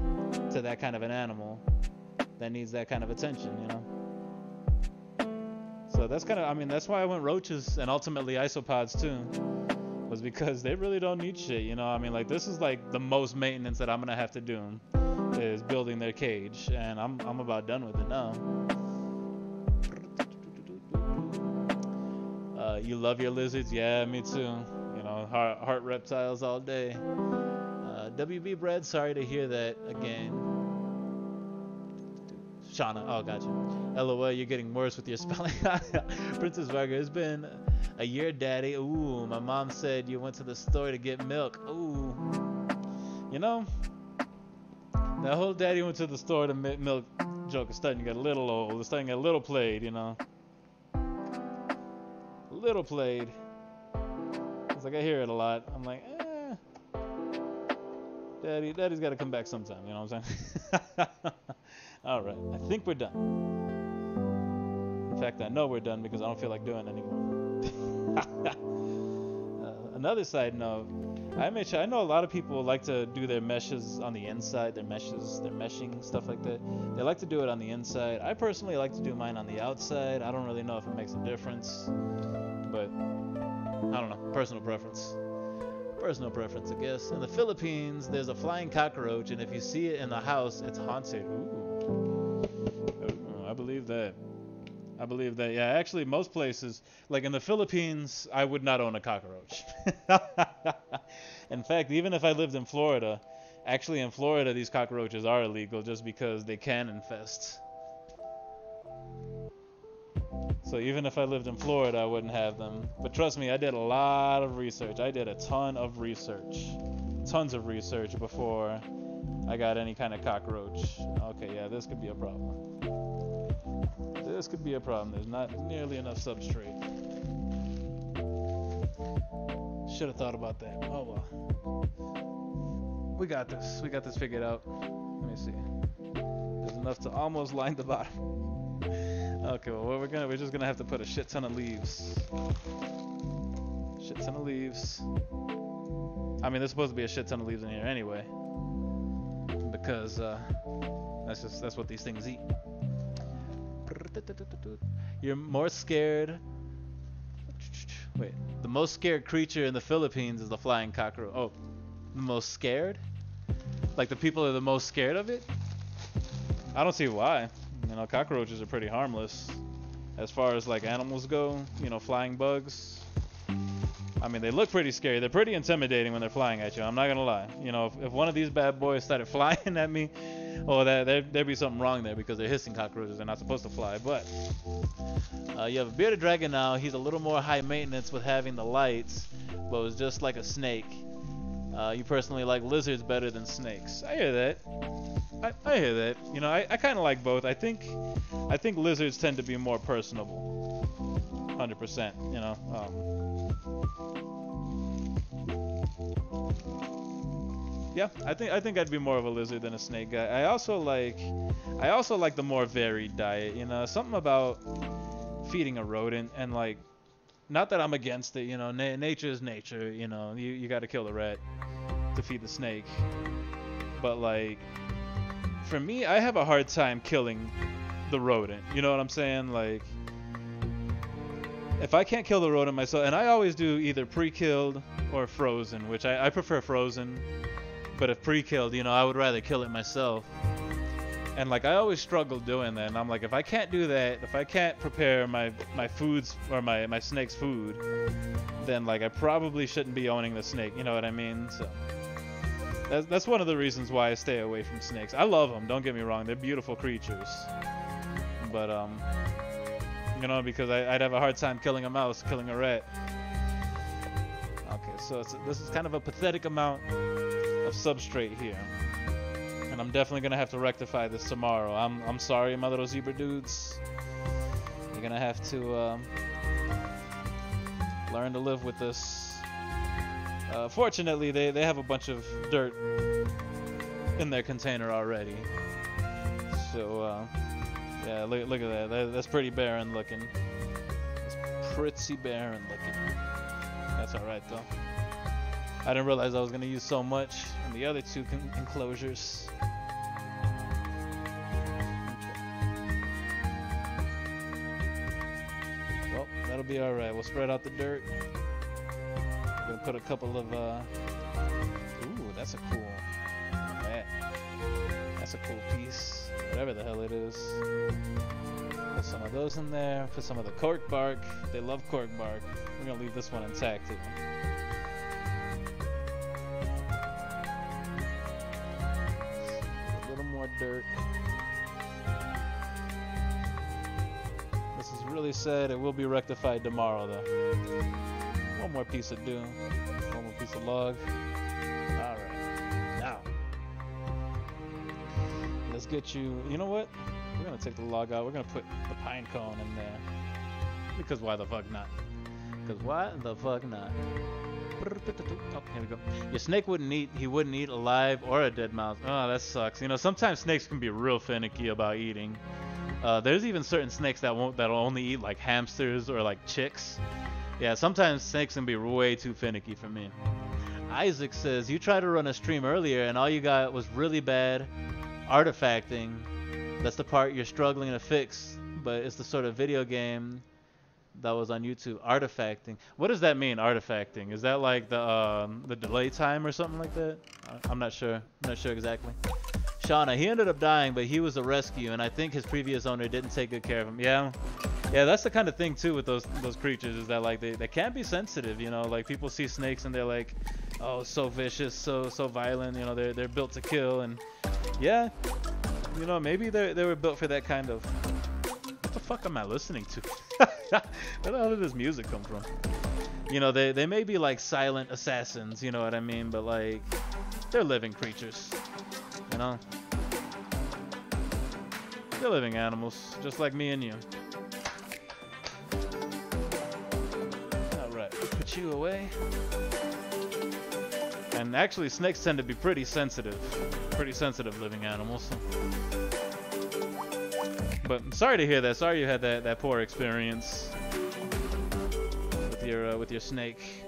that kind of an animal that needs that kind of attention, you know. So that's kind of, that's why I went roaches and ultimately isopods too, was because they really don't need shit, you know. Like this is like the most maintenance that I'm gonna have to do is building their cage, and I'm about done with it now. You love your lizards? Yeah, me too. You know, heart reptiles all day. WB Bread, sorry to hear that again. Shauna, oh, gotcha. LOL, you're getting worse with your spelling. Princess Varga, it's been a year, daddy. Ooh, my mom said you went to the store to get milk. Ooh. You know, that whole daddy went to the store to milk joke is starting to get a little old. It's starting to get a little played, you know. A little played. It's like I hear it a lot. I'm like, Daddy's got to come back sometime, you know what I'm saying? All right, I think we're done. In fact, I know we're done because I don't feel like doing it anymore. Another side note, I know a lot of people like to do their meshes on the inside, their meshing, stuff like that. They like to do it on the inside. I personally like to do mine on the outside. I don't really know if it makes a difference, but I don't know, personal preference. Personal preference, I guess. In the Philippines, there's a flying cockroach, and if you see it in the house, it's haunted. Ooh. I believe that. I believe that. Yeah, actually, most places, like in the Philippines, I would not own a cockroach. In fact, even if I lived in Florida, actually in Florida, these cockroaches are illegal just because they can infest. So even if I lived in Florida, I wouldn't have them. But trust me, I did a lot of research. I did a ton of research. Tons of research before I got any kind of cockroach. Okay, yeah, this could be a problem. This could be a problem. There's not nearly enough substrate. Should have thought about that. Oh well. We got this. We got this figured out. Let me see. There's enough to almost line the bottom. Okay, well we're just gonna have to put a shit ton of leaves. Shit ton of leaves. I mean, there's supposed to be a shit ton of leaves in here anyway, because that's what these things eat. You're more scared. Wait, the most scared creature in the Philippines is the flying cockroach. Oh, the most scared? Like the people are the most scared of it? I don't see why. You know, cockroaches are pretty harmless as far as like animals go. You know, flying bugs. I mean, they look pretty scary. They're pretty intimidating when they're flying at you. I'm not gonna lie. You know, if one of these bad boys started flying at me, oh, there'd be something wrong there because they're hissing cockroaches. They're not supposed to fly. But you have a bearded dragon now. He's a little more high maintenance with having the lights, but it's just like a snake. You personally like lizards better than snakes. I hear that. I hear that. You know, I kind of like both. I think lizards tend to be more personable. 100%. You know. Yeah, I think I'd be more of a lizard than a snake guy. I also like the more varied diet. You know, something about feeding a rodent and like, not that I'm against it. You know, nature is nature. You know, you got to kill the rat to feed the snake. But like, for me, I have a hard time killing the rodent. You know what I'm saying? Like, if I can't kill the rodent myself, and I always do either pre-killed or frozen, which I prefer frozen. But if pre-killed, you know, I would rather kill it myself. And like, I always struggle doing that. And I'm like, if I can't do that, if I can't prepare my foods or my snake's food, then like, I probably shouldn't be owning the snake. You know what I mean? So that's one of the reasons why I stay away from snakes. I love them. Don't get me wrong. They're beautiful creatures. But you know, because I'd have a hard time killing a mouse, killing a rat. Okay, so this is kind of a pathetic amount of substrate here, and I'm definitely gonna have to rectify this tomorrow. I'm sorry, my little zebra dudes. You're gonna have to learn to live with this. Fortunately, they have a bunch of dirt in their container already, so yeah, look at that. That's pretty barren looking. That's pretty barren looking. That's all right though. I didn't realize I was going to use so much in the other two enclosures. Well, that'll be alright. We'll spread out the dirt. We're going to put a couple of... Ooh, that's a cool... That's a cool piece. Whatever the hell it is. Put some of those in there. Put some of the cork bark. They love cork bark. We're going to leave this one intact too. Dirt. This is really sad. It will be rectified tomorrow though. One more piece of doom. One more piece of log. Alright. Now, let's get you... You know what? We're going to take the log out. We're going to put the pine cone in there. Because why the fuck not? Because why the fuck not? Oh, here we go. Your snake wouldn't eat. He wouldn't eat alive or a dead mouse. Oh, that sucks. You know, sometimes snakes can be real finicky about eating. There's even certain snakes that'll only eat like hamsters or like chicks. Yeah, sometimes snakes can be way too finicky for me. Isaac says, you tried to run a stream earlier and all you got was really bad artifacting. That's the part you're struggling to fix, but it's the sort of video game that was on YouTube. Artifacting. What does that mean, artifacting? Is that like the delay time or something like that? I'm not sure. I'm not sure exactly. Shauna, he ended up dying, but he was a rescue, and I think his previous owner didn't take good care of him. Yeah, yeah, that's the kind of thing too with those creatures, is that like they can be sensitive, you know, like people see snakes and they're like, oh, so vicious, so violent, you know, they're built to kill, and yeah, you know, maybe they were built for that kind of. What the fuck am I listening to? Where the hell did this music come from? You know, they may be like silent assassins, you know what I mean, but like they're living creatures, you know. They're living animals, just like me and you. Alright, put you away. And actually, snakes tend to be pretty sensitive living animals. But I'm sorry to hear that. Sorry you had that poor experience with your snake.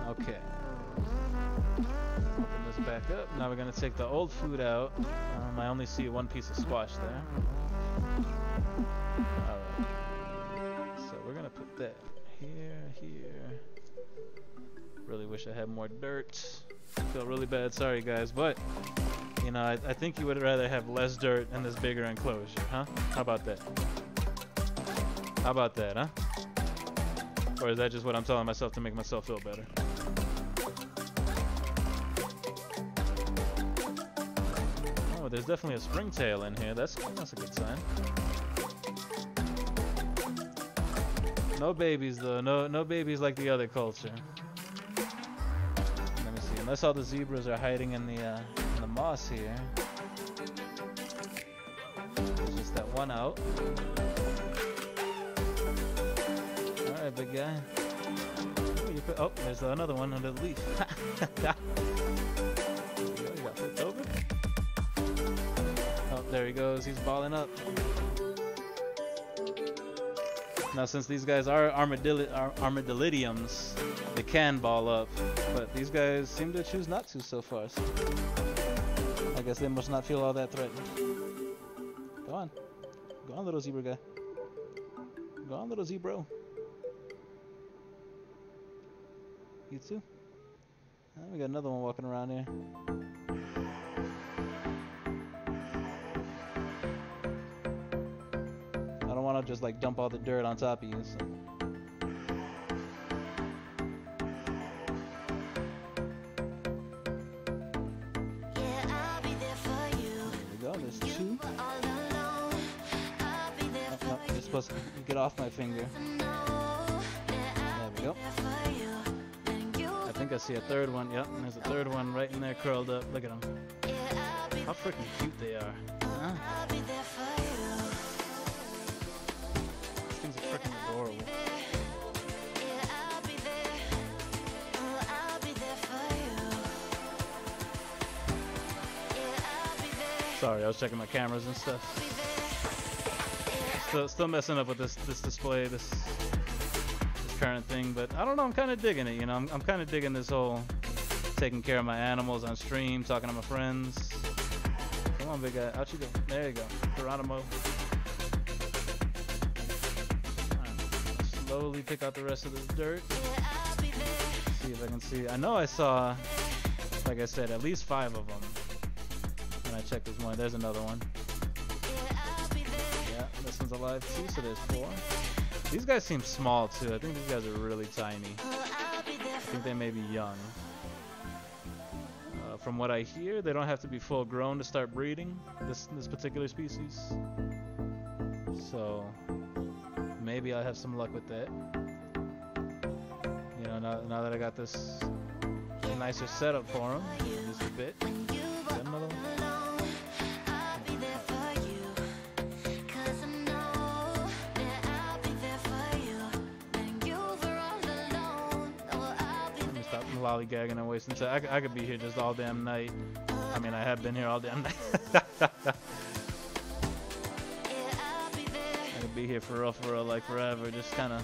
Okay. Open this back up. Now we're gonna take the old food out. I only see one piece of squash there. Alright. So we're gonna put that here. Really wish I had more dirt. I feel really bad, sorry guys, but you know, I think you would rather have less dirt in this bigger enclosure, huh? How about that? How about that, huh? Or is that just what I'm telling myself to make myself feel better? Oh, there's definitely a springtail in here. That's a good sign. No babies though. No babies like the other culture. Let me see. Unless all the zebras are hiding in the moss here. There's just that one out. Alright, big guy. Oh, there's another one under the leaf. You got flipped over. Oh, there he goes. He's balling up. Now, since these guys are armadilliums, they can ball up, but these guys seem to choose not to so far. So I guess they must not feel all that threatened. Go on, little zebra guy. Go on, little zebro. You too. We got another one walking around here. I don't want to just like dump all the dirt on top of you. So. There we go. There's two. No, you're supposed to get off my finger. There we go. I think I see a third one. Yep, and there's a third one right in there curled up. Look at them. How freaking cute they are. Huh? These things are freaking adorable. Sorry, I was checking my cameras and stuff. Still messing up with this display, this current thing, but I don't know, I'm kind of digging it, you know. I'm kind of digging this whole taking care of my animals on stream, talking to my friends. Come on, big guy, out you go. There you go, Geronimo. Alright, slowly pick out the rest of this dirt. See if I can see. I know I saw, like I said, at least 5 of them. When I checked this one, there's another one. Yeah, this one's alive too, so there's 4. These guys seem small too. I think these guys are really tiny. I think they may be young. From what I hear, they don't have to be full grown to start breeding this particular species. So maybe I'll have some luck with that. You know, now that I got this nicer setup for them, just a bit. Got another one. Lollygagging and wasting time. I could be here just all damn night. I mean, I have been here all damn night. I could be here for real, like forever, just kind of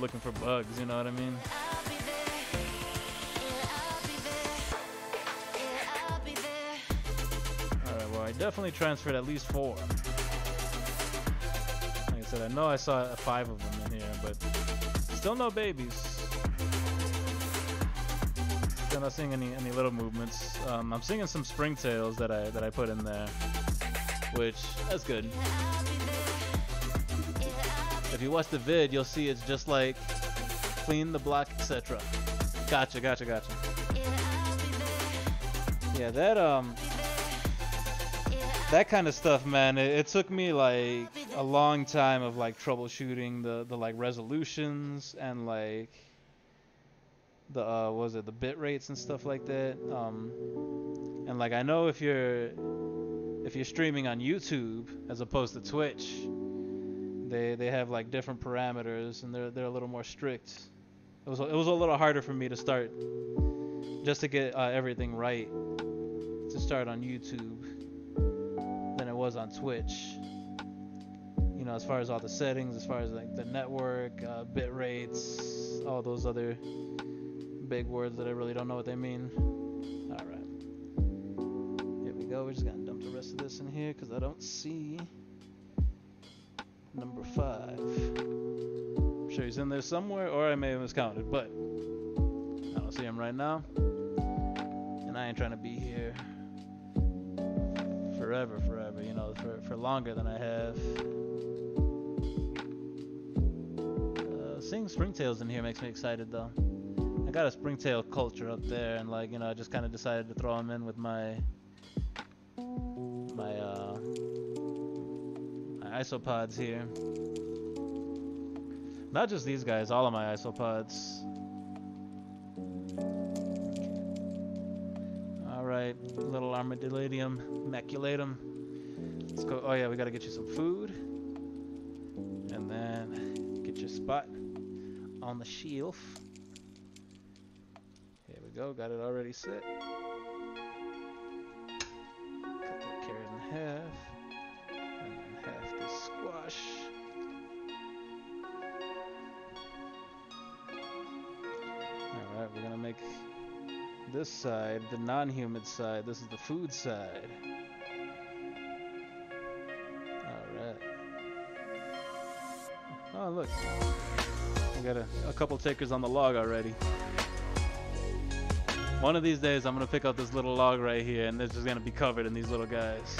looking for bugs, you know what I mean? Alright, well, I definitely transferred at least 4. Like I said, I know I saw 5 of them in here, but still no babies. I'm not seeing any little movements. I'm seeing some springtails that I put in there, which that's good. If you watch the vid, you'll see it's just like clean the block, etc. Gotcha. Yeah, that kind of stuff, man. It took me like a long time of like troubleshooting the like resolutions and like the what was it, the bit rates and stuff like that. And like I know if you're streaming on YouTube as opposed to Twitch, they have like different parameters and they're a little more strict. It was a little harder for me to start just to get everything right to start on YouTube than it was on Twitch. You know, as far as all the settings, as far as like the network, bit rates, all those other big words that I really don't know what they mean. All right, here we go. We're just gonna dump the rest of this in here because I don't see number 5. I'm sure he's in there somewhere, or I may have miscounted, but I don't see him right now. And I ain't trying to be here forever, you know, for longer than I have. Seeing springtails in here makes me excited, though. I got a springtail culture up there, and like, you know, I just kind of decided to throw them in with my isopods here. Not just these guys, all of my isopods. Alright, little Armadillium, maculatum. Let's go. Oh yeah, we gotta get you some food. And then get your spot on the shelf. Here we go, got it already set. Cut that carrot in half. And then half the squash. Alright, we're gonna make this side the non-humid side. This is the food side. Alright. Oh look, we got a couple takers on the log already. One of these days I'm gonna pick up this little log right here and it's just gonna be covered in these little guys.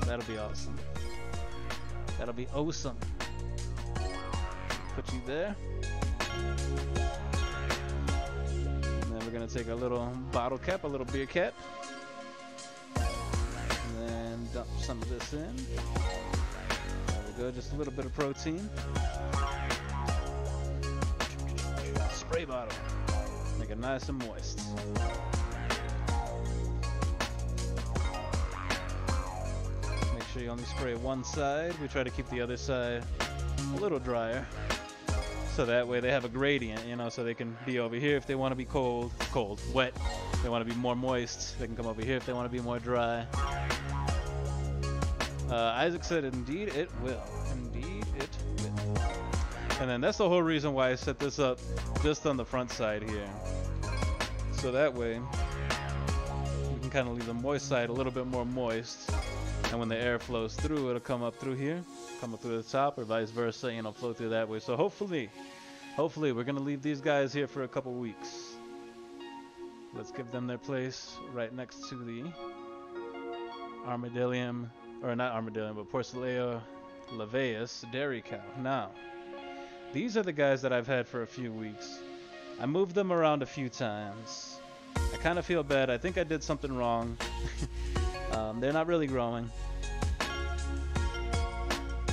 That'll be awesome. That'll be awesome. Put you there. And then we're gonna take a little bottle cap, a little beer cap. And then dump some of this in. There we go, just a little bit of protein. Spray bottle. Make it nice and moist. Make sure you only spray one side. We try to keep the other side a little drier. So that way they have a gradient, you know, so they can be over here if they want to be cold, wet. If they want to be more moist, they can come over here if they want to be more dry. Isaac said, indeed it will. Indeed it will. And then that's the whole reason why I set this up just on the front side here. So that way, we can kind of leave the moist side a little bit more moist. And when the air flows through, it'll come up through here, come up through the top, or vice versa, you know, flow through that way. So hopefully we're going to leave these guys here for a couple weeks. Let's give them their place right next to the Armadillium, or not Armadillium, but Porcellea laveus dairy cow. Now, these are the guys that I've had for a few weeks. I moved them around a few times. I kind of feel bad. I think I did something wrong. They're not really growing.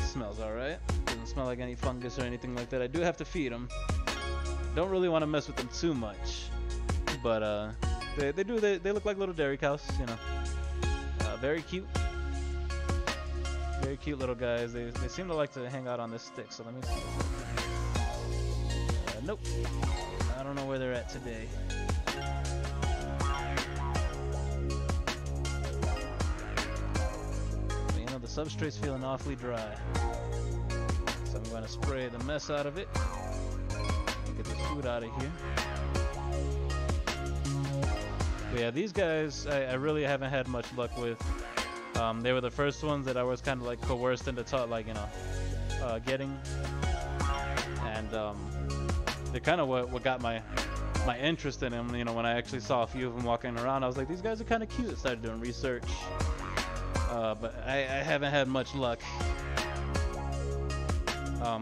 Smells alright. Doesn't smell like any fungus or anything like that. I do have to feed them. Don't really want to mess with them too much. But they look like little dairy cows, you know. Very cute. Very cute little guys. They seem to like to hang out on this stick, so let me see. Nope. I don't know where they're at today. But, you know, the substrate's feeling awfully dry. So I'm going to spray the mess out of it. Get the food out of here. But yeah, these guys I really haven't had much luck with. They were the first ones that I was kind of like coerced into getting. And they're kind of what got my my interest in them. You know, when I actually saw a few of them walking around, I was like, these guys are kind of cute. I started doing research, but I haven't had much luck.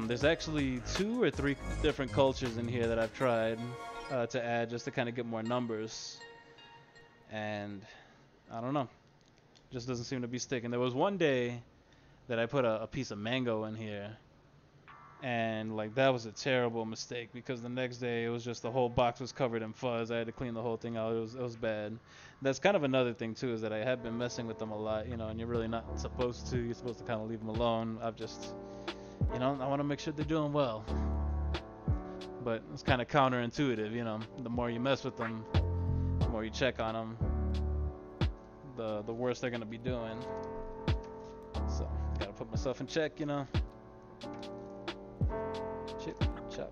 There's actually 2 or 3 different cultures in here that I've tried to add just to kind of get more numbers, and I don't know, just doesn't seem to be sticking. There was one day that I put a piece of mango in here, and like that was a terrible mistake because the next day it was just the whole box was covered in fuzz. I had to clean the whole thing out. It was bad. That's kind of another thing too, is that I have been messing with them a lot, you know, and you're really not supposed to. You're supposed to kind of leave them alone. I've just, you know, I want to make sure they're doing well. But it's kind of counterintuitive, you know. The more you mess with them, the more you check on them, the worse they're gonna be doing. So gotta put myself in check, you know. Chip, chop.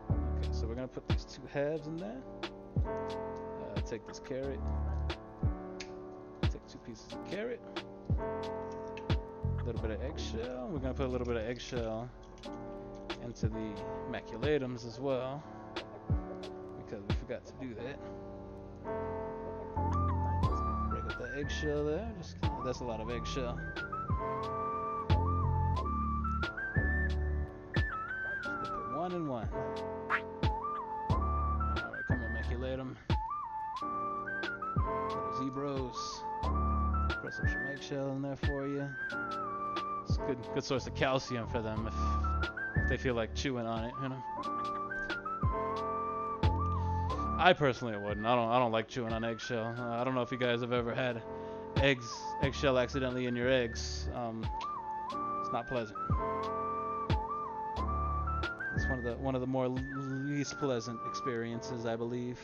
Okay, so we're gonna put these 2 halves in there. Take this carrot. Take 2 pieces of carrot. A little bit of eggshell. We're gonna put a little bit of eggshell into the maculatums as well, because we forgot to do that. Break up the eggshell there. That's a lot of eggshell. Just put 1 and 1. Alright, come on, maculatum. Little zebras. Press up some eggshell in there for you. It's a good source of calcium for them if they feel like chewing on it, you know. I personally wouldn't. I don't like chewing on eggshell. I don't know if you guys have ever had eggshell accidentally in your eggs. It's not pleasant. It's one of the more least pleasant experiences, I believe.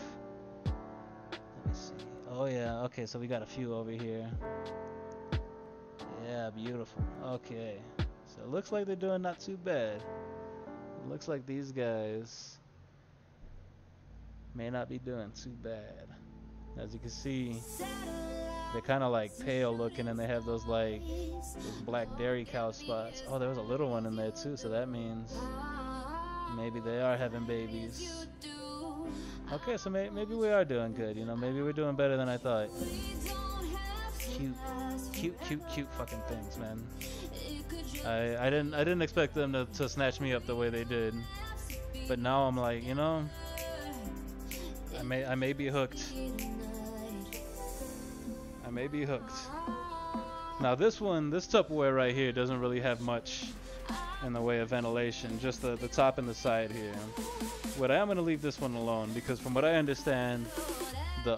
Let me see. Oh yeah. Okay, so we got a few over here. Yeah, beautiful. Okay, so it looks like they're doing not too bad. It looks like these guys may not be doing too bad. As you can see, they're kind of like pale looking, and they have those like those black dairy cow spots. Oh, there was a little one in there too, so that means maybe they are having babies. Okay, so maybe we are doing good, you know. Maybe we're doing better than I thought. Cute fucking things, man. I didn't expect them to snatch me up the way they did, but now I'm like, you know, I may be hooked. I may be hooked. Now this Tupperware right here doesn't really have much in the way of ventilation, just the top and the side here. But I am gonna leave this one alone because from what I understand, the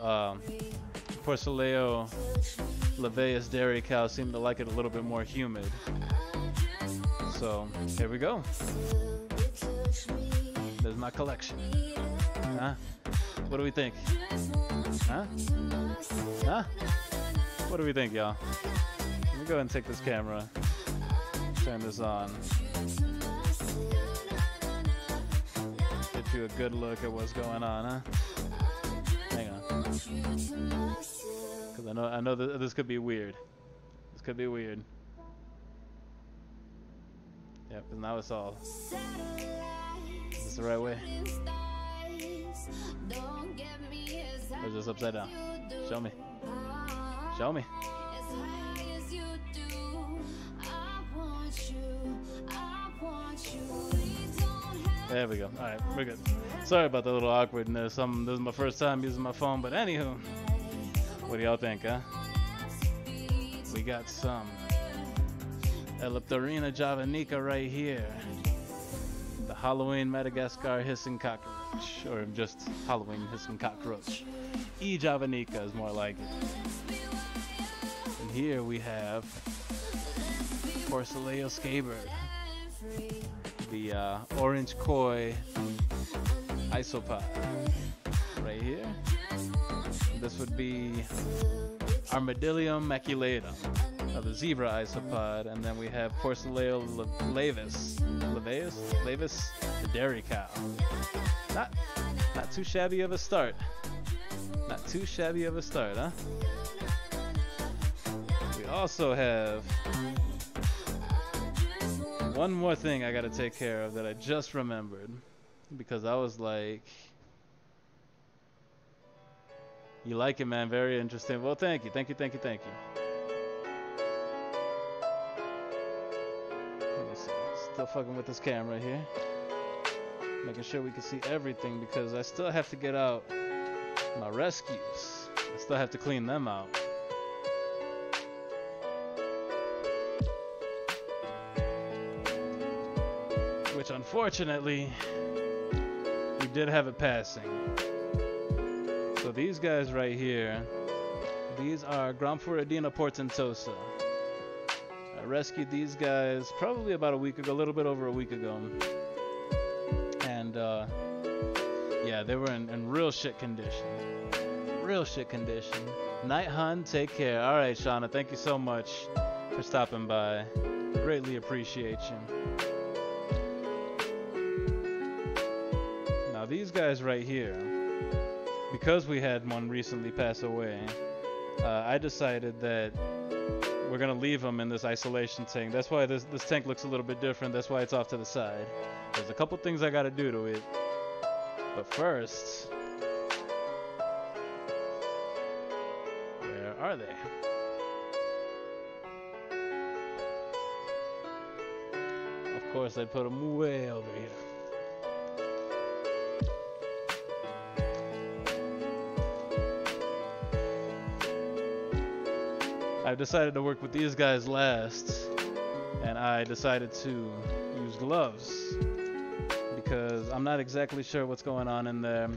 Porceleo Laveus dairy cows seem to like it a little bit more humid. So here we go. There's my collection. Huh? What do we think? Huh? Huh? What do we think, y'all? Let me go ahead and take this camera. Turn this on. Get you a good look at what's going on, huh? Hang on. Because I know this could be weird. This could be weird. Yeah, because now it's all. Is this the right way? Or is this upside down? Show me. Show me. There we go. Alright, we're good. Sorry about the little awkwardness. This is my first time using my phone, but anywho. What do y'all think, huh? We got some Elliptorina javanica right here. The Halloween Madagascar hissing cockroach. Or just Halloween hissing cockroach. E. javanica is more like it. And here we have Porceleo Scaber. The orange koi isopod right here. This would be Armadillium maculatum of the zebra isopod, and then we have Porceleo laveus, the dairy cow. Not too shabby of a start. Not too shabby of a start, huh? We also have one more thing I gotta take care of that I just remembered, because I was like, You like it, man. Very interesting. Well, thank you. Thank you, thank you, thank you. Let me see. Still fucking with this camera here. Making sure we can see everything because I still have to get out my rescues. I still have to clean them out. Which unfortunately, we did have it passing. So these guys right here, these are Gromphorhydina portentosa. I rescued these guys probably about a week ago, a little bit over a week ago. And yeah, they were in real shit condition. Real shit condition. Night Hun, take care. All right, Shauna, thank you so much for stopping by. Greatly appreciate you. Now these guys right here, because we had one recently pass away, I decided that we're gonna leave them in this isolation tank. That's why this tank looks a little bit different. That's why it's off to the side. There's a couple things I gotta do to it. But first, where are they? Of course, I put them way over here. I've decided to work with these guys last, and I decided to use gloves because I'm not exactly sure what's going on in there.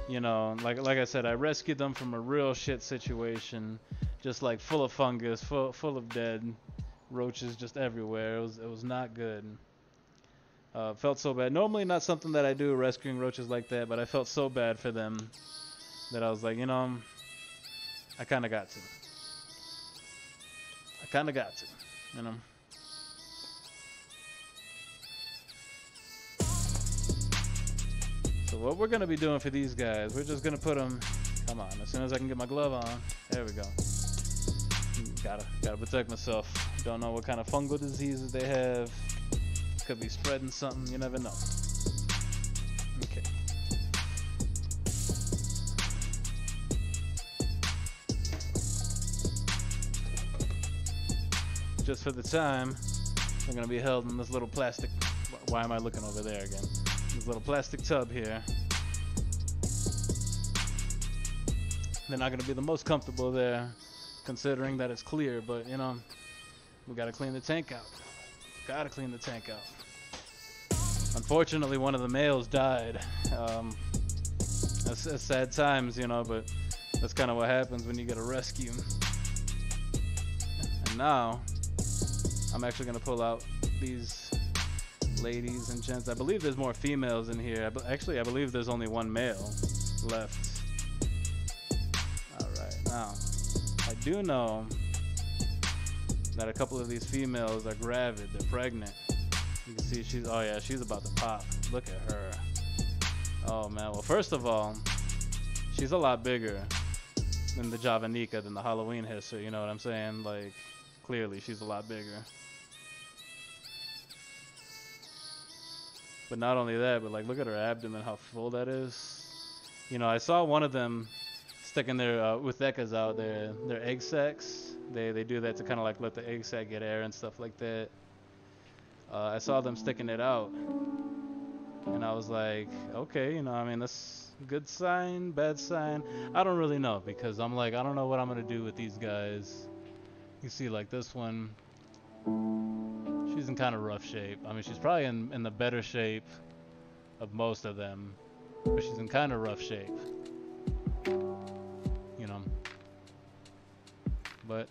You know, like I said, I rescued them from a real shit situation, just like full of fungus, full of dead roaches just everywhere. It was not good. Felt so bad. Normally not something that I do, rescuing roaches like that, but I felt so bad for them that I was like, you know, I kind of got to. You know. So what we're gonna be doing for these guys, we're just gonna put them. Come on, as soon as I can get my glove on, there we go. Gotta protect myself. Don't know what kind of fungal diseases they have. Could be spreading something. You never know. Okay. Just for the time, they're gonna be held in this little plastic. Why am I looking over there again? This little plastic tub here. They're not gonna be the most comfortable there, considering that it's clear. But you know, we gotta clean the tank out. Gotta clean the tank out. Unfortunately, one of the males died. That's sad times, you know, but that's kind of what happens when you get a rescue. And now, I'm actually gonna pull out these ladies and gents. I believe there's more females in here. Actually, I believe there's only one male left. Alright, now, I do know that a couple of these females are gravid. They're pregnant. You can see she's, oh yeah, she's about to pop. Look at her. Oh man, well first of all, she's a lot bigger than the javanica, than the Halloween hisser, you know what I'm saying? Like, clearly she's a lot bigger. But not only that, but like look at her abdomen, how full that is. You know, I saw one of them sticking their uthekas out, their egg sacs. They do that to kind of like let the egg sac get air and stuff like that. I saw them sticking it out, and I was like, okay, you know, I mean, that's a good sign, bad sign. I don't really know, because I'm like, I don't know what I'm gonna do with these guys. You see, like this one, she's in kind of rough shape. I mean, she's probably in the better shape of most of them, but she's in kind of rough shape, you know. But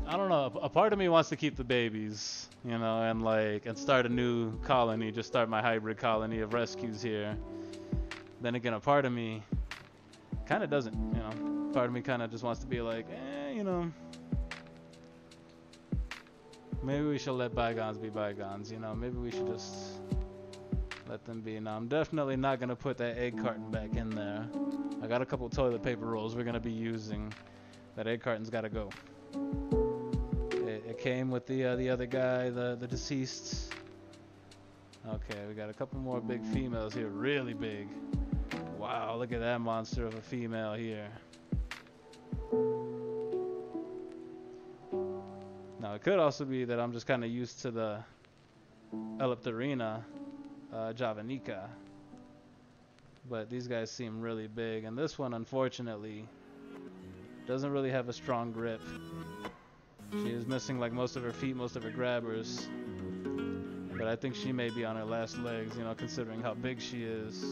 I don't know, a part of me wants to keep the babies, you know, and start a new colony, just start my hybrid colony of rescues here. Then again, a part of me kind of doesn't, you know. Part of me kind of just wants to be like, you know, maybe we should let bygones be bygones, you know. Maybe we should just let them be. Now, I'm definitely not going to put that egg carton back in there. I got a couple toilet paper rolls we're going to be using. That egg carton's got to go. It came with the other guy, the deceased. Okay, we got a couple more big females here, really big, Wow, look at that monster of a female here. Now, it could also be that I'm just kind of used to the Ellipterina javanica. But these guys seem really big. And this one, unfortunately, doesn't really have a strong grip. She is missing like most of her feet, most of her grabbers. But I think she may be on her last legs, you know, considering how big she is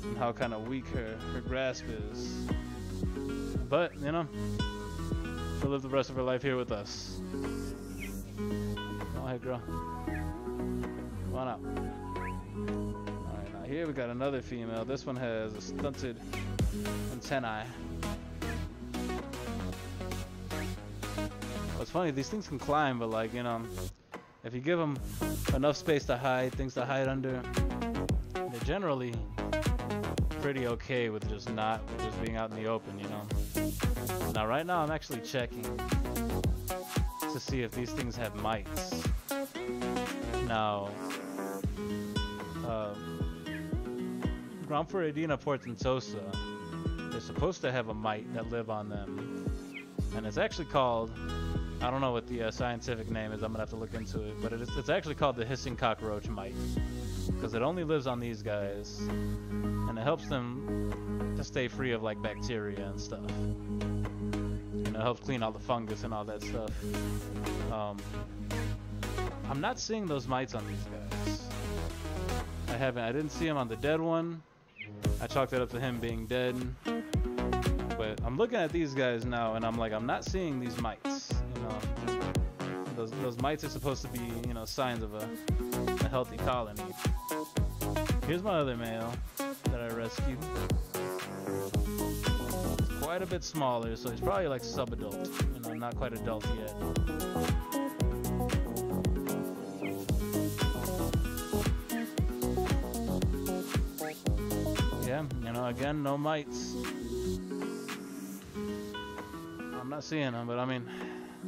and how kind of weak her grasp is. But, you know, she'll live the rest of her life here with us. Go ahead, girl. Come on out. Alright, now here we got another female. This one has a stunted antennae. What's funny, these things can climb, but like, you know, if you give them enough space to hide, things to hide under, they're generally pretty okay with just being out in the open, you know. Now right now I'm actually checking to see if these things have mites. Now, Groundforidina portentosa, they're supposed to have a mite that live on them, and it's actually called, I don't know what the scientific name is, I'm gonna have to look into it, but it's actually called the hissing cockroach mite, because it only lives on these guys, and it helps them to stay free of like bacteria and stuff. You know, it helps clean out the fungus and all that stuff. I'm not seeing those mites on these guys. I didn't see him on the dead one. I chalked it up to him being dead. But I'm looking at these guys now, and I'm like, I'm not seeing these mites. You know, those mites are supposed to be, you know, signs of a healthy colony. Here's my other male that I rescued. Quite a bit smaller, so he's probably like sub-adult. You know, not quite adult yet. Yeah, you know, again, no mites. I'm not seeing them, but I mean,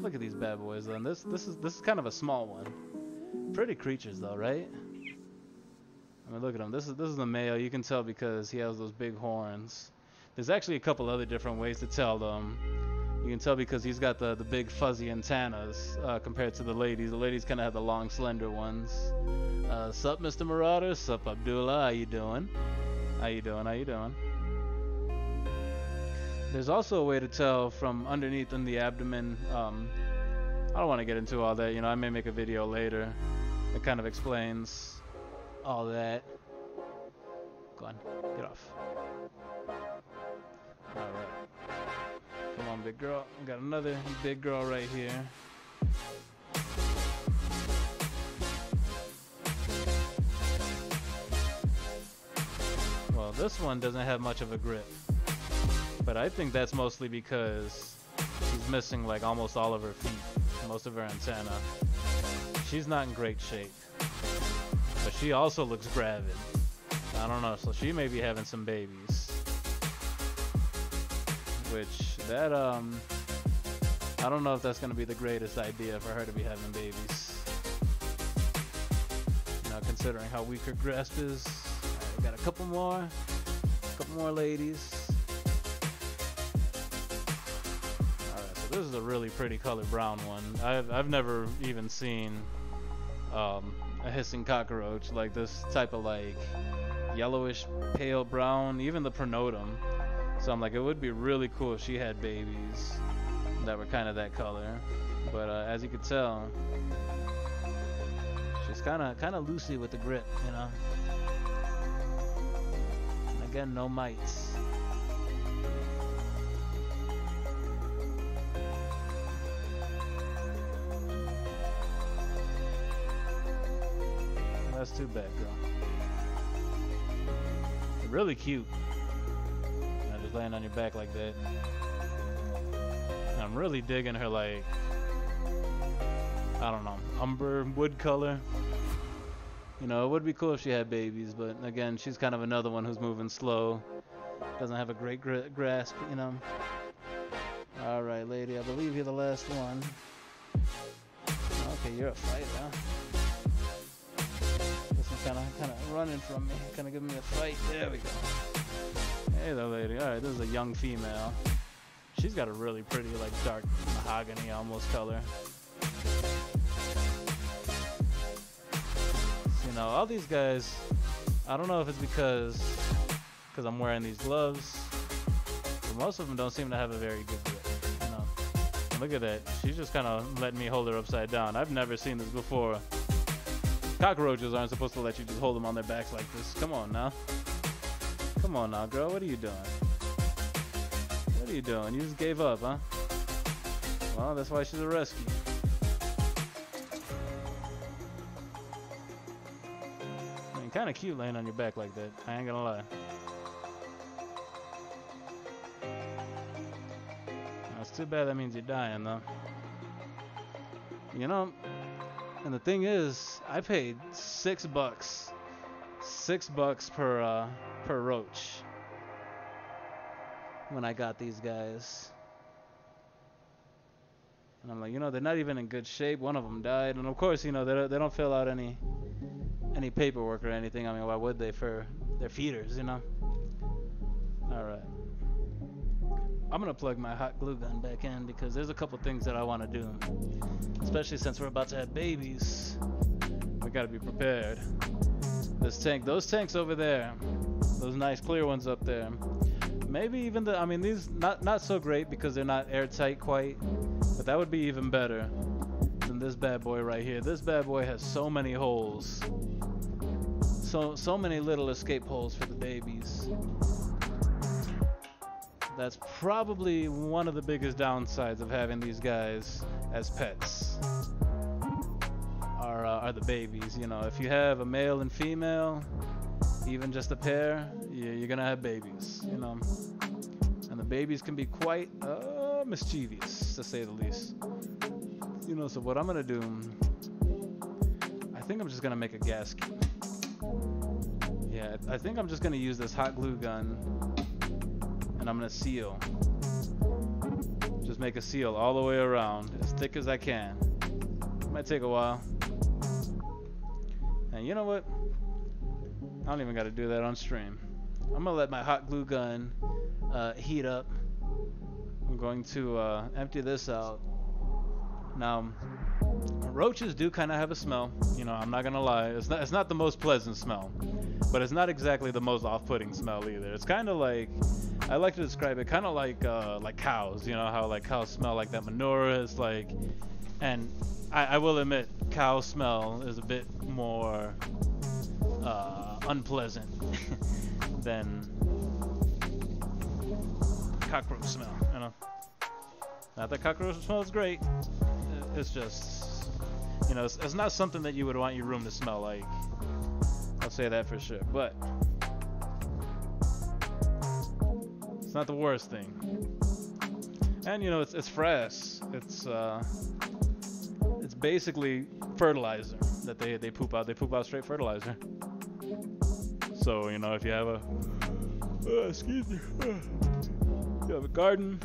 look at these bad boys. Then this is kind of a small one. Pretty creatures, though, right? I mean, look at him. This is the male. You can tell because he has those big horns. There's actually a couple other different ways to tell them. You can tell because he's got the big fuzzy antennas compared to the ladies. The ladies kind of have the long, slender ones. Sup, Mr. Marauder? Sup, Abdullah? How you doing? How you doing? How you doing? There's also a way to tell from underneath in the abdomen. I don't want to get into all that. You know, I may make a video later that kind of explains all that. Go on, get off. All right. Come on, big girl. We got another big girl right here. Well, this one doesn't have much of a grip. But I think that's mostly because she's missing like almost all of her feet, most of her antenna. She's not in great shape. But she also looks gravid. I don't know, so she may be having some babies. Which, that, I don't know if that's going to be the greatest idea for her to be having babies. You know, considering how weak her grasp is. Alright, we got a couple more ladies. Alright, so this is a really pretty colored brown one. I've never even seen a hissing cockroach like this type of like yellowish pale brown, even the pronotum. So I'm like, it would be really cool if she had babies that were kind of that color. But as you can tell, she's kind of loosey with the grip, you know. And again, no mites. That's too bad, girl. They're really cute. You know, just laying on your back like that. And I'm really digging her, like, I don't know, umber wood color. You know, it would be cool if she had babies, but again, she's kind of another one who's moving slow. Doesn't have a great grasp, you know. Alright, lady, I believe you're the last one. Okay, you're a fighter, huh? This one's kind of running from me, kind of giving me a fight. There we go. Hey there, lady. All right, this is a young female. She's got a really pretty, like, dark mahogany almost color. So, you know, all these guys, I don't know if it's because I'm wearing these gloves, but most of them don't seem to have a very good grip. You know, and look at that. She's just kind of letting me hold her upside down. I've never seen this before. Cockroaches aren't supposed to let you just hold them on their backs like this. Come on now. Come on now, girl. What are you doing? What are you doing? You just gave up, huh? Well, that's why she's a rescue. I mean, kind of cute laying on your back like that. I ain't gonna lie. It's too bad that means you're dying, though. You know, and the thing is, I paid $6. $6 per roach when I got these guys. And I'm like, you know, they're not even in good shape. One of them died, and of course, you know, they don't fill out any paperwork or anything. I mean, why would they? For their feeders, you know. All right. I'm gonna plug my hot glue gun back in because there's a couple things that I want to do, especially since we're about to have babies. We gotta be prepared. This tank, those tanks over there, those nice clear ones up there. Maybe even I mean, these not so great because they're not airtight quite, but that would be even better than this bad boy right here. This bad boy has so many holes, so many little escape holes for the babies. That's probably one of the biggest downsides of having these guys as pets. Are the babies. You know, if you have a male and female, even just a pair, you're gonna have babies. You know, and the babies can be quite mischievous, to say the least. You know, so what I'm gonna do, I think I'm just gonna make a gasket. Yeah, I think I'm just gonna use this hot glue gun. And I'm gonna seal. Just make a seal all the way around, as thick as I can. It might take a while. And you know what? I don't even gotta do that on stream. I'm gonna let my hot glue gun heat up. I'm going to empty this out. Now, roaches do kind of have a smell. You know, I'm not gonna lie. It's not the most pleasant smell, but it's not exactly the most off-putting smell either. It's kind of like, I like to describe it kind of like cows. You know how like cows smell like that manure is like, and I will admit cow smell is a bit more unpleasant than cockroach smell. You know, not that cockroach smell is great. It's just, you know, it's not something that you would want your room to smell like. I'll say that for sure, but it's not the worst thing. And you know, it's frass. It's basically fertilizer that they poop out. They poop out straight fertilizer. So you know, if you have a excuse me, you have a garden,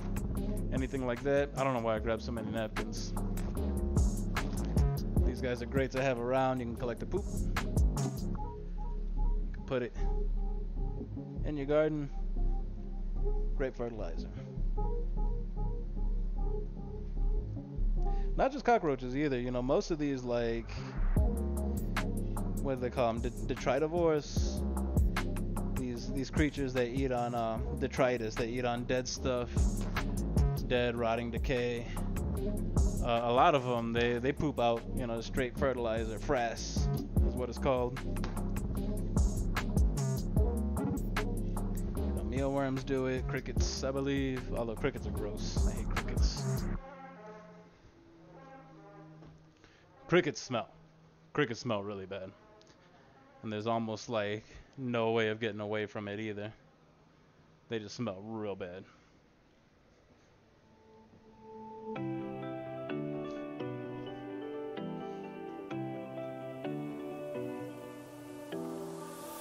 anything like that. I don't know why I grabbed so many napkins. These guys are great to have around. You can collect the poop. You can put it in your garden. Great fertilizer. Not just cockroaches either. You know, most of these, like, what do they call them? Detritivores. These creatures that eat on detritus. They eat on dead stuff, dead, rotting, decay. A lot of them, they poop out, you know, straight fertilizer. Frass is what it's called. You know, mealworms do it. Crickets, I believe. Although crickets are gross. I hate crickets. Crickets smell really bad. And there's almost like no way of getting away from it either. They just smell real bad.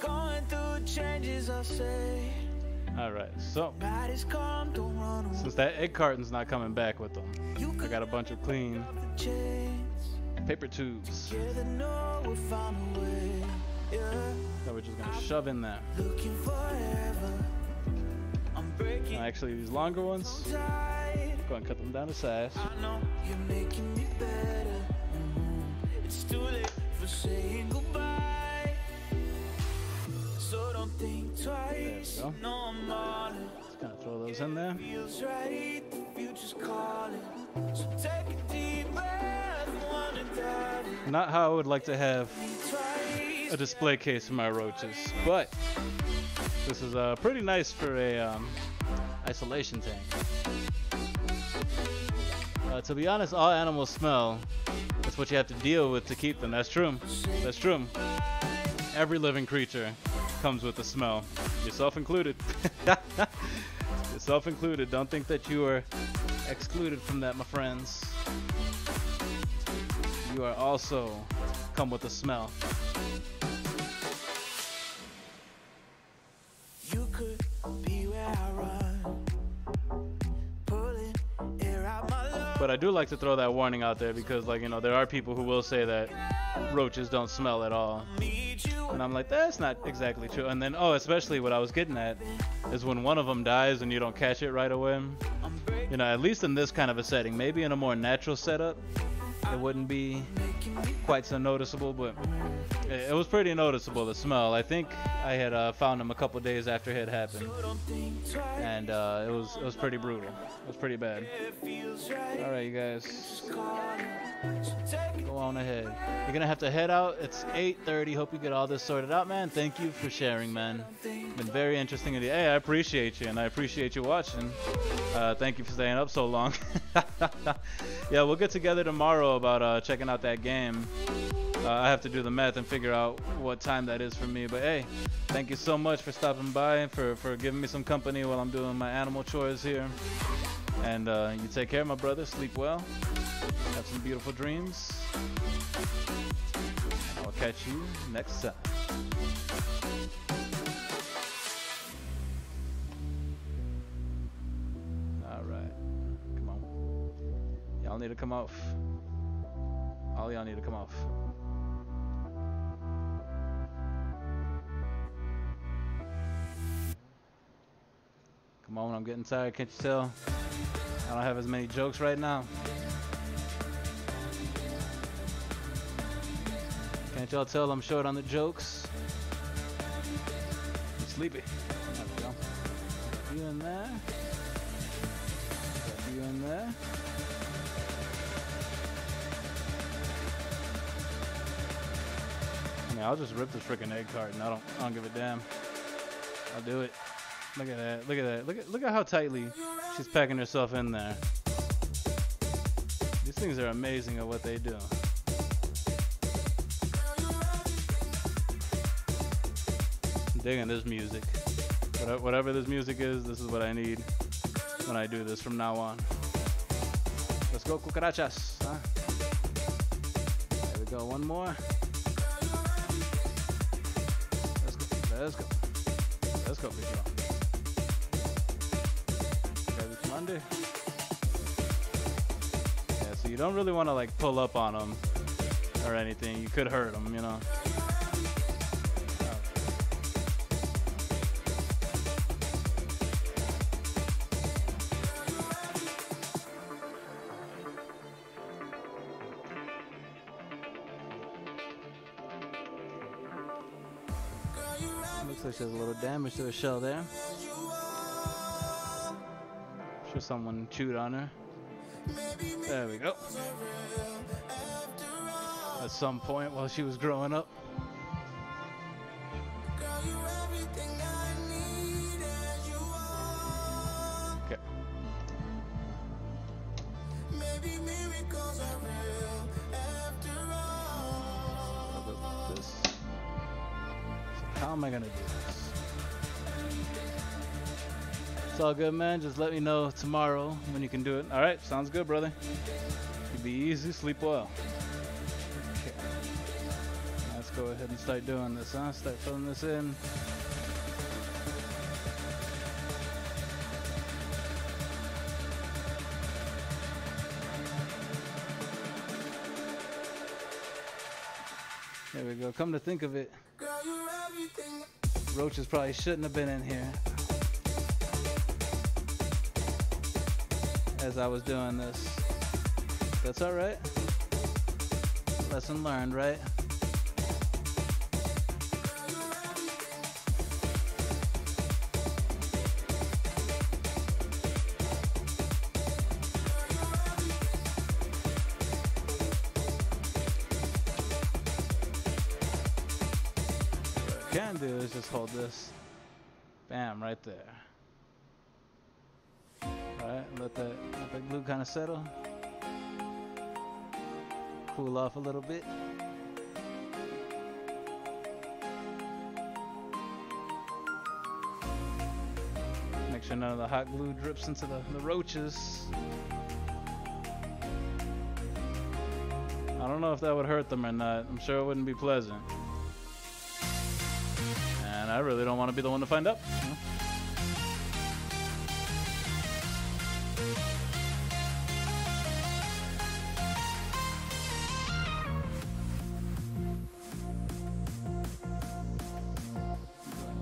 Going through changes, I say. Alright, so since that egg carton's not coming back with them, I got a bunch of clean paper tubes. we're just gonna shove in there. Looking forever. I'm breaking Actually, these longer ones, tight. go and cut them down to size. I know you're making me better. It's too late for saying goodbye. So don't think twice. There we go. No, I'm on it. Just gonna throw those in there. Feels right, the future's calling. So take a deep breath, one and done. Not how I would like to have Twice. a display case for my roaches, but this is pretty nice for a isolation tank. To be honest, all animals smell. That's what you have to deal with to keep them. That's true. That's true. Every living creature comes with a smell, yourself included. Yourself included. Don't think that you are excluded from that, my friends. You are also come with a smell. You could be where I run, pulling air out my lungs. But I do like to throw that warning out there because, like, you know, there are people who will say that roaches don't smell at all. Need you. And I'm like, that's not exactly true. And then, especially what I was getting at is when one of them dies and you don't catch it right away. I'm breaking, You know, at least in this kind of a setting, maybe in a more natural setup, it wouldn't be quite so noticeable, but it was pretty noticeable, the smell. I think I had found them a couple days after it had happened, don't think twice. and it was pretty brutal. It was pretty bad. It feels right. All right, you guys, Calling. So take go on ahead. You're gonna have to head out. It's 8:30. Hope you get all this sorted out, man. Thank you for sharing, man. Been very interesting. Hey, I appreciate you, and I appreciate you watching. Thank you for staying up so long. Yeah, we'll get together tomorrow about checking out that game. I have to do the math and figure out what time that is for me. But hey, thank you so much for stopping by and for giving me some company while I'm doing my animal chores here. And you take care, my brother. Sleep well. Have some beautiful dreams. And I'll catch you next time. All right. Come on. Y'all need to come off. All y'all need to come off. Come on, I'm getting tired, can't you tell? I don't have as many jokes right now. Can't y'all tell I'm short on the jokes? I'm sleepy. There we go. Got you in there. Got you in there. I mean, I'll just rip this freaking egg carton. I don't give a damn. I'll do it. Look at that. Look at that. Look at how tightly she's packing herself in there. These things are amazing at what they do. I'm digging this music. Whatever this music is, this is what I need when I do this from now on. Let's go, cucarachas. Huh? There we go. One more. Let's go. Let's go. Let's go, big girl. Under. Yeah, so you don't really want to like pull up on them or anything. You could hurt them, you know. Looks like she has a little damage to her shell there. Sure someone chewed on her. There we go. At some point while she was growing up. Okay. This. So how am I gonna do this? It's all good, man. Just let me know tomorrow when you can do it. All right, sounds good, brother. You be easy, sleep well. Okay. Let's go ahead and start doing this, huh? Start filling this in. There we go. Come to think of it, Roaches probably shouldn't have been in here as I was doing this. That's alright. Lesson learned, right? What I can do is just hold this. Bam, right there. Alright, let that glue kind of settle. Cool off a little bit. Make sure none of the hot glue drips into the roaches. I don't know if that would hurt them or not. I'm sure it wouldn't be pleasant. And I really don't want to be the one to find out. You know?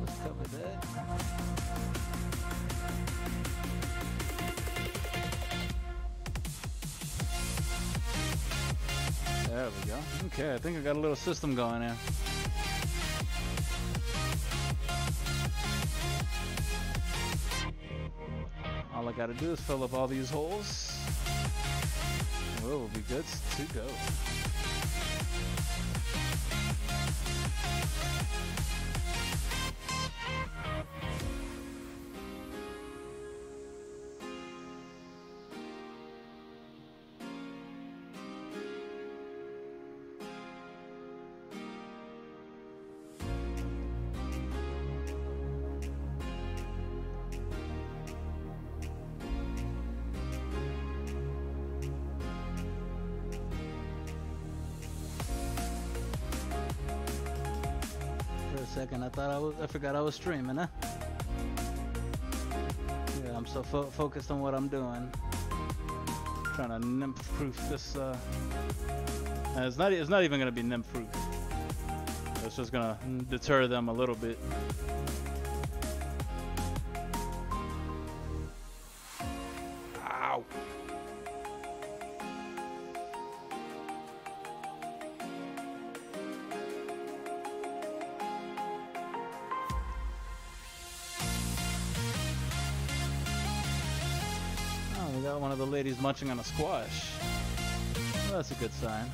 Let's cover that. There we go. Okay, I think I got a little system going here. All I gotta do is fill up all these holes. We'll be good to go. Second, I thought I forgot I was streaming, huh? Yeah, I'm so focused on what I'm doing. Trying to nymph-proof this. It's not even gonna be nymph-proof. It's just gonna deter them a little bit. Ow! Got one of the ladies munching on a squash. Well, that's a good sign.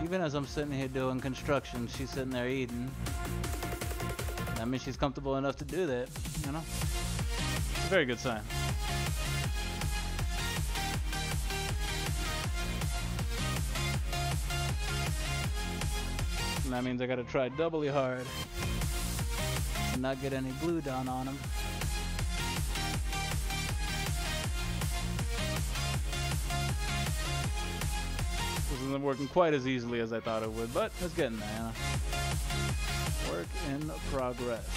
Even as I'm sitting here doing construction, she's sitting there eating. That means she's comfortable enough to do that, you know? It's a very good sign. And that means I gotta try doubly hard and not get any glue down on them. This isn't working quite as easily as I thought it would, but it's getting there. You know? Work in progress.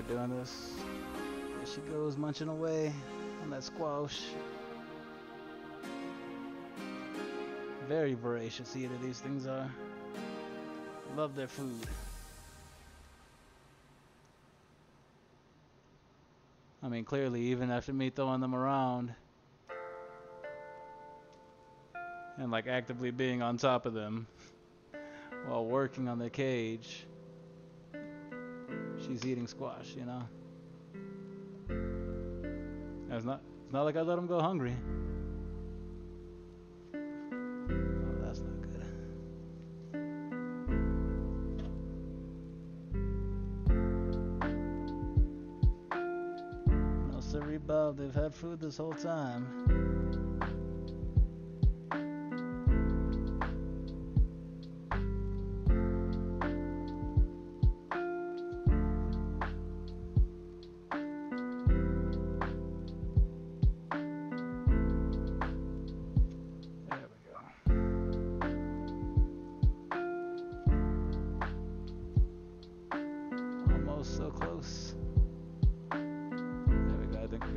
Doing this. There she goes, munching away on that squash. Very voracious eater these things are. Love their food. I mean, clearly, even after me throwing them around and like actively being on top of them while working on the cage, she's eating squash, you know. It's not like I let him go hungry. Oh, that's not good. No siree, Bob. They've had food this whole time.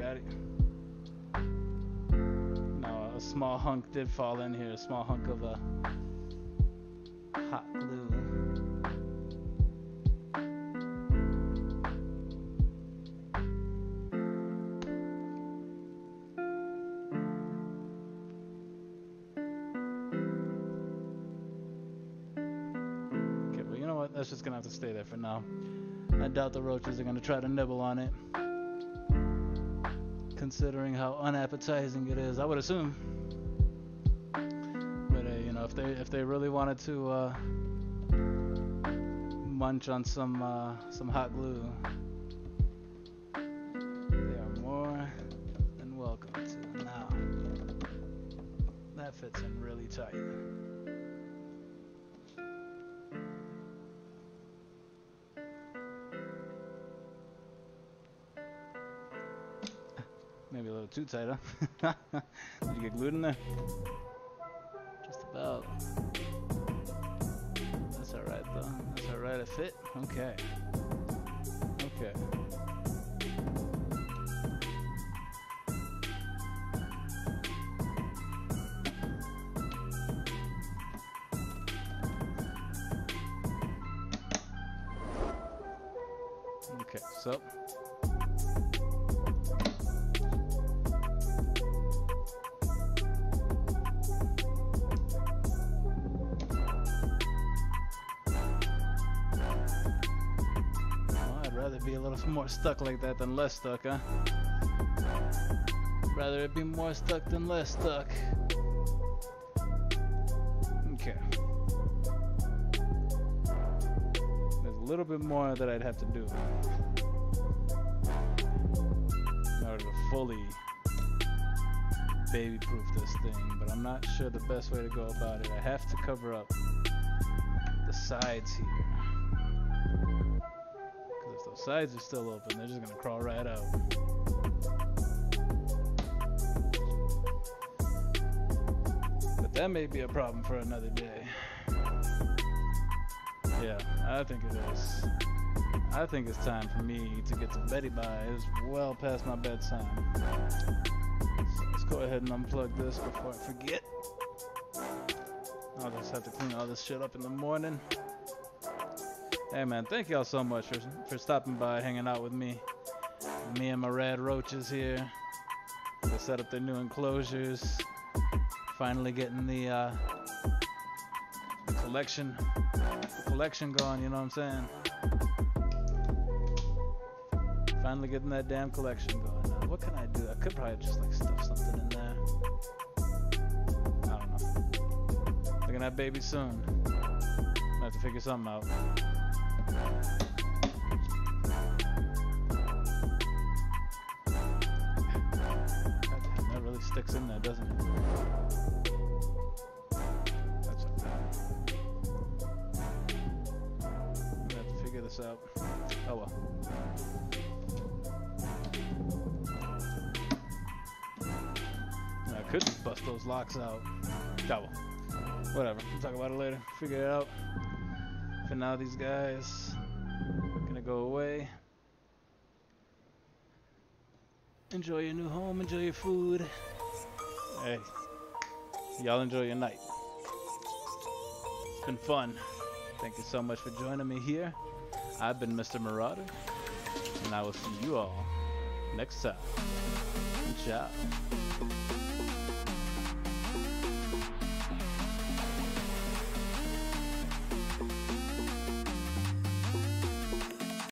got it. No, a small hunk did fall in here. A small hunk of hot glue. Okay, well, you know what? That's just gonna have to stay there for now. I doubt the roaches are gonna try to nibble on it, considering how unappetizing it is. I would assume. But you know, if they really wanted to munch on some hot glue, they are more than welcome to. Now, that fits in really tight. Maybe a little too tight, huh? Did you get glued in there? Just about. That's alright though. That's alright, it fit? Okay. Okay. Okay, so rather be a little more stuck like that than less stuck, huh? Rather it be more stuck than less stuck. Okay. There's a little bit more that I'd have to do in order to fully baby-proof this thing, but I'm not sure the best way to go about it. I have to cover up the sides here. If those sides are still open, they're just gonna crawl right out. But that may be a problem for another day. Yeah, I think it is. I think it's time for me to get to Betty by. It's well past my bedtime. So let's go ahead and unplug this before I forget. I'll just have to clean all this shit up in the morning. Hey man, thank y'all so much for stopping by, hanging out with me. Me and my Rad Roaches here. They set up their new enclosures. Finally getting the collection going, you know what I'm saying? Finally getting that damn collection going. Now, what can I do? I could probably just like stuff something in there. I don't know. Looking at baby soon. I have to figure something out. Goddamn, that really sticks in there, doesn't it? That's okay. I'm gonna have to figure this out. Oh well. I could just bust those locks out. Oh well. Whatever. We'll talk about it later. Figure it out. For now, these guys are gonna go away. Enjoy your new home, enjoy your food. Hey, y'all enjoy your night. It's been fun. Thank you so much for joining me here. I've been Mr. Marauder, and I will see you all next time. Ciao.